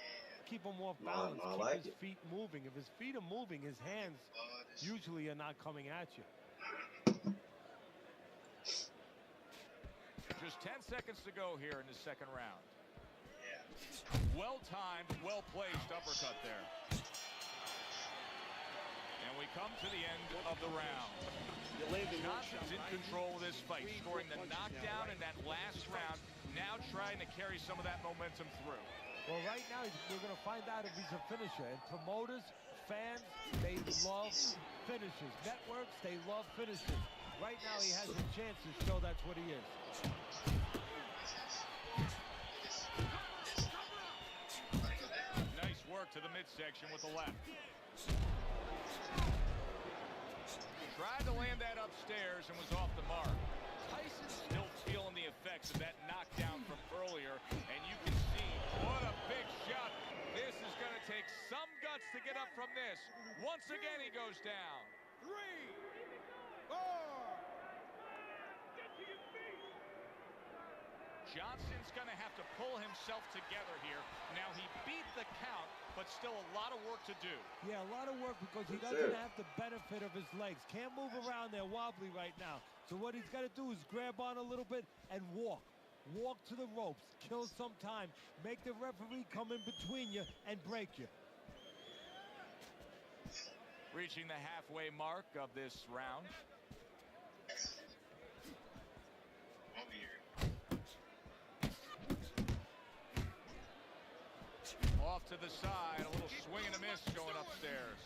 Keep him off balance. I Keep like his feet moving. If his feet are moving, his hands usually are not coming at you. Just 10 seconds to go here in the second round. Well-timed, well-placed uppercut there. And we come to the end of the round. Johnson's in control of this fight, scoring the knockdown in that last round, now trying to carry some of that momentum through. Well, right now, we're going to find out if he's a finisher. And promoters, fans, they love finishers. Networks, they love finishers. Right now, he has a chance to show that's what he is. Nice work to the midsection with the left. Tried to land that upstairs and was off the mark. Tyson's still feeling the effects of that knockdown from earlier, and you can see what a big shot. This is going to take some guts to get up from this. Once again, he goes down. 3, 4. Johnson's going to have to pull himself together here. Now, he beat the count, but still a lot of work to do. Yeah, a lot of work because he doesn't have the benefit of his legs. Can't move around there wobbly right now. So what he's got to do is grab on a little bit and walk. Walk to the ropes. Kill some time. Make the referee come in between you and break you. Reaching the halfway mark of this round. Off to the side, a little swing and a miss going upstairs.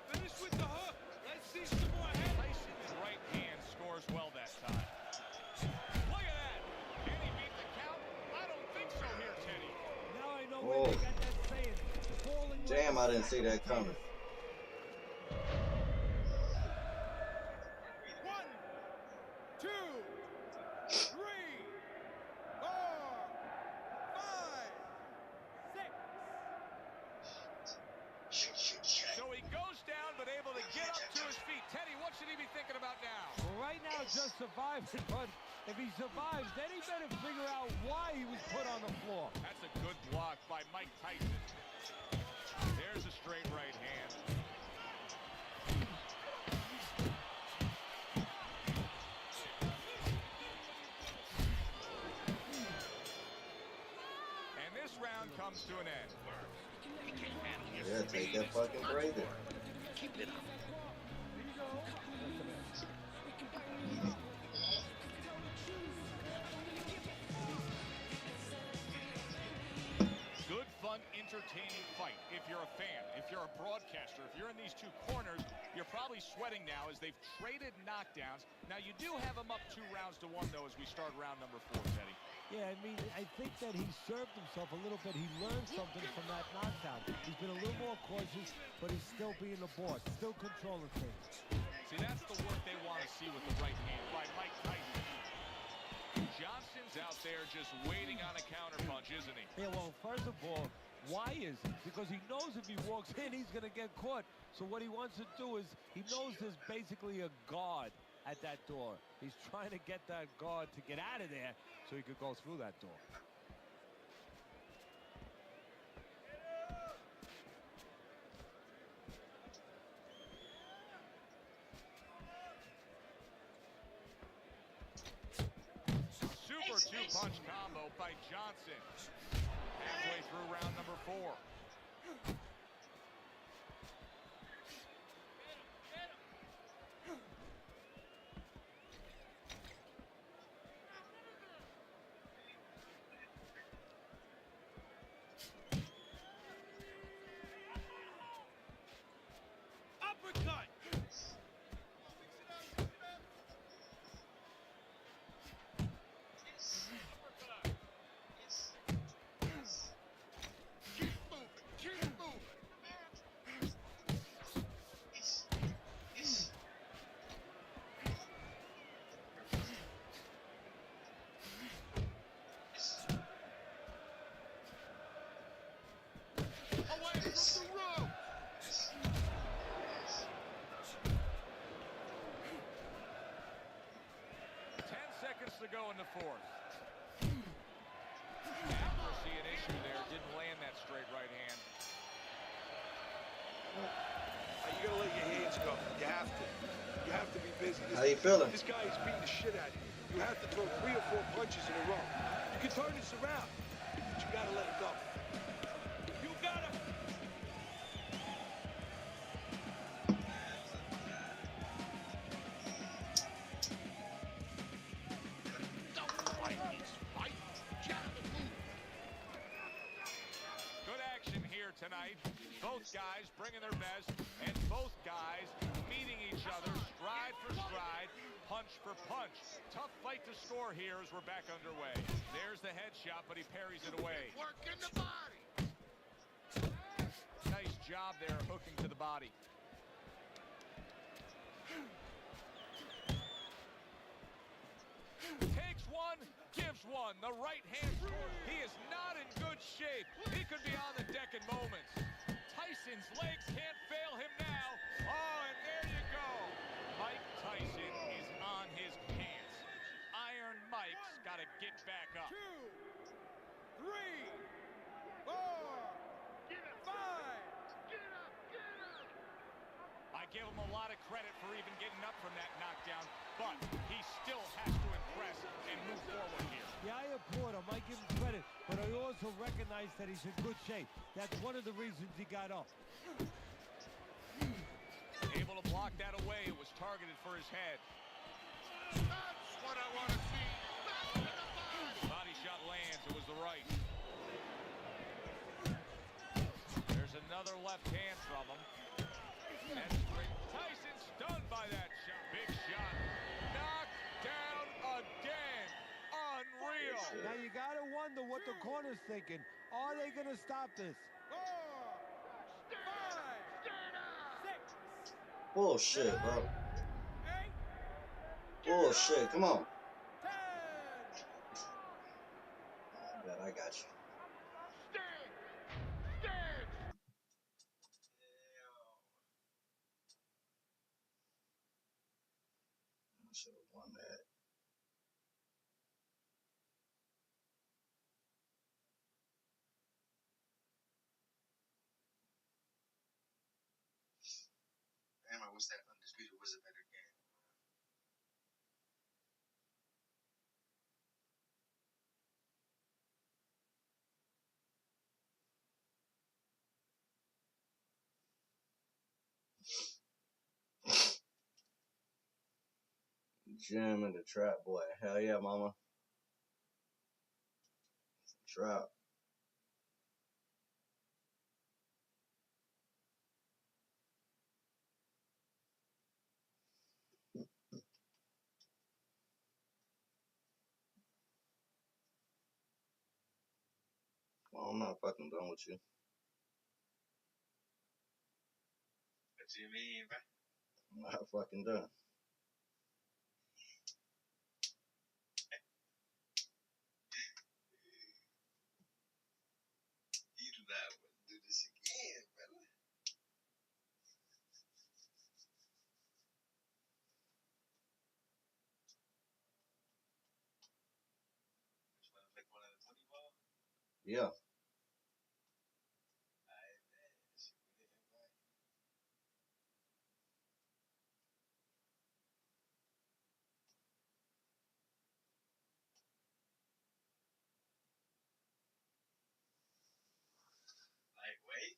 Finish with the hook. Let's see some more head. Tyson's right hand scores well that time. Look at that. Can he beat the count? I don't think so here, Teddy. Now I know where they got that saying. Falling Damn, I didn't see that coming. 1, 2, 3, 4, 5, 6. So he goes down, but able to get up to his feet. Teddy, what should he be thinking about now? Well, right now, just surviving. But if he survives, then he better figure out why he was put on the floor. That's a good block by Mike Tyson. There's a straight right hand. And this round comes to an end. Yeah, take that fucking breather. Keep it up. Good, fun, entertaining fight if you're a fan, if you're a broadcaster, if you're in these two corners, you're probably sweating now as they've traded knockdowns. Now, you do have them up 2-1 though, as we start round number 4, Teddy. Yeah, I mean, I think that he served himself a little bit. He learned something from that knockdown. He's been a little more cautious, but he's still being the boss, still controlling things. See, that's the work they want to see with the right hand by Mike Tyson. Johnson's out there just waiting on a counterpunch, isn't he? Yeah, well, first of all, why is he? Because he knows if he walks in, he's going to get caught. So what he wants to do is, he knows there's basically a guard at that door. He's trying to get that guard to get out of there so he could go through that door. Super two-punch combo by Johnson. Halfway through round number 4. Uppercut! Away from the rope! 10 seconds to go in the 4th. Accuracy an issue there. Didn't land that straight right hand. You gotta let your hands go. You have to. You have to be busy. How you feeling? This guy is beating the shit out of you. You have to throw 3 or 4 punches in a row. You can turn this around, but you gotta let it go. You gotta... Good action here tonight. Both guys bringing their best, and both guys meeting each other stride for stride, punch for punch. Tough fight to score here as we're back underway. There's the headshot, but he parries it away. Working the body. Nice job there hooking to the body. Takes one, gives one. The right hand scores. He is not in good shape. He could be on the deck in moments. Tyson's legs can't fail him now. Oh, and there you go. Mike Tyson is on his pants. Iron Mike's got to get back up. 2, 3, 4, 5. I give him a lot of credit for even getting up from that knockdown, but he still has to impress and move forward here. Yeah, I applaud him. I give him credit, but I also recognize that he's in good shape. That's one of the reasons he got up. Able to block that away. It was targeted for his head. That's what I want to see. Back to the body. Body shot lands. It was the right. There's another left hand from him. That's great. Tyson stunned by that shot. Big shot. Knocked down again. Unreal. Now you gotta wonder what the corner's thinking. Are they gonna stop this? 4, 5, 6, Bullshit, bro. 8, Bullshit. Come on. 10. Bet I got you. Stand. Stand. I should have won that. Damn, I wish that Undisputed was a better game. Gym and the trap boy. Hell yeah, mama. Trap. Well, I'm not fucking done with you. What you mean, bro? I'm not fucking done. You do not want to do this again, brother. You want to make one of the 20 ball? Yeah. Alright, man. Shoot me the invite. Like, wait.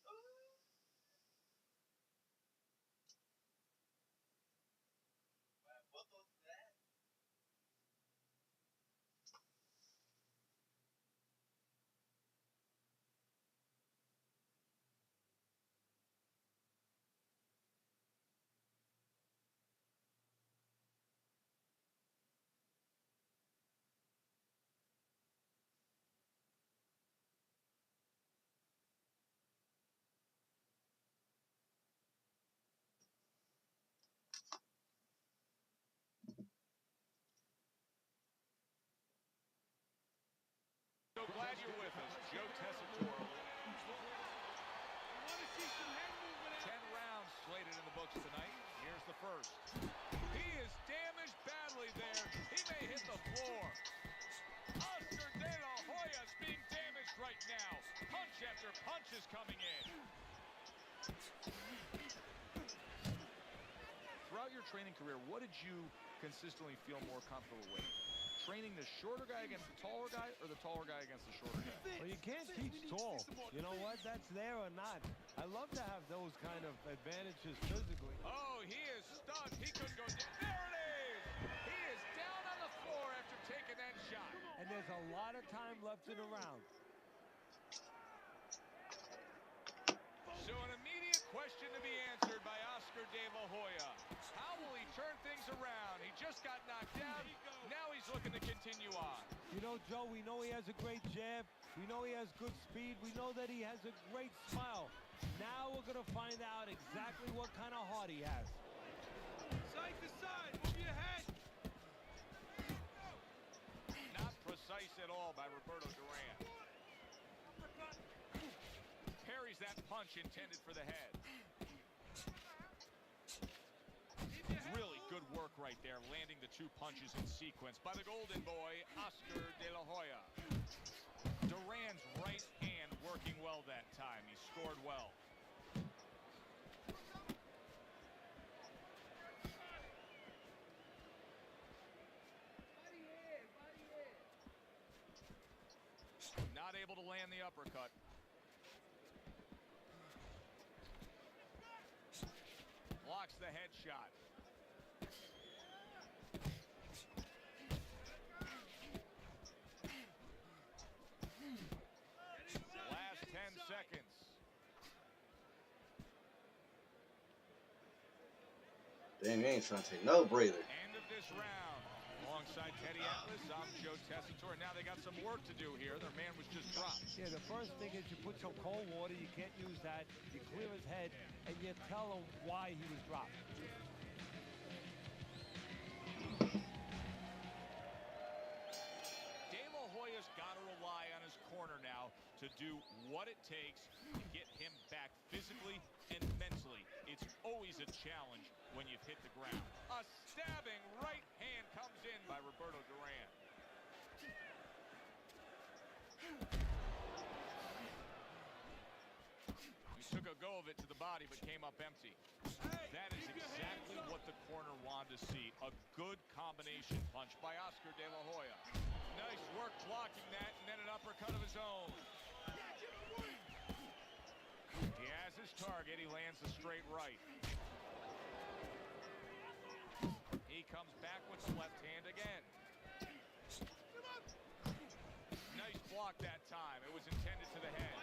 What was that? So glad you're with us. Joe Tessitore. 10 rounds slated in the books tonight. Here's the first. He is damaged badly there. He may hit the floor. Oscar De La Hoya is being damaged right now. Punch after punch is coming in. Throughout your training career, what did you consistently feel more comfortable with? Training the shorter guy against the taller guy, or the taller guy against the shorter guy? Well, you can't teach tall. You know what? That's there or not. I love to have those kind of advantages physically. Oh, he is stunned. He couldn't go down. There it is! He is down on the floor after taking that shot. And there's a lot of time left in the round. So an immediate question to be answered by Oscar De La Hoya. How will he turn things around? He just got knocked down. Now he's looking to continue on. You know, Joe, we know he has a great jab. We know he has good speed. We know that he has a great smile. Now we're going to find out exactly what kind of heart he has. Side to side, move your head. Not precise at all by Roberto Duran. Parries that punch intended for the head. Really good work right there, landing the two punches in sequence by the golden boy, Oscar De La Hoya. Duran's right hand working well that time. He scored well. Not able to land the uppercut. Blocks the headshot. Last 10 seconds. Damn, you ain't trying to take no breather. End of this round. Alongside Teddy Atlas, I'm Joe Tessitore. Now they got some work to do here. Their man was just dropped. Yeah, the first thing is you put some cold water. You can't use that. You clear his head, and you tell him why he was dropped. De La Hoya's got to rely on his corner now to do what it takes to get him back physically and mentally. It's always a challenge when you've hit the ground. A stabbing right hand comes in by Roberto Duran. He took a go of it to the body, but came up empty. That is exactly what the corner wanted to see. A good combination punch by Oscar De La Hoya. Nice work blocking that, and then an uppercut of his own. He has his target. He lands a straight right. He He comes back with the left hand again. Nice block that time. It was intended to the head.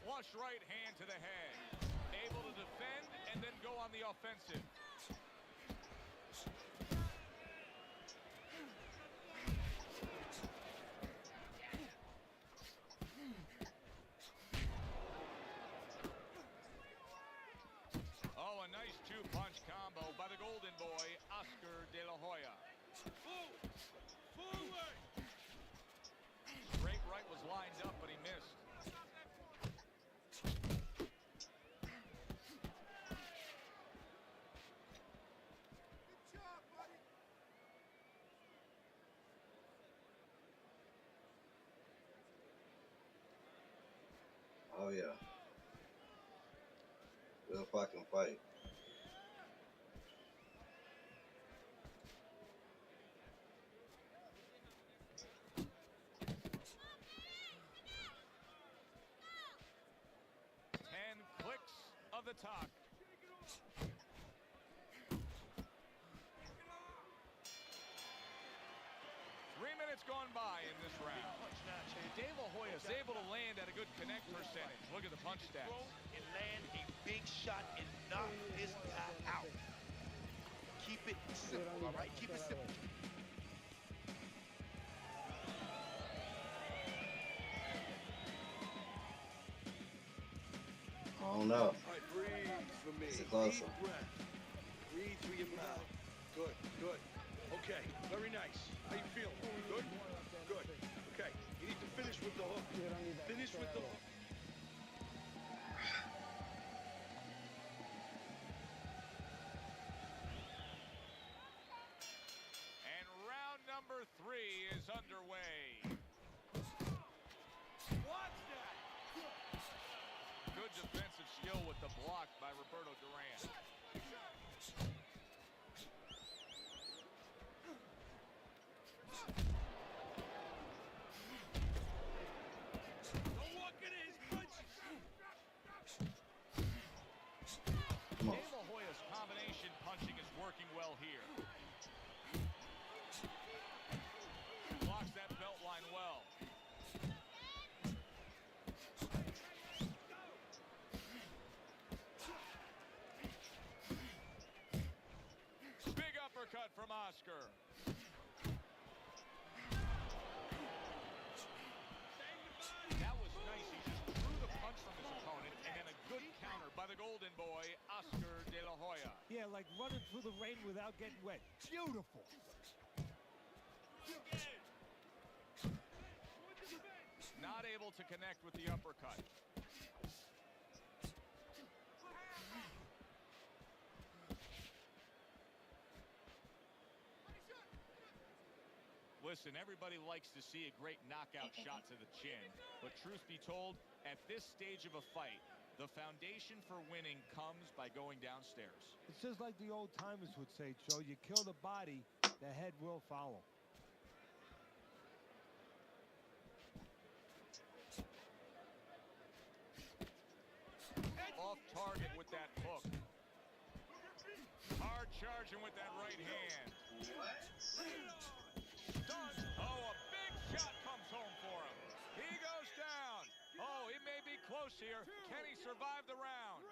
Flush right hand to the head. Able to defend and then go on the offensive. Oh, a nice two-punch combo by the Golden Boy, Oscar De La Hoya. Straight right was lined up, but he missed. Oh yeah. Good fucking fight. Clicks of the talk. 3 minutes gone by in this round. De La Hoya is able to land at a good connect percentage. Look at the punch stats. And land a big shot and knock this guy out. Keep it simple, all right? Keep it simple. I don't know. All right, breathe for me. It's a close Deep one. breath. Breathe through your mouth. Good, good. Okay, very nice. How you feeling? Good? Good. Okay, you need to finish with the hook. Finish with the hook. And round number 3 is underway. Watch that! Good defensive skill with the block by Roberto Duran. Don't walk into his punches! Come on. De La Hoya's combination punching is working well here. Blocks that belt line well. Big uppercut from Oscar. That was nice. He just threw the punch from his opponent, and then a good counter by the Golden Boy, Oscar De La Hoya. Yeah, like running through the rain without getting wet. Beautiful. Not able to connect with the uppercut. Listen, everybody likes to see a great knockout shot to the chin. But truth be told, at this stage of a fight, the foundation for winning comes by going downstairs. It's just like the old timers would say, Joe. You kill the body, the head will follow. Off target with that hook. Hard charging with that right hand. Done. Oh, a big shot comes home for him. He goes down. Oh, he may be close here. Can he survive the round?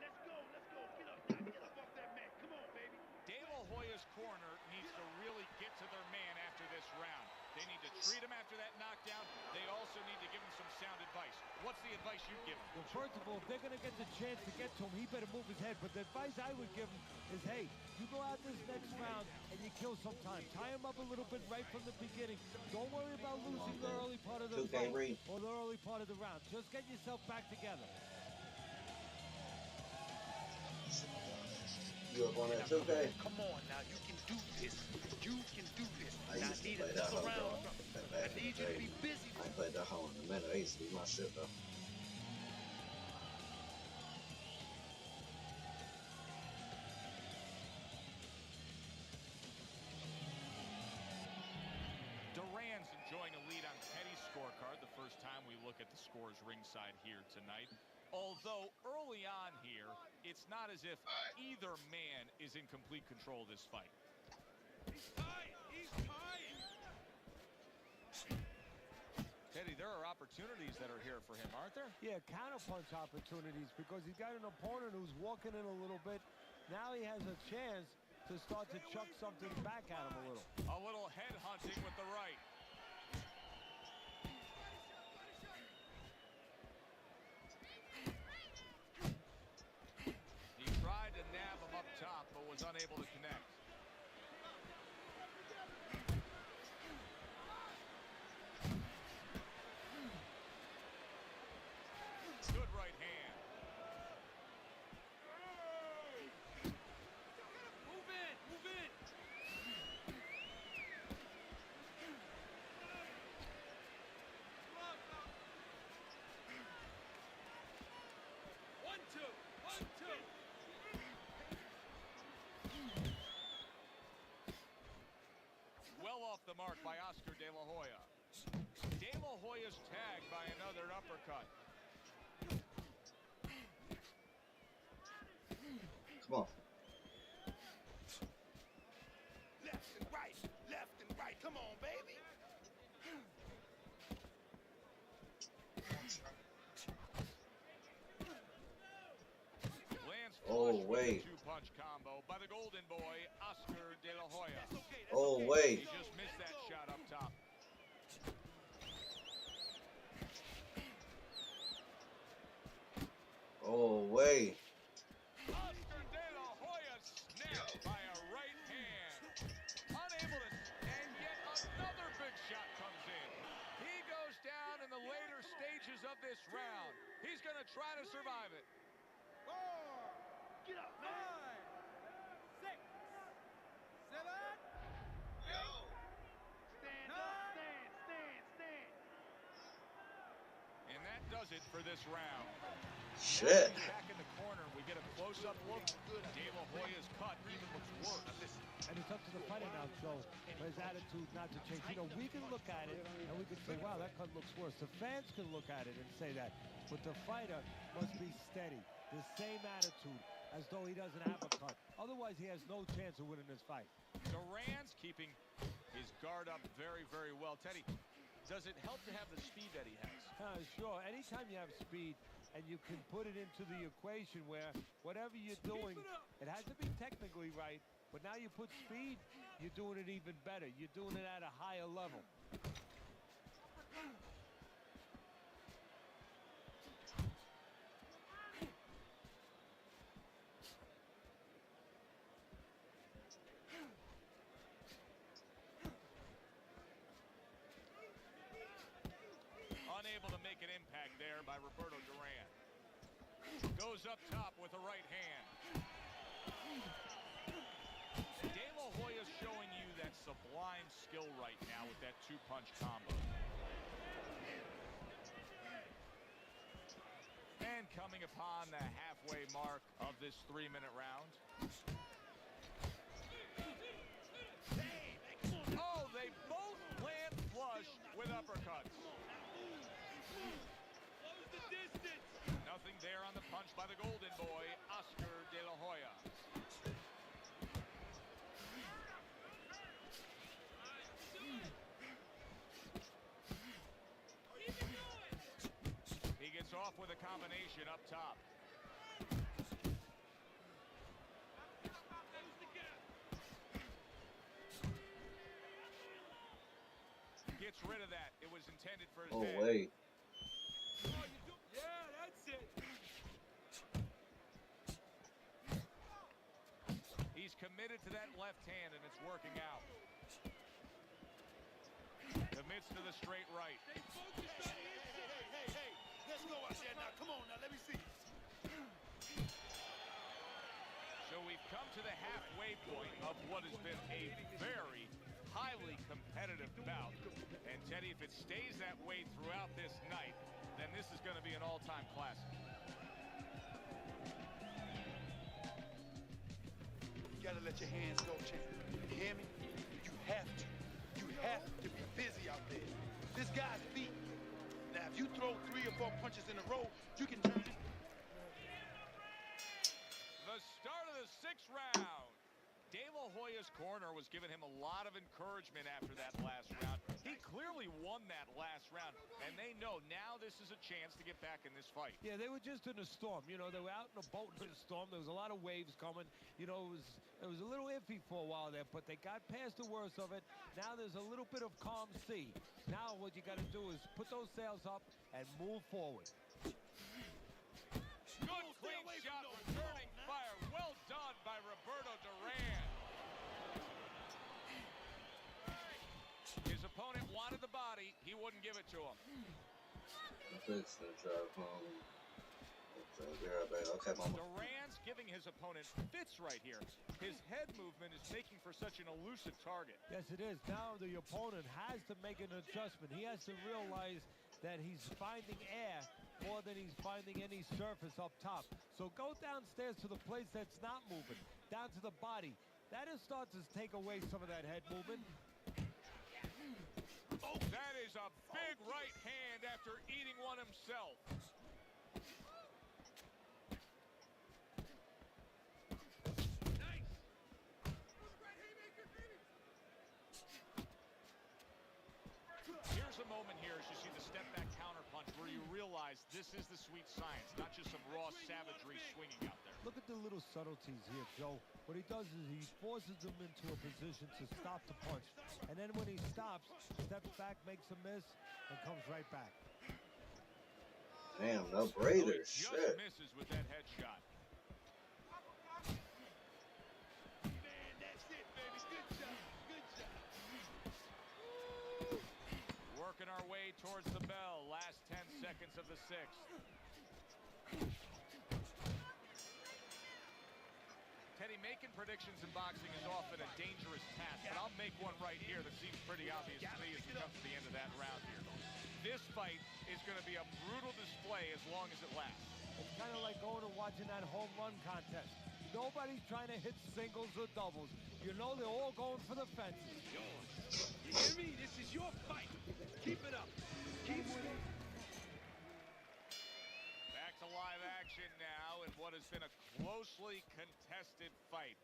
Let's go, let's go. Get up now. Get up off that mat. Come on, baby. De La Hoya's corner needs to really get to their man after this round. They need to treat him after that knockdown. They also need to give him some sound advice. What's the advice you give him? Well, first of all, if they're going to get the chance to get to him, he better move his head. But the advice I would give him is, hey, you go out this next round and you kill some time. Tie him up a little bit right from the beginning. Don't worry about losing the early part of the fight or the early part of the round. Just get yourself back together. You up on that 2K? Come on now, you can do this. You can do this. I Now, used to need play that another hoe, round. though. I need you to be busy. I ain't played that hoe in a minute. I used to do my shit, though. Duran's enjoying a lead on Petty's scorecard. The first first time we look at the scores ringside here tonight. Although early on here, it's not as if either man is in complete control of this fight. He's tight. He's tight. Teddy, there are opportunities that are here for him, aren't there? Yeah, counterpunch opportunities because he's got an opponent who's walking in a little bit. Now he has a chance to start to chuck something back at him a little. A little head hunting with the right. He tried to nab him up top, but was unable to connect. Good right hand. Move in. Move in. One, two. One, two. Well off the mark by Oscar De La Hoya. De La Hoya's tagged by another uppercut. Come on. Left and right. Left and right. Come on, baby. Lands Oh, flush with wait. the two-punch combo by the Golden Boy, Oscar De La Hoya. That's okay. That's Oh, okay. He wait. just missed that shot up top. Oh, wait. Oscar De La Hoya snapped by a right hand. Unable to, and yet another big shot comes in. He goes down in the later stages of this round. He's going to try to survive it. Get up, man. 5, 6, 7. Yo. Stand up. Stand, stand, stand. And that does it for this round. Shit. Back in the corner, we get a close-up look. De La Hoya's cut even looks worse. And it's up to the fighter now, Joe, for his attitude not to change. You know, we can look at it and we can say, wow, that cut looks worse. The fans can look at it and say that. But the fighter must be steady, the same attitude, as though he doesn't have a cut. Otherwise, he has no chance of winning this fight. Duran's keeping his guard up very, very well. Teddy, does it help to have the speed that he has? Sure. Anytime you have speed and you can put it into the equation where whatever you're doing, it has to be technically right, but now you put speed, you're doing it even better. You're doing it at a higher level. Unable to make an impact there by Roberto Duran. Goes up top with a right hand. De La Hoya's showing you that sublime skill right now with that two-punch combo. And coming upon the halfway mark of this 3-minute round. Oh, they both land flush with uppercuts. Close the distance. Nothing there on the punch by the Golden Boy, Oscar De La Hoya. He gets off with a combination up top. Gets rid of that. It was intended for his Oh, head. wait. Yeah, that's it. He's committed to that left hand, and it's working out. Commits to the straight right. Stay focused on the inside. Hey. Let's go out there now. Come on now. Let me see. So we've come to the halfway point of what has been a very highly competitive bout. And Teddy, if it stays that way throughout this night, then this is going to be an all-time classic. You gotta let your hands go, champ. You hear me? You have to. You have to be busy out there. This guy's beat. Now, 4 punches in a row, you can turn it. The start of the 6th round. De La Hoya's corner was giving him a lot of encouragement after that last round. He clearly won that last round, and they know now this is a chance to get back in this fight. Yeah, they were just in a storm. You know, they were out in a boat in a storm. There was a lot of waves coming. You know, it was a little iffy for a while there, but they got past the worst of it. Now there's a little bit of calm sea. Now what you got to do is put those sails up and move forward. Good clean shot, returning fire. Well done by Roberto Duran. His opponent wanted the body. He wouldn't give it to him. Fix the drive home. Okay, mama. Duran's giving his opponent fits right here. His head movement is making for such an elusive target. Yes, it is. Now the opponent has to make an adjustment. He has to realize that he's finding air more than he's finding any surface up top. So go downstairs to the place that's not moving, down to the body. That'll start to take away some of that head movement. Oh, that is a big right hand after eating one himself. Nice. Here's a moment here as you see the step back counter punch where you realize this is the sweet science, not just some raw savagery swinging out there. Look at the little subtleties here, Joe. What he does is he forces them into a position to stop the punch. And then when he stops, steps back, makes a miss, and comes right back. Damn, no breather. Just Shit. misses with that headshot. Man, that's it, baby. Good job. Good job. Working our way towards the bell. Last 10 seconds of the 6th. Teddy, making predictions in boxing is often a dangerous task, but I'll make one right here that seems pretty obvious to me as we come to the end of that round here. This fight is going to be a brutal display as long as it lasts. It's kind of like going and watching that home run contest. Nobody's trying to hit singles or doubles. You know they're all going for the fences. You hear me? This is your fight. Keep it up. Keep winning. Back to live action now in what has been a closely contested fight.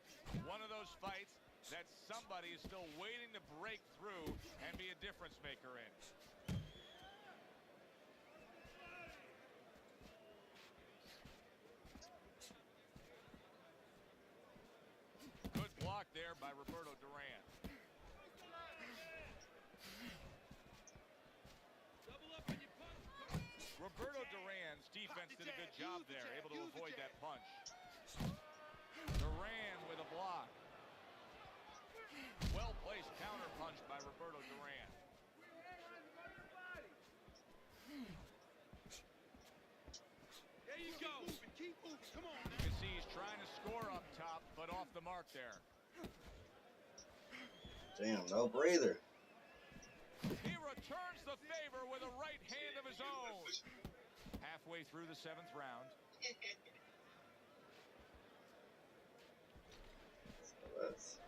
One of those fights that somebody is still waiting to break through and be a difference maker in. Good block there by Roberto Duran. Roberto Duran's defense did a good job there, able to avoid that punch. Duran with a block. Well-placed counter punch by Roberto Duran. There you go. Keep moving. Come on, You can see he's trying to score up top, but off the mark there. Damn, no breather. He returns the favor with a right hand of his own. Halfway through the 7th round. That's...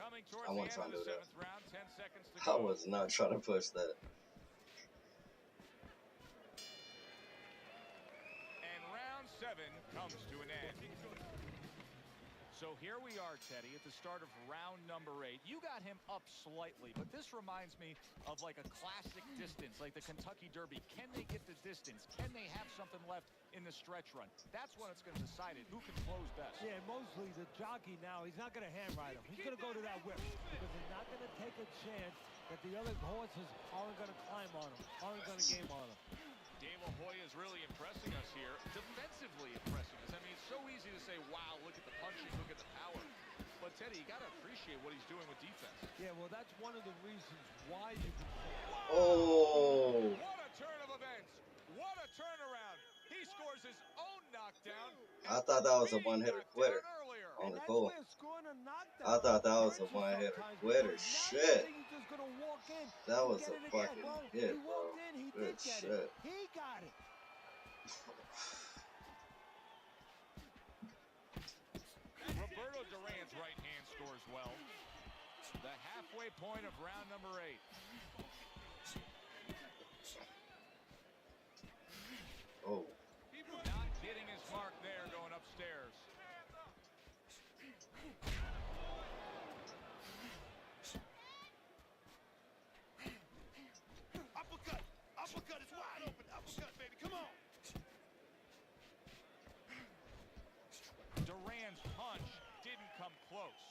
Coming towards I the wasn't end of trying to the do that. 7th round, 10 seconds to I go. was not trying to push that. And round 7 comes to an end. So here we are, Teddy, at the start of round number 8. You got him up slightly, but this reminds me of like a classic distance, like the Kentucky Derby. Can they get the distance? Can they have something left in the stretch run? That's when it's going to decide it. Who can close best? Yeah, mostly the jockey now, he's not going to hand ride him. He's going to go to that whip because he's not going to take a chance that the other horses aren't going to climb on him, aren't going to game on him. De La Hoya is really impressing us here, defensively impressing us. I mean, it's so easy to say, wow, look at the punching, look at the power. But, Teddy, you got to appreciate what he's doing with defense. Yeah, well, that's one of the reasons why you can... Oh! What a turn of events! What a turnaround! He scores his own knockdown. I thought that was a one-hitter quitter on And the that's goal. where scoring a knockdown I thought that was a hurts you one-hitter sometimes quitter. because now you Shit. think he's just gonna walk in That and was get a it again. fucking Well, hit, he walked bro. in, he Good did get shit. it. He got it. Roberto Duran's right hand scores well. The halfway point of round number 8. Oh. Not hitting his mark there, going upstairs. Uppercut! Uppercut is wide open! Uppercut, baby, come on! Duran's punch didn't come close.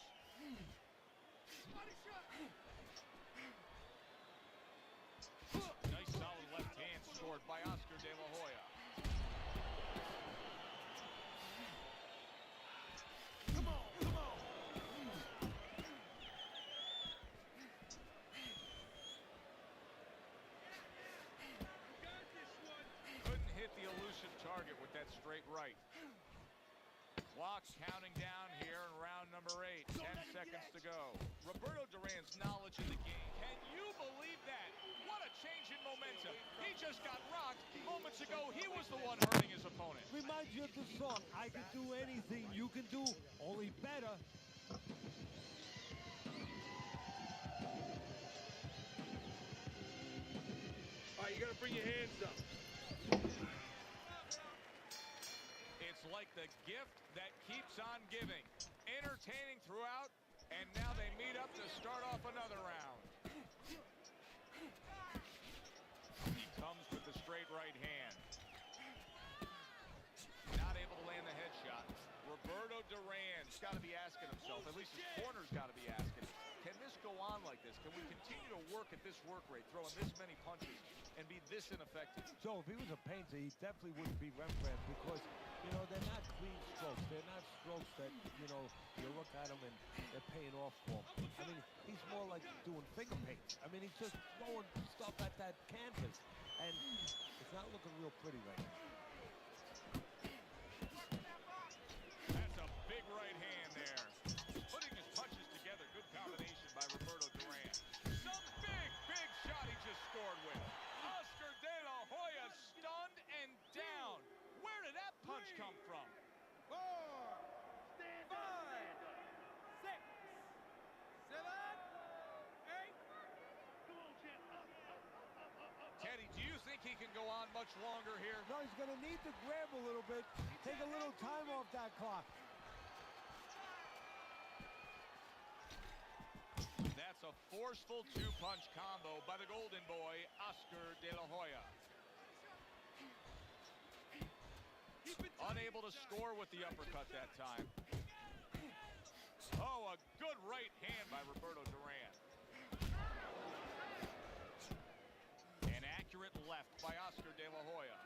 Nice solid left hand scored by Oscar De La Hoya. Come on, come on! Couldn't hit the elusive target with that straight right. Clock counting down here in round number 8. 10 seconds to go. Roberto Duran's knowledge of the game. Can you believe that? What a change in momentum. He just got rocked. Moments ago, he was the one hurting his opponent. Reminds you of the song, I Can Do Anything You Can Do, only better. All right, you gotta bring your hands up. It's like the gift that keeps on giving. Entertaining throughout, and now they meet up to start off another round. He comes with the straight right hand. Not able to land the headshot. Roberto Duran's got to be asking himself, at least his corner's got to be asking, can this go on like this? Can we continue to work at this work rate, throwing this many punches, and be this ineffective? So if he was a painter, he definitely wouldn't be Rembrandt because, you know, they're not clean strokes. They're not strokes that, you know, you look at them and they're paying off for him. I mean, he's more like doing finger paints. I mean, he's just throwing stuff at that canvas, and it's not looking real pretty right now. That's a big right hand there. Putting his punches together. Good combination by Roberto Duran. Some big shot he just scored with. Oscar De La Hoya stunned and down. Where did that punch come from? 4, 5, 6, 7, 8. Come on, champ. Teddy, do you think he can go on much longer here? No, he's going to need to grab a little bit, take a little time off that clock. That's a forceful two-punch combo by the Golden Boy, Oscar De La Hoya. Unable to score with the uppercut that time. Oh, a good right hand by Roberto Duran. An accurate left by Oscar De La Hoya.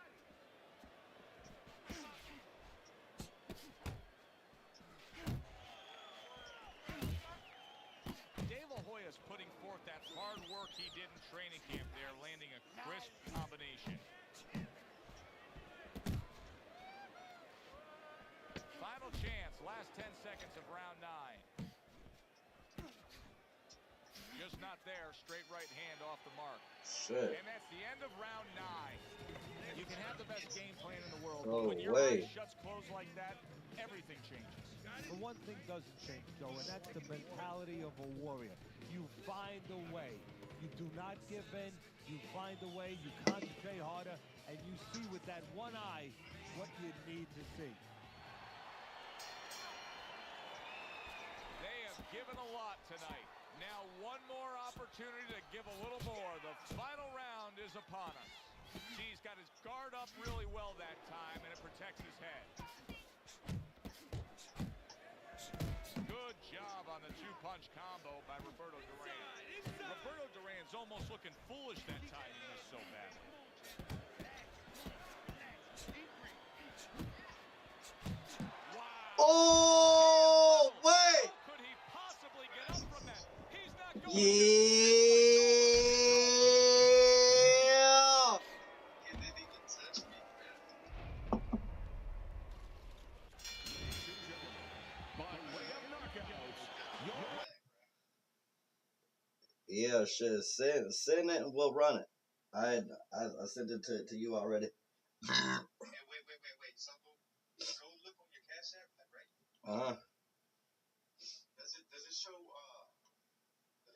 De La Hoya's putting forth that hard work he did in training camp there, landing a crisp combination. Final chance, last 10 seconds of round 9. Just not there, straight right hand off the mark. Shit. And that's the end of round 9. You can have the best game plan in the world, No but when your way. eyes shuts closed like that, everything changes. The one thing doesn't change, Joe, and that's the mentality of a warrior. You find a way. You do not give in. You find a way. You concentrate harder, and you see with that one eye what you need to see. They have given a lot tonight. Now one more opportunity to give a little more. The final round is upon us. He's got his guard up really well that time, and it protects his head. Good job on the two-punch combo by Roberto Duran. Roberto Duran's almost looking foolish that time he missed so badly. Oh, wait. Could he possibly get up from that? He's not going Yeah. He didn't even touch me, man. Yeah, shit. Send it and we'll run it. I sent it to you already. Hey, wait. So go look on your Cash App, like, right? Does it show?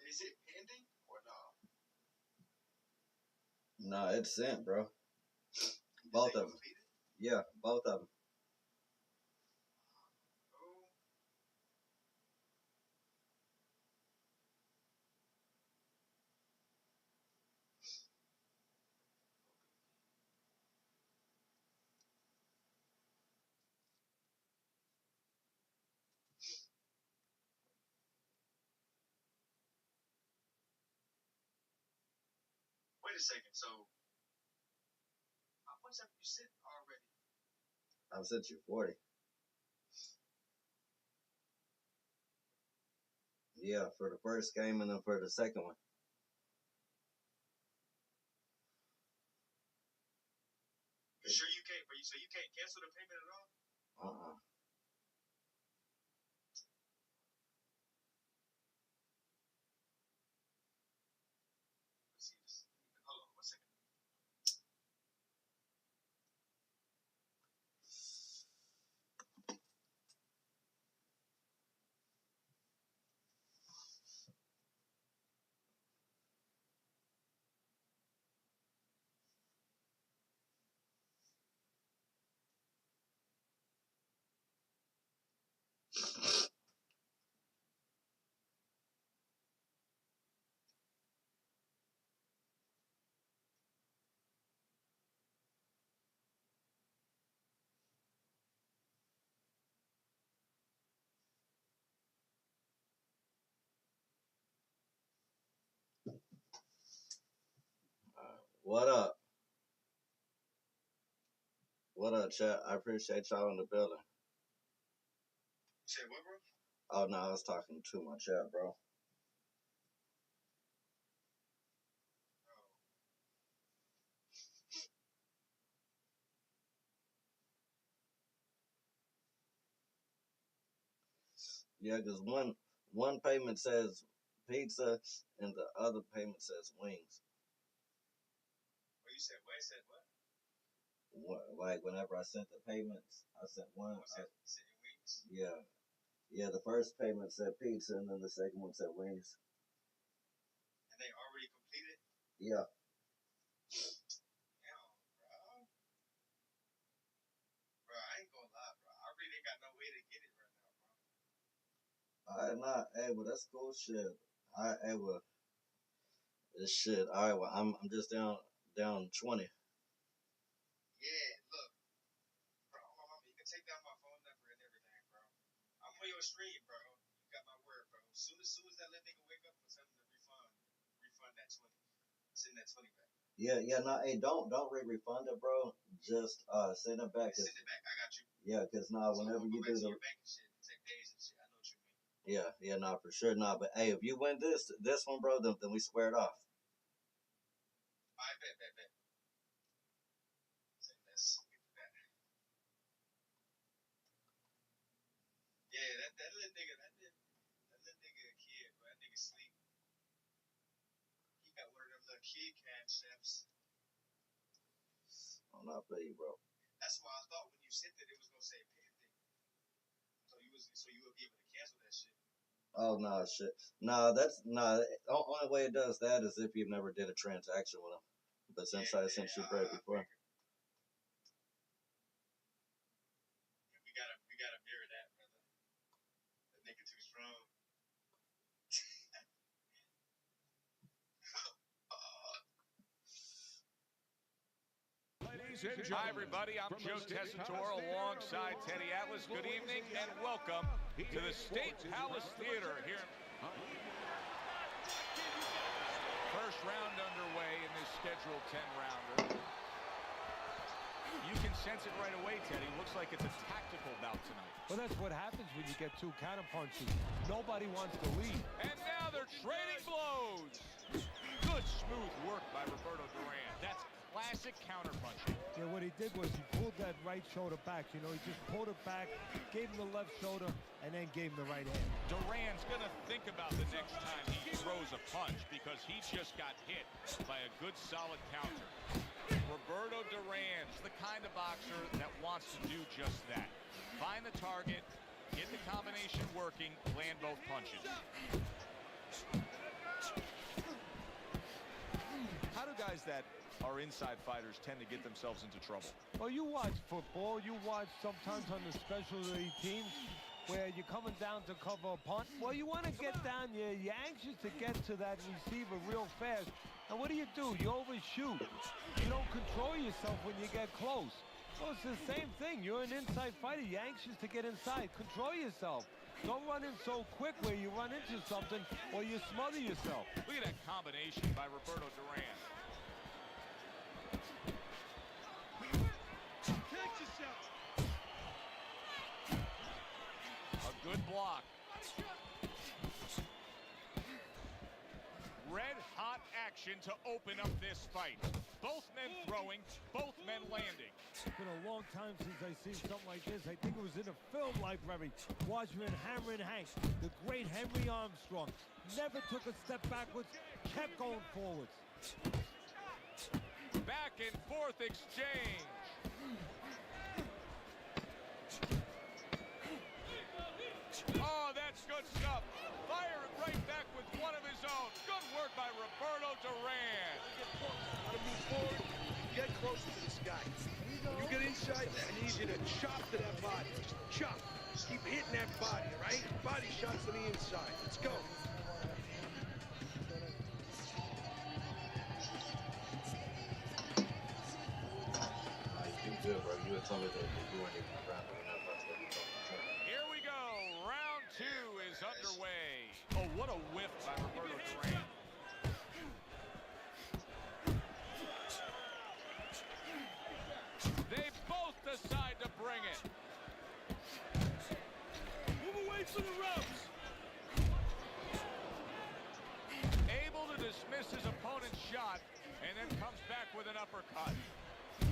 Is it pending or no? No, it's sent, bro. Both of them. Completed? Yeah, both of them. Oh. Wait a second. So, how much have you sent already? I've sent you 40. Yeah, for the first game and then for the second one. You sure you can't? So you can't cancel the payment at all? Let's see this. Hold on 1 second. What up? What up, chat? I appreciate y'all in the building. You said what, bro? Oh, no, I was talking to my chat, bro. Yeah, because one payment says pizza and the other payment says wings. What you said? What you said? What? Like whenever I sent the payments, I sent one. Sent wings? Yeah. The first payment said pizza and then the second one said wings. And they already completed? Yeah. Damn, bro. Bro, I ain't gonna lie, bro. I really ain't got no way to get it right now, bro. Alright, nah, hey, well that's cool shit. Alright, hey, well, this shit. Alright, well, I'm just down 20. Yeah, look, bro. My mama, you can take down my phone number and everything, bro. I'm on your stream, bro. You got my word, bro. As soon as that little nigga wake up, I'm gonna tell him to refund that 20. Send that 20 back. Yeah, no, hey, don't refund it, bro. Just send it back. Send it back. I got you. Yeah, cause nah, So whenever you go back do to the your bank and shit. It take days and shit. I know what you mean. yeah, nah, for sure, nah. But hey, if you win this one, bro, then we square it off. I bet. So let's get to that. Yeah, that little nigga, that little nigga a kid, bro. That nigga sleep. He got one of them little kid cash apps. I'm not for you, bro. That's why I thought when you sent it was gonna say pending. So you would be able to cancel that shit. Oh no, shit. Nah, that's nah. The only way it does that is if you never did a transaction with him. But since I sent you bread before. We gotta mirror that, brother. That nigga too strong. Hi, everybody. I'm Joe Tessitore alongside Teddy Atlas. Good evening and welcome to the State Palace Theater here. First round underway in this scheduled 10-rounder. You can can sense it right away, Teddy. Looks like it's a tactical bout tonight. Well, that's what happens when you get two counter punches. Nobody wants to lead. And now they're trading blows. Good smooth work by Roberto Duran. That's classic counter punching. Yeah, what he did was he pulled that right shoulder back. You know, he just pulled it back, gave him the left shoulder, and then gave him the right hand. Duran's going to think about the next time he throws a punch because he just got hit by a good solid counter. Roberto Duran's the kind of boxer that wants to do just that. Find the target, get the combination working, land both punches. How do guys that are inside fighters tend to get themselves into trouble? Well, you watch football, you watch sometimes on the specialty teams where you're coming down to cover a punt. Well, you want to get down, you're anxious to get to that receiver real fast. And what do? You overshoot. You don't control yourself when you get close. Well, it's the same thing. You're an inside fighter. You're anxious to get inside. Control yourself. Don't run in so quick where you run into something or you smother yourself. Look at that combination by Roberto Duran. Protect yourself. A good block. Red-hot action to open up this fight. Both men throwing, both men landing. It's been a long time since I've seen something like this. I think it was in a film library. Watchman Hammer and Hank, the great Henry Armstrong, never took a step backwards, kept going forwards. Back and forth exchange. Oh, that's good stuff. Firing right back with one of his own. Good work by Roberto Duran. Want to move forward? Get closer to this guy. When you get inside, I need you to chop to that body. Just chop. Keep hitting that body, all right? Body shots to the inside. Let's go. Good, bro. You were telling me that you weren't even grappling enough. Here we go. Round 2 is underway. Oh, what a whiff by Roberto Duran. They both decide to bring it. Move away from the ropes. Able to dismiss his opponent's shot and then comes back with an uppercut.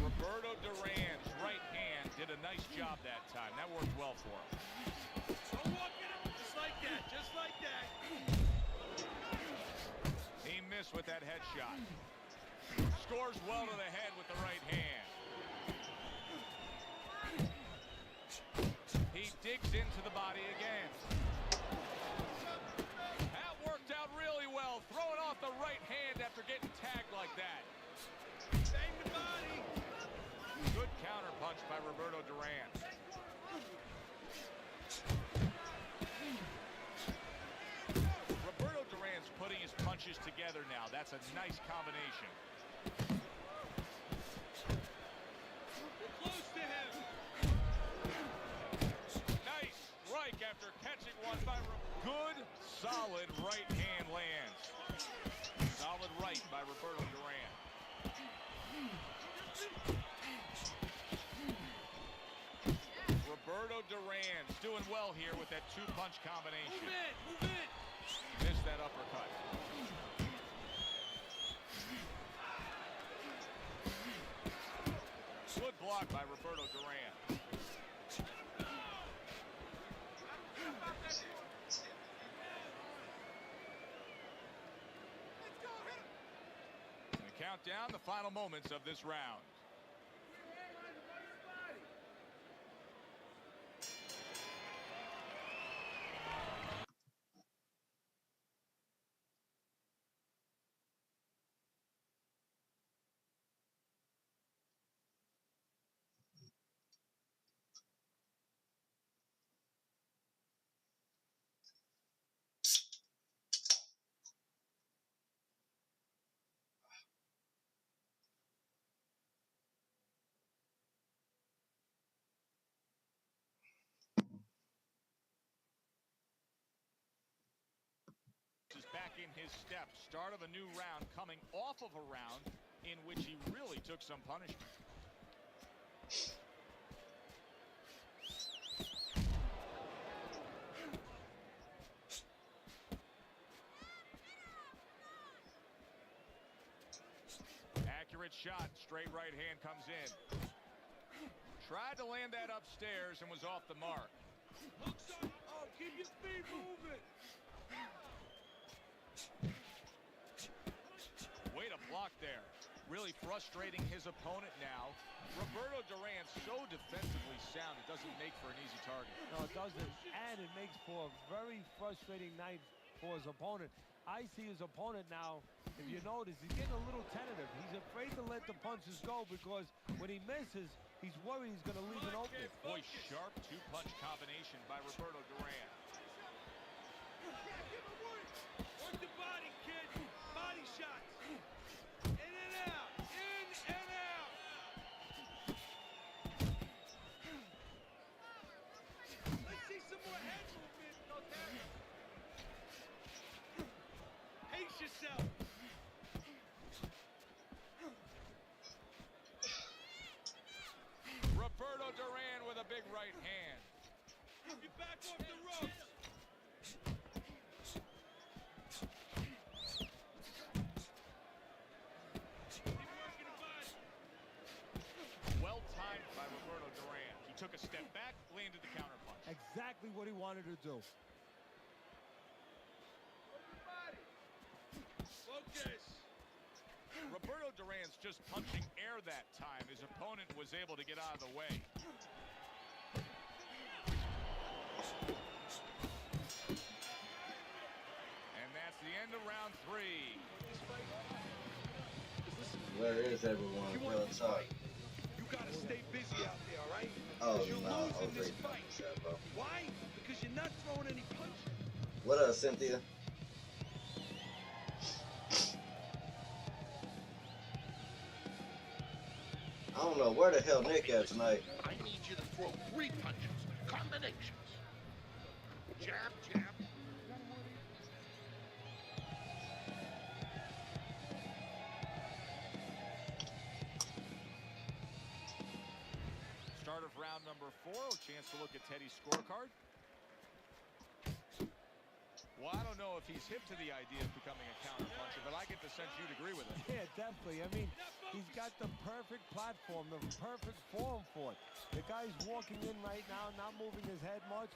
Roberto Duran's right hand did a nice job that time. That worked well for him. Don't walk in it. Just like that. Just like that. He missed with that headshot. Scores well to the head with the right hand. He digs into the body again. That worked out really well. Throwing off the right hand after getting tagged like that. Bang the body. Good counter punch by Roberto Duran. Roberto Duran's putting his punches together now. That's a nice combination. We're close to him. Nice strike after catching one by good, solid right hand lands. Solid right by Roberto Duran. Roberto Duran's doing well here with that two-punch combination. Move in. Move in. Missed that uppercut. Good block by Roberto Duran. And the countdown, the final moments of this round. Is back in his step. Start of a new round coming off of a round in which he really took some punishment. Accurate shot, straight right hand comes in. Tried to land that upstairs and was off the mark. Hooks up. Oh, keep your feet moving. Way to block there. Really frustrating his opponent now. Roberto Duran so defensively sound, it doesn't make for an easy target. No, it doesn't, and it makes for a very frustrating night for his opponent. I see his opponent now, if you notice, he's getting a little tentative. He's afraid to let the punches go because when he misses, he's worried he's going to leave an opening. Boy, sharp two-punch combination by Roberto Duran. Work the body, kid. Body shots. In and out. In and out. Let's see some more head movement. Pace yourself. Roberto Duran with a big right hand. Keep your back off the ropes. Well timed by Roberto Duran. He took a step back, landed the counterpunch. Exactly what he wanted to do. Focus. Roberto Duran's just punching air that time. His opponent was able to get out of the way. And that's the end of round 3. Where is everyone? Real talk. You gotta stay busy out there, all right? Oh, You're no. losing this Okay. fight. Bro. Why? Because you're not throwing any punches. What up, Cynthia? I don't know where the hell Nick at tonight. I need you to throw 3 punches, combinations. Jab, jab. Start of round number 4. A chance to look at Teddy's scorecard. Well, I don't know if he's hip to the idea of becoming a counterpuncher, but I get the sense you'd agree with him. Yeah, definitely. I mean, he's got the perfect platform, the perfect form for it. The guy's walking in right now, not moving his head much.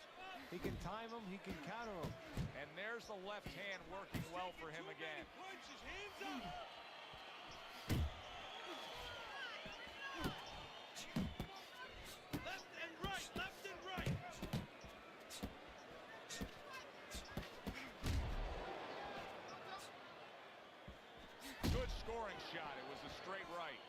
He can time him, he can counter him. And there's the left hand working well for him again. Punches, hands up. Left and right, left and right. Good scoring shot. It was a straight right.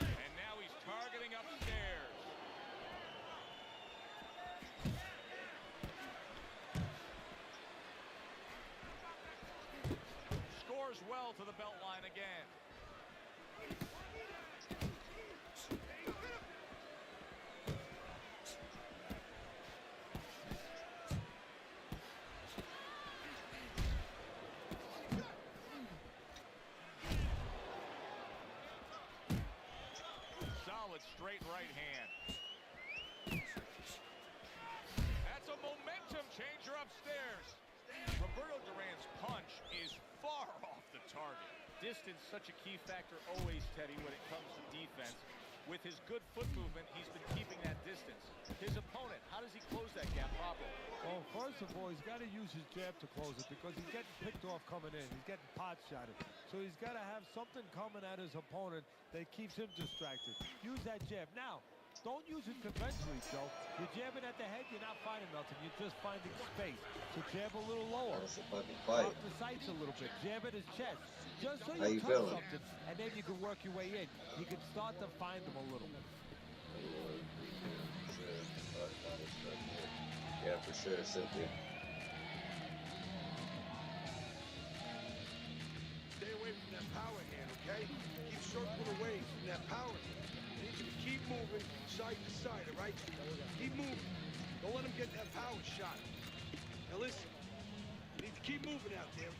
And now he's targeting upstairs. Scores well to the belt line again. Solid straight right hand. That's a momentum changer upstairs. Roberto Duran's punch is far off the target. Distance such a key factor always, Teddy, when it comes to defense. With his good foot movement, he's been keeping that distance. His opponent, how does he close that gap properly? Well, first of all, he's got to use his jab to close it because he's getting picked off coming in. He's getting pot shotted. So he's got to have something coming at his opponent that keeps him distracted. Use that jab. Now, don't use it conventionally, Joe. You're jabbing at the head, you're not finding nothing. You're just finding space. So jab a little lower. That's a fucking fight. Drop the sights a little bit. Jab at his chest. Just so How you you touch feeling? something, and then you can work your way in. You can start to find them a little. Yeah, for sure, Cynthia. Stay away from that power hand, okay? Keep circling away from that power hand. You need to be keep moving side to side, all right? Keep moving. Don't let him get that power shot. Now listen, you need to keep moving out there.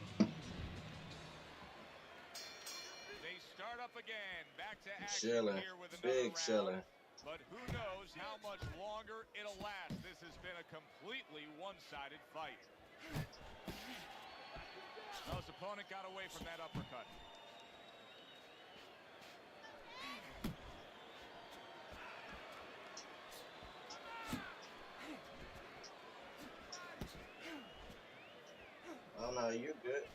They start up again. Back to action Chilling. here with another Big round. chilling. But who knows how much longer it'll last. This has been a completely one-sided fight. Oh, his opponent got away from that uppercut. Oh no, you're good.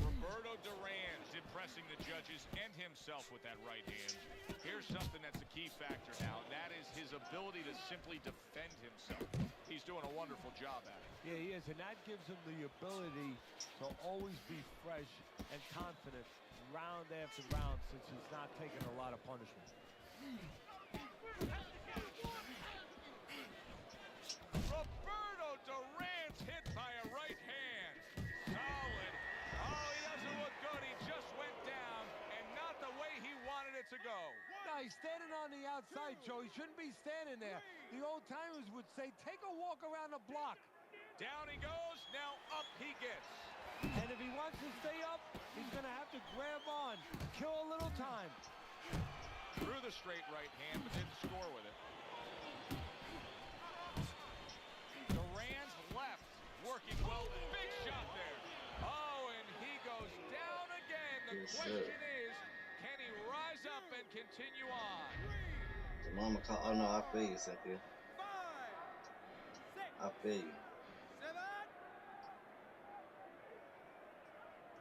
Roberto Duran's impressing the judges and himself with that right hand. Here's something that's a key factor now, and that is his ability to simply defend himself. He's doing a wonderful job at it. Yeah, he is, and that gives him the ability to always be fresh and confident round after round since he's not taking a lot of punishment. Roberto Duran's hit by a right hand. Solid. Oh, he doesn't look good. He just went down, and not the way he wanted it to go. No, he's standing on the outside, Joe. He shouldn't be standing there. The old-timers would say, take a walk around the block. Down he goes. Now up he gets. And if he wants to stay up, he's going to have to grab on, kill a little time. Threw the straight right hand, but didn't score with it. Duran's left, working well. Big shot there. Oh, and he goes down again. The question is, can he rise up and continue on? The mama call. Oh no, I feel you, Cynthia. I feel you.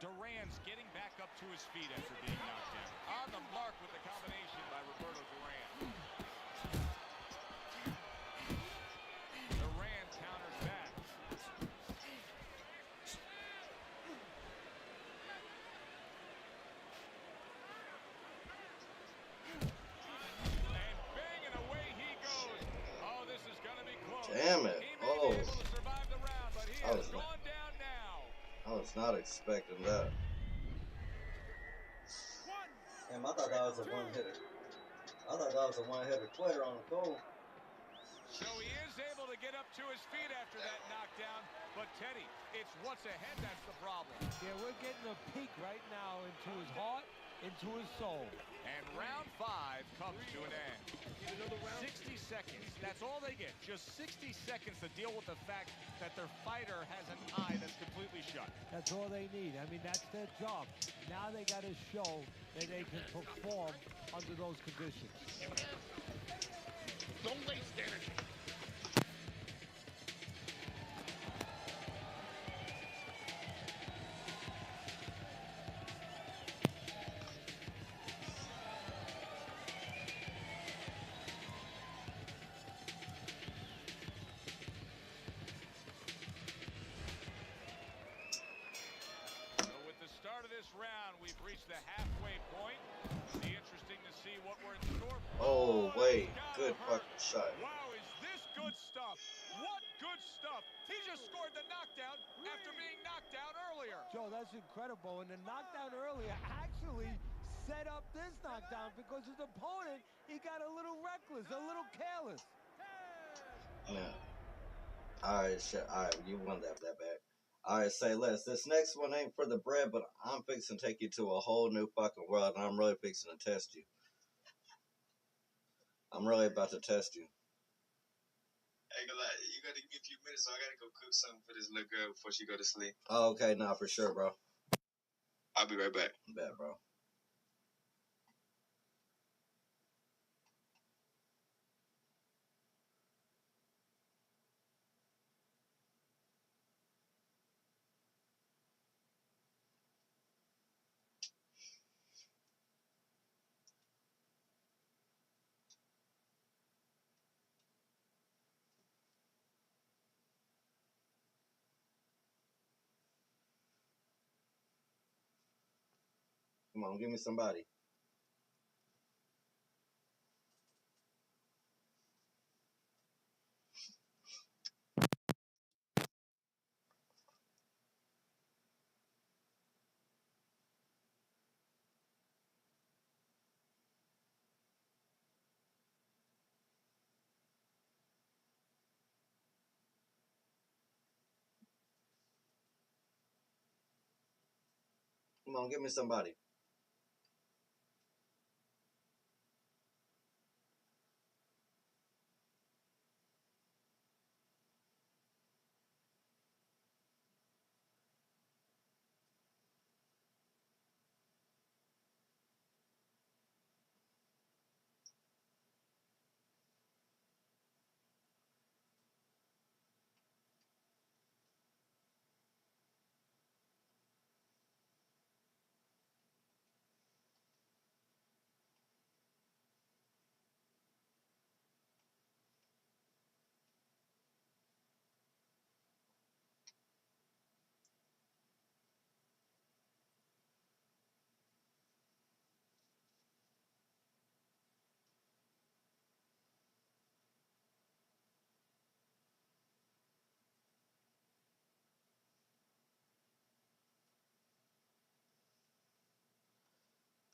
Duran's getting back up to his feet after being knocked down. On the mark with the combination by Roberto Duran. Duran counters back. And banging away he goes. Oh, this is going to be close. Damn it. He may Oh. be able to survive the round, but he has gone down now. I was not expecting that. Damn, I thought that was a one-hitter. I thought that was a one-hitter quitter on the goal. So he is able to get up to his feet after that knockdown. But, Teddy, it's what's ahead that's the problem. Yeah, we're getting a peek right now into his heart, into his soul. And round 5 comes to an end. 60 seconds. That's all they get. Just 60 seconds to deal with the fact that their fighter has an eye that's completely shut. That's all they need. I mean, that's their job. Now they got to show that they can perform under those conditions. Don't waste energy. Round, we've reached the halfway point. It'll be interesting to see what we're in store for. Oh, wait. Good fucking shot. Wow, is this good stuff? What good stuff? He just scored the knockdown after being knocked out earlier. Joe, that's incredible. And the knockdown earlier actually set up this knockdown because his opponent, he got a little reckless, a little careless. Yeah. All right, shit. All right, you won that back. All right, say less. This next one ain't for the bread, but I'm fixing to take you to a whole new fucking world, and I'm really fixing to test you. I'm really about to test you. Hey, you gotta give me a few minutes, so I gotta go cook something for this little girl before she go to sleep. Oh, okay, nah, for sure, bro. I'll be right back. Bet, bro. Come on, give me somebody. Come on, give me somebody.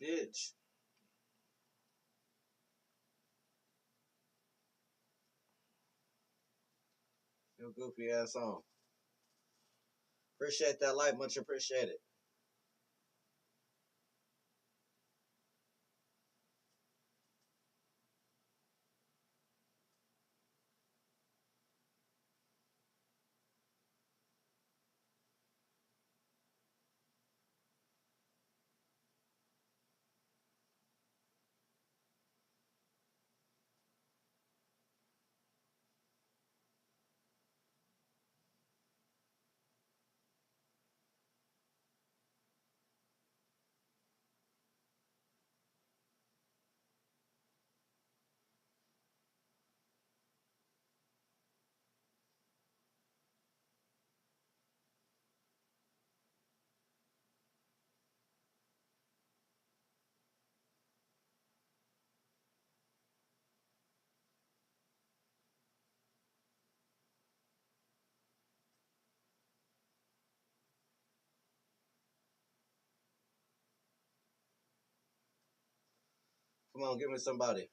Bitch. Your goofy ass on. Appreciate that like, much appreciated. Come on, give me somebody.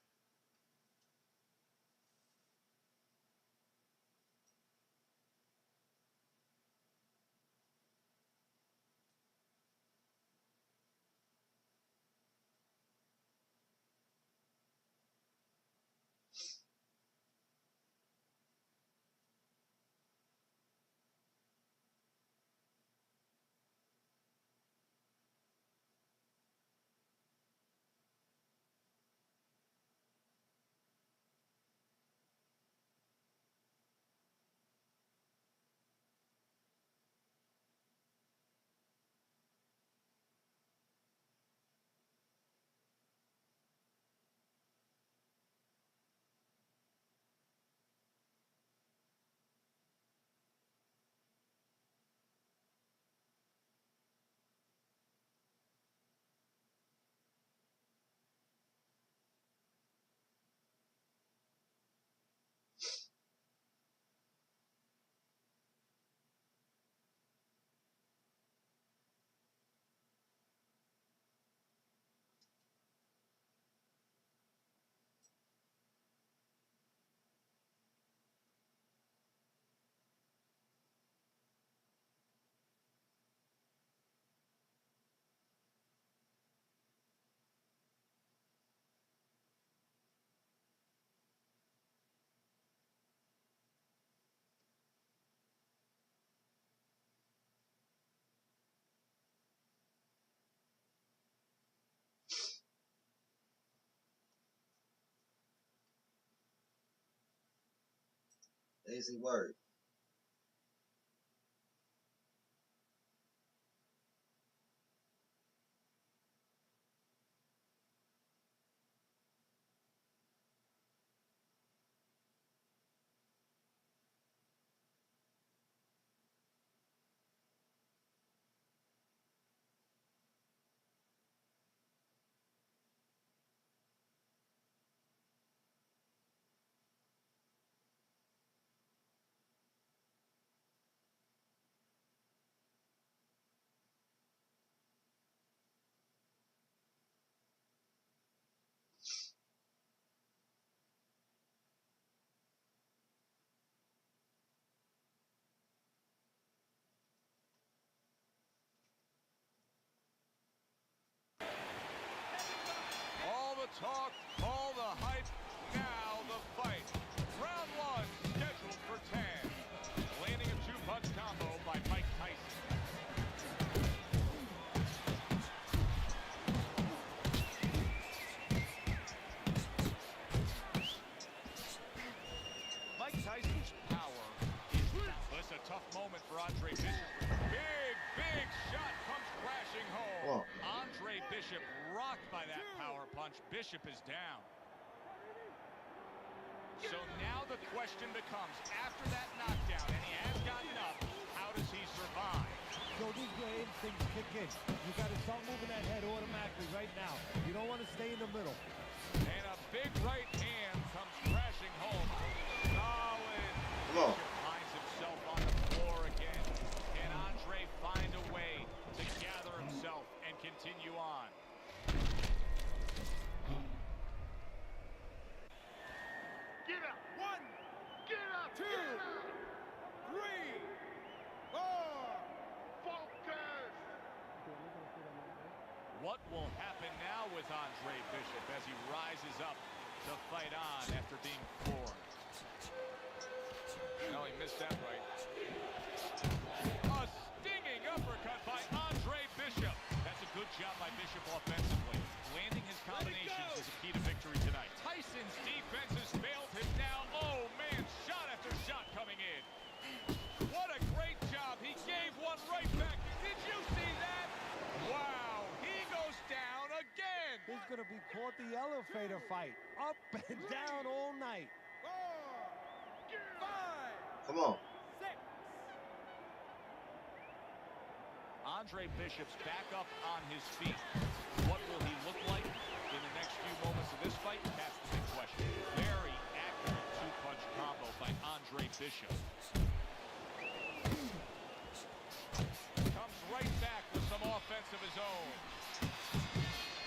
Easy word. talk, all the hype, now the fight. Round one, scheduled for 10. Landing a two-punch combo by Mike Tyson. Mike Tyson's power is that's a tough moment for Andre Bishop. Big shot comes crashing home. Andre Bishop rocked by that power punch. Bishop is down. So now the question becomes, after that knockdown, and he has gotten up, how does he survive? So these where instincts kick in. You got to start moving that head automatically right now. You don't want to stay in the middle. And a big right hand comes crashing home. Solid. Come on. Bishop finds himself on the floor again. Can Andre find a way to gather himself and continue on? Get up. 1. Get up. 2. 3. 4. Focus. What will happen now with Andre Bishop as he rises up to fight on after being floored? No, he missed that right. A stinging uppercut by Andre Bishop. That's a good job by Bishop offensively. Landing his combinations is a key to victory tonight. Tyson's defense has failed him now. Oh, man, shot after shot coming in. What a great job. He gave one right back. Did you see that? Wow, he goes down again. This is going to be called the elevator fight. Up and down all night. 4. 5. Come on. 6. Andre Bishop's back up on his feet. What will he look like in the next few moments of this fight? That's the big question. Very accurate two-punch combo by Andre Bishop. Comes right back with some offense of his own.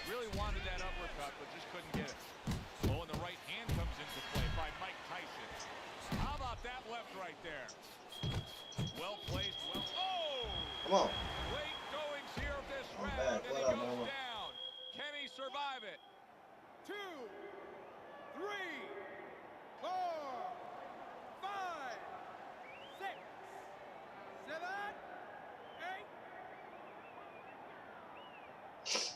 Really wanted that uppercut, but just couldn't get it. Oh, and the right hand comes into play by Mike Tyson. How about that left right there? Well placed, well... Oh! Come on. Great goings here of this I'm round, back. and he What up, goes Mama? down. Can he survive it? 2. 3. 4. 5. 6. 7. 8.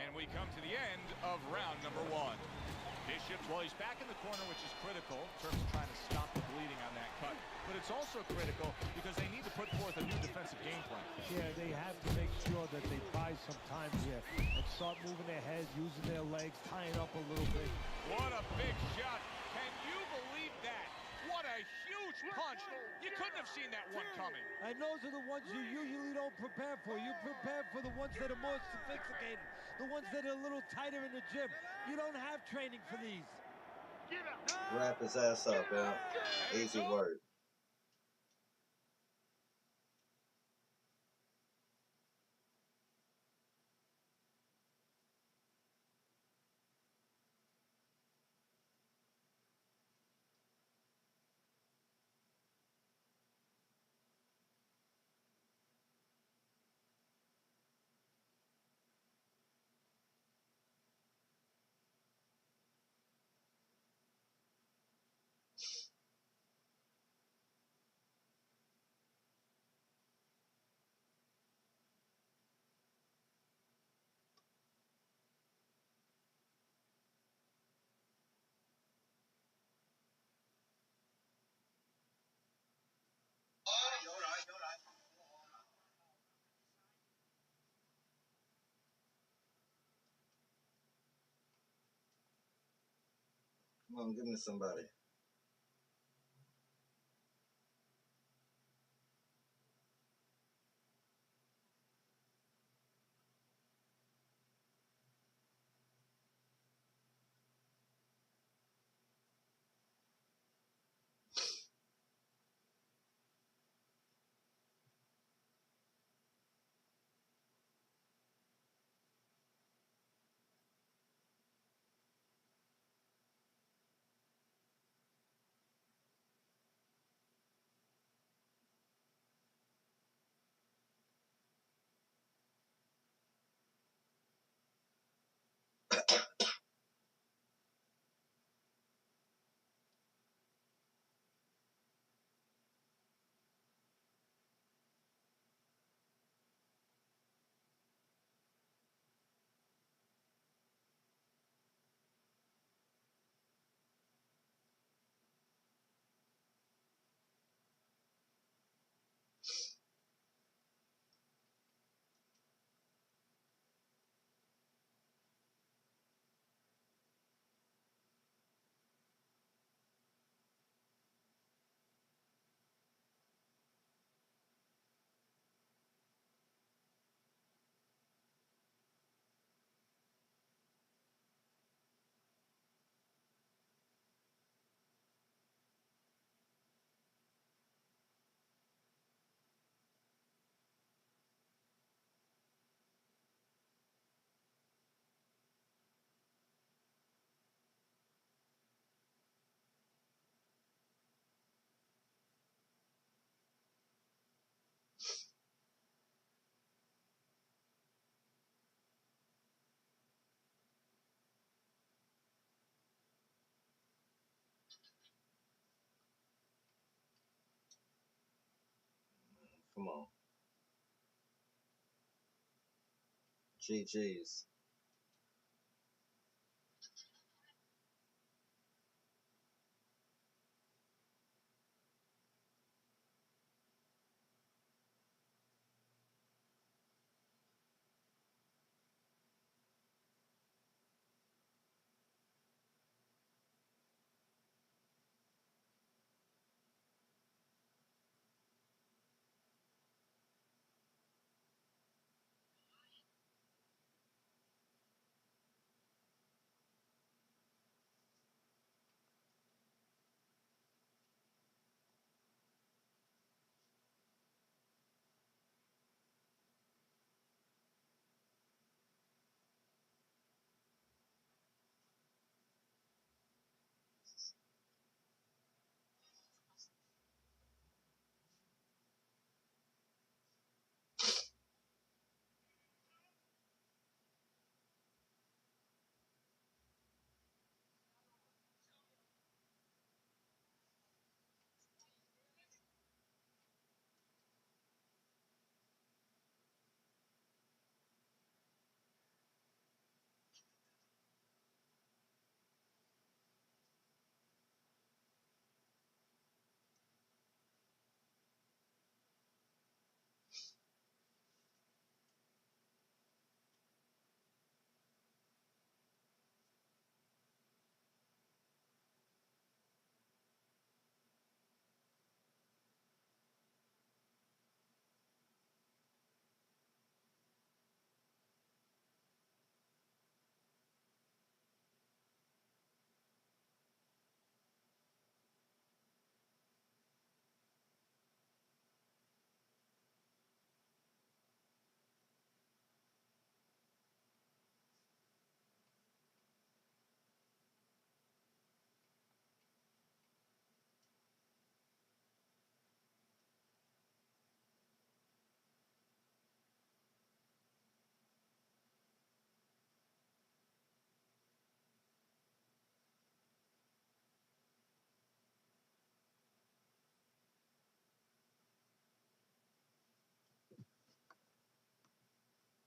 And we come to the end of round number one. Bishop, well, he's back in the corner, which is critical in terms of trying to stop the bleeding on that cut. But it's also critical because they need to put forth a new defensive game plan. Yeah, they have to make sure that they buy some time here and start moving their heads, using their legs, tying up a little bit. What a big shot. Can you believe that? What a huge punch. You couldn't have seen that one coming. And those are the ones you usually don't prepare for. You prepare for the ones that are more sophisticated, the ones that are a little tighter in the gym. You don't have training for these. Get up. Wrap his ass up, yeah. Easy word. Come on, give me somebody. Come on. GG's.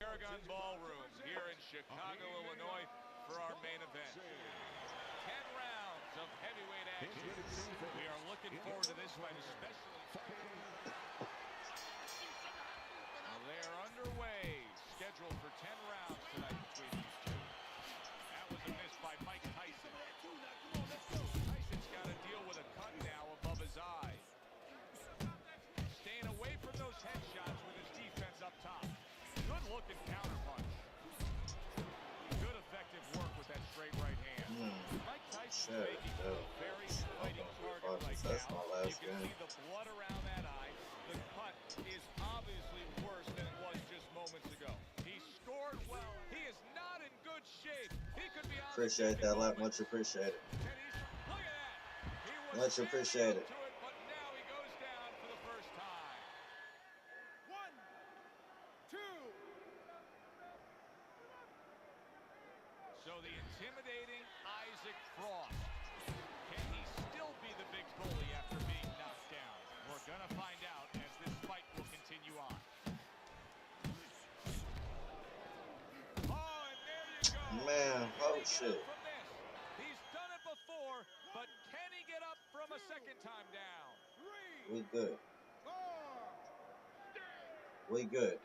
Aragon Ballroom here in Chicago, Illinois for our main event. 10 rounds of heavyweight action. We are looking forward to this fight, especially. They are underway, scheduled for 10 rounds tonight between these two. That was a miss by Mike Tyson. Tyson's got to deal with a cut now above his eye. Staying away from those headshots with his defense up top. Good looking counter punch. Good effective work with that straight right hand. Mike Tyson making a very fighting target right now. You can see the blood around that eye. The cut is obviously worse than it was just moments ago. He scored well. He is not in good shape. He could be on. Appreciate that a lot. Much appreciated. Look at that. Much appreciated. But now he goes down for the first time. 1, 2. So the intimidating Isaac Frost. Can he still be the big bully after being knocked down? We're going to find out as this fight will continue on. Oh, and there you go. Man, oh shit. He's done it before, but can he get up from a second time down? We good. We good.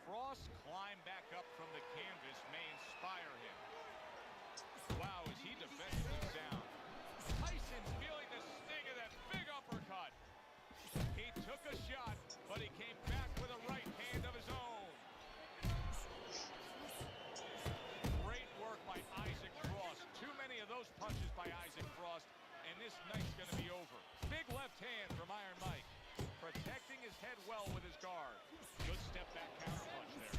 Frost climb back up from the canvas may inspire him. Wow, is he defensively sound. Tyson's feeling the sting of that big uppercut. He took a shot, but he came back with a right hand of his own. Great work by Isaac Frost. Too many of those punches by Isaac Frost, and this night's going to be over. Big left hand from Iron Mike. Protecting his head well with his guard. Good step back counter punch there.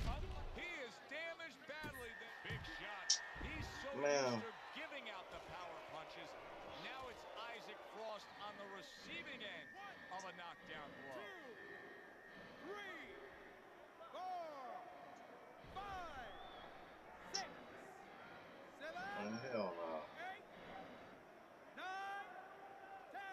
He is damaged badly. Big shot. He's so used to giving out the power punches. Now it's Isaac Frost on the receiving end of a knockdown blow. 2, 3, 4, 5, 6, 7, Hell no. 8, 9, 10.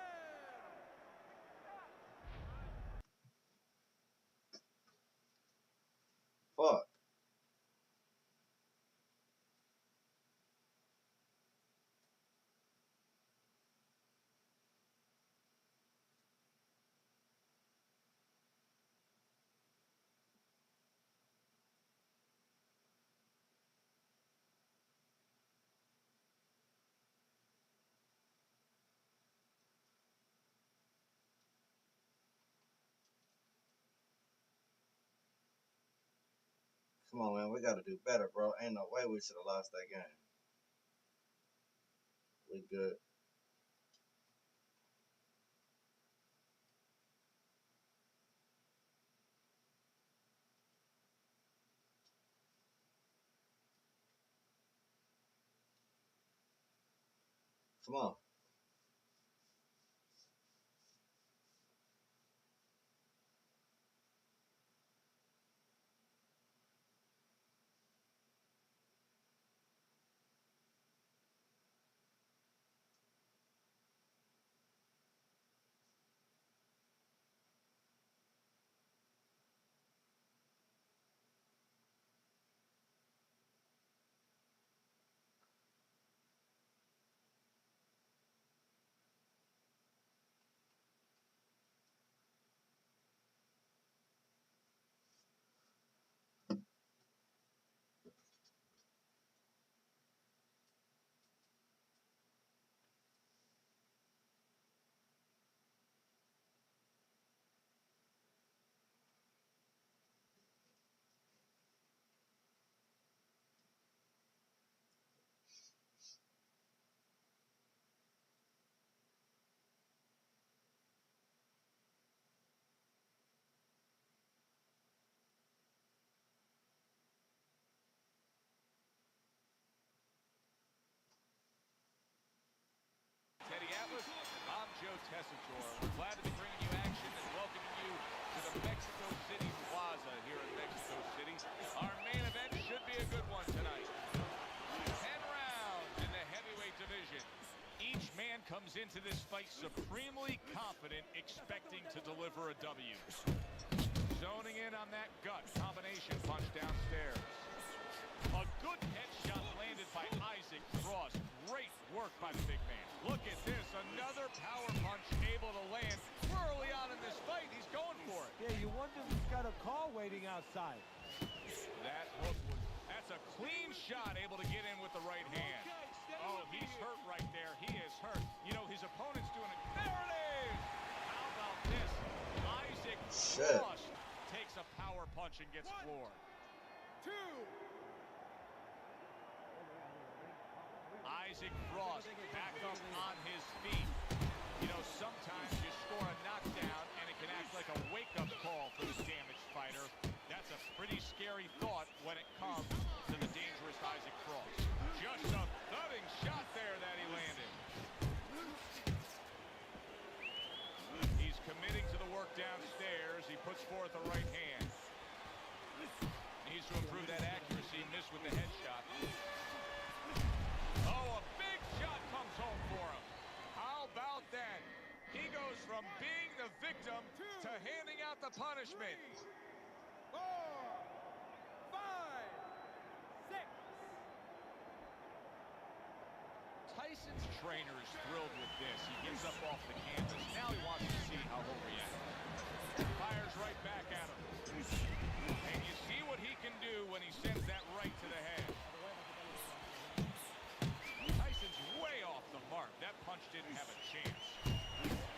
Come on, man. We got to do better, bro. Ain't no way we should have lost that game. We good. Come on. Teddy Atlas, I'm Joe Tessitore. We're glad to be bringing you action and welcoming you to the Mexico City Plaza here in Mexico City. Our main event should be a good one tonight. 10 rounds in the heavyweight division. Each man comes into this fight supremely confident, expecting to deliver a W. Zoning in on that gut combination punch downstairs. A good headshot landed by Isaac Frost. Great work by the big man. Look at this, another power punch able to land early on in this fight. He's going for it. Yeah, you wonder if he's got a car waiting outside. That hook was, that's a clean shot, able to get in with the right hand. Oh, he's hurt right there. He is hurt. You know, his opponent's doing it. There it is! How about this? Isaac Frost takes a power punch and gets floored. 2. Isaac Frost back up on his feet. You know, sometimes you score a knockdown and it can act like a wake-up call for this damaged fighter. That's a pretty scary thought when it comes to the dangerous Isaac Frost. Just a thudding shot there that he landed. He's committing to the work downstairs. He puts forth the right hand. Needs to improve that accuracy. Missed with the headshot. Oh, a big shot comes home for him. How about that? He goes from being the victim to handing out the punishment. 4, 5, 6. Tyson's trainer is thrilled with this. He gets up off the canvas. Now he wants to see how he'll react. Fires right back at him. And you see what he can do when he sends that right to the head. Tyson's way off the mark. That punch didn't have a chance.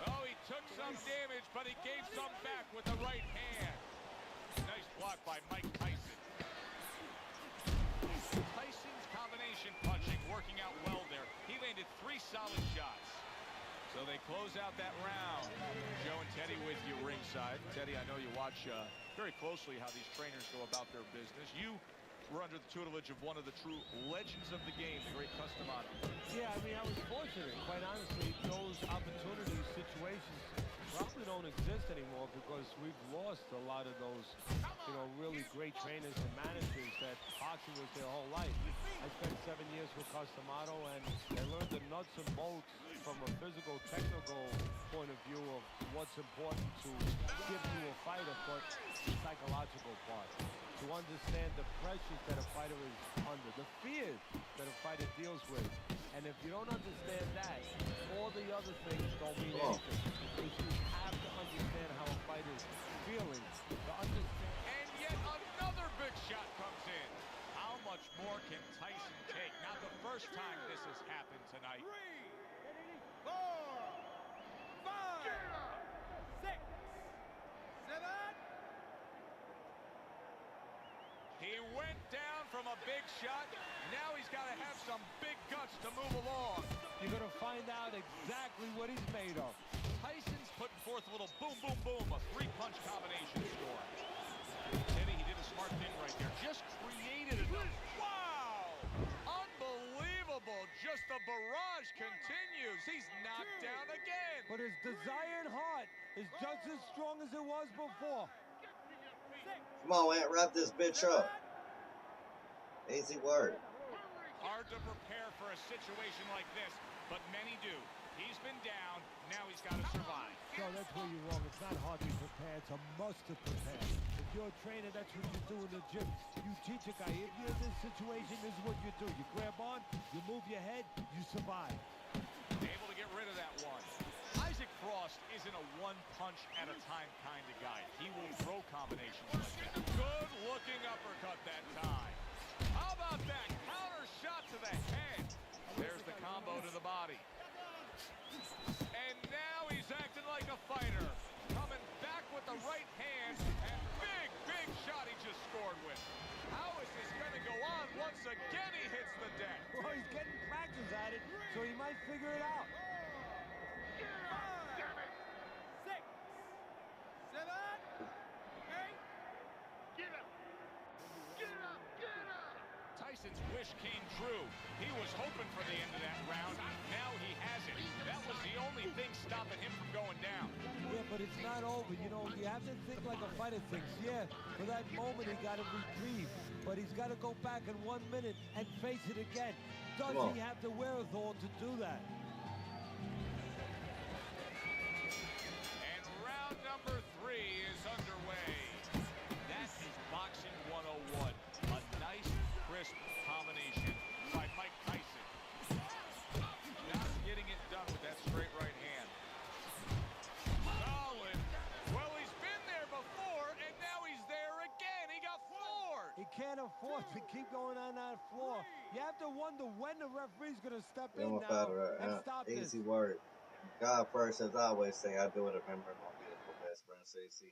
Oh, he took some damage, but he gave some back with the right hand. Nice block by Mike Tyson. Tyson's combination punching working out well there. He landed 3 solid shots. So they close out that round. Joe and Teddy with you ringside. Teddy, I know you watch very closely how these trainers go about their business. You were under the tutelage of one of the true legends of the game, the great Cus D'Amato. Yeah, I mean, I was fortunate. Quite honestly, those opportunities, situations probably don't exist anymore because we've lost a lot of those, you know, really great trainers and managers that boxing was their whole life. I spent 7 years with Cus D'Amato, and I learned the nuts and bolts from a physical, technical point of view of what's important to give to a fighter, but the psychological part. To understand the pressures that a fighter is under, the fears that a fighter deals with. And if you don't understand that, all the other things don't mean anything. Because you have to understand how a fighter's feeling. To understand. And yet another big shot comes in. How much more can Tyson take? Not the first time this has happened tonight. 3, 4, 5, 6, 7. He went big shot. Now he's got to have some big guts to move along. You're going to find out exactly what he's made of. Tyson's putting forth a little boom, boom, boom, a three-punch combination score. Teddy, he did a smart thing right there. Just created enough. Wow! Unbelievable. Just the barrage continues. He's knocked down again. But his desire and heart is just as strong as it was before. Come on, Ant, wrap this bitch up. Easy word. Hard to prepare for a situation like this, but many do. He's been down, now he's got to survive. So that's where you're wrong. It's not hard to prepare, it's a must to prepare. If you're a trainer, that's what you do in the gym. You teach a guy, if you're in this situation, this is what you do. You grab on, you move your head, you survive. Able to get rid of that one. Isaac Frost isn't a one-punch-at-a-time kind of guy. He will throw combinations like that. Good-looking uppercut that time. How about that counter shot to the head? There's the combo to the body. And now he's acting like a fighter. Coming back with the right hand, and big shot he just scored with. How is this going to go on? Once again he hits the deck. Well, he's getting practice at it, so he might figure it out. 6, 7, 8. Get up! Get up! Get up! Tyson's wish came true. He was hoping for the end of that round. Now he has it. That was the only thing stopping him from going down. Yeah, but it's not over. You know, you have to think like a fighter thinks. Yeah, for that moment he got to retrieve, but he's got to go back in 1 minute and face it again. Does he have the wherewithal to do that? And round number 3 is underway. That is Boxing 101. A nice, crisp combination by Mike Tyson. Not getting it done with that straight right hand. Solid. Well, he's been there before, and now he's there again. He got floored. He can't afford to keep going on that floor. You have to wonder when the referee's going to step in now and stop this. Easy word. God first, as I always say, I do it in memory of my beautiful best friend, Cece.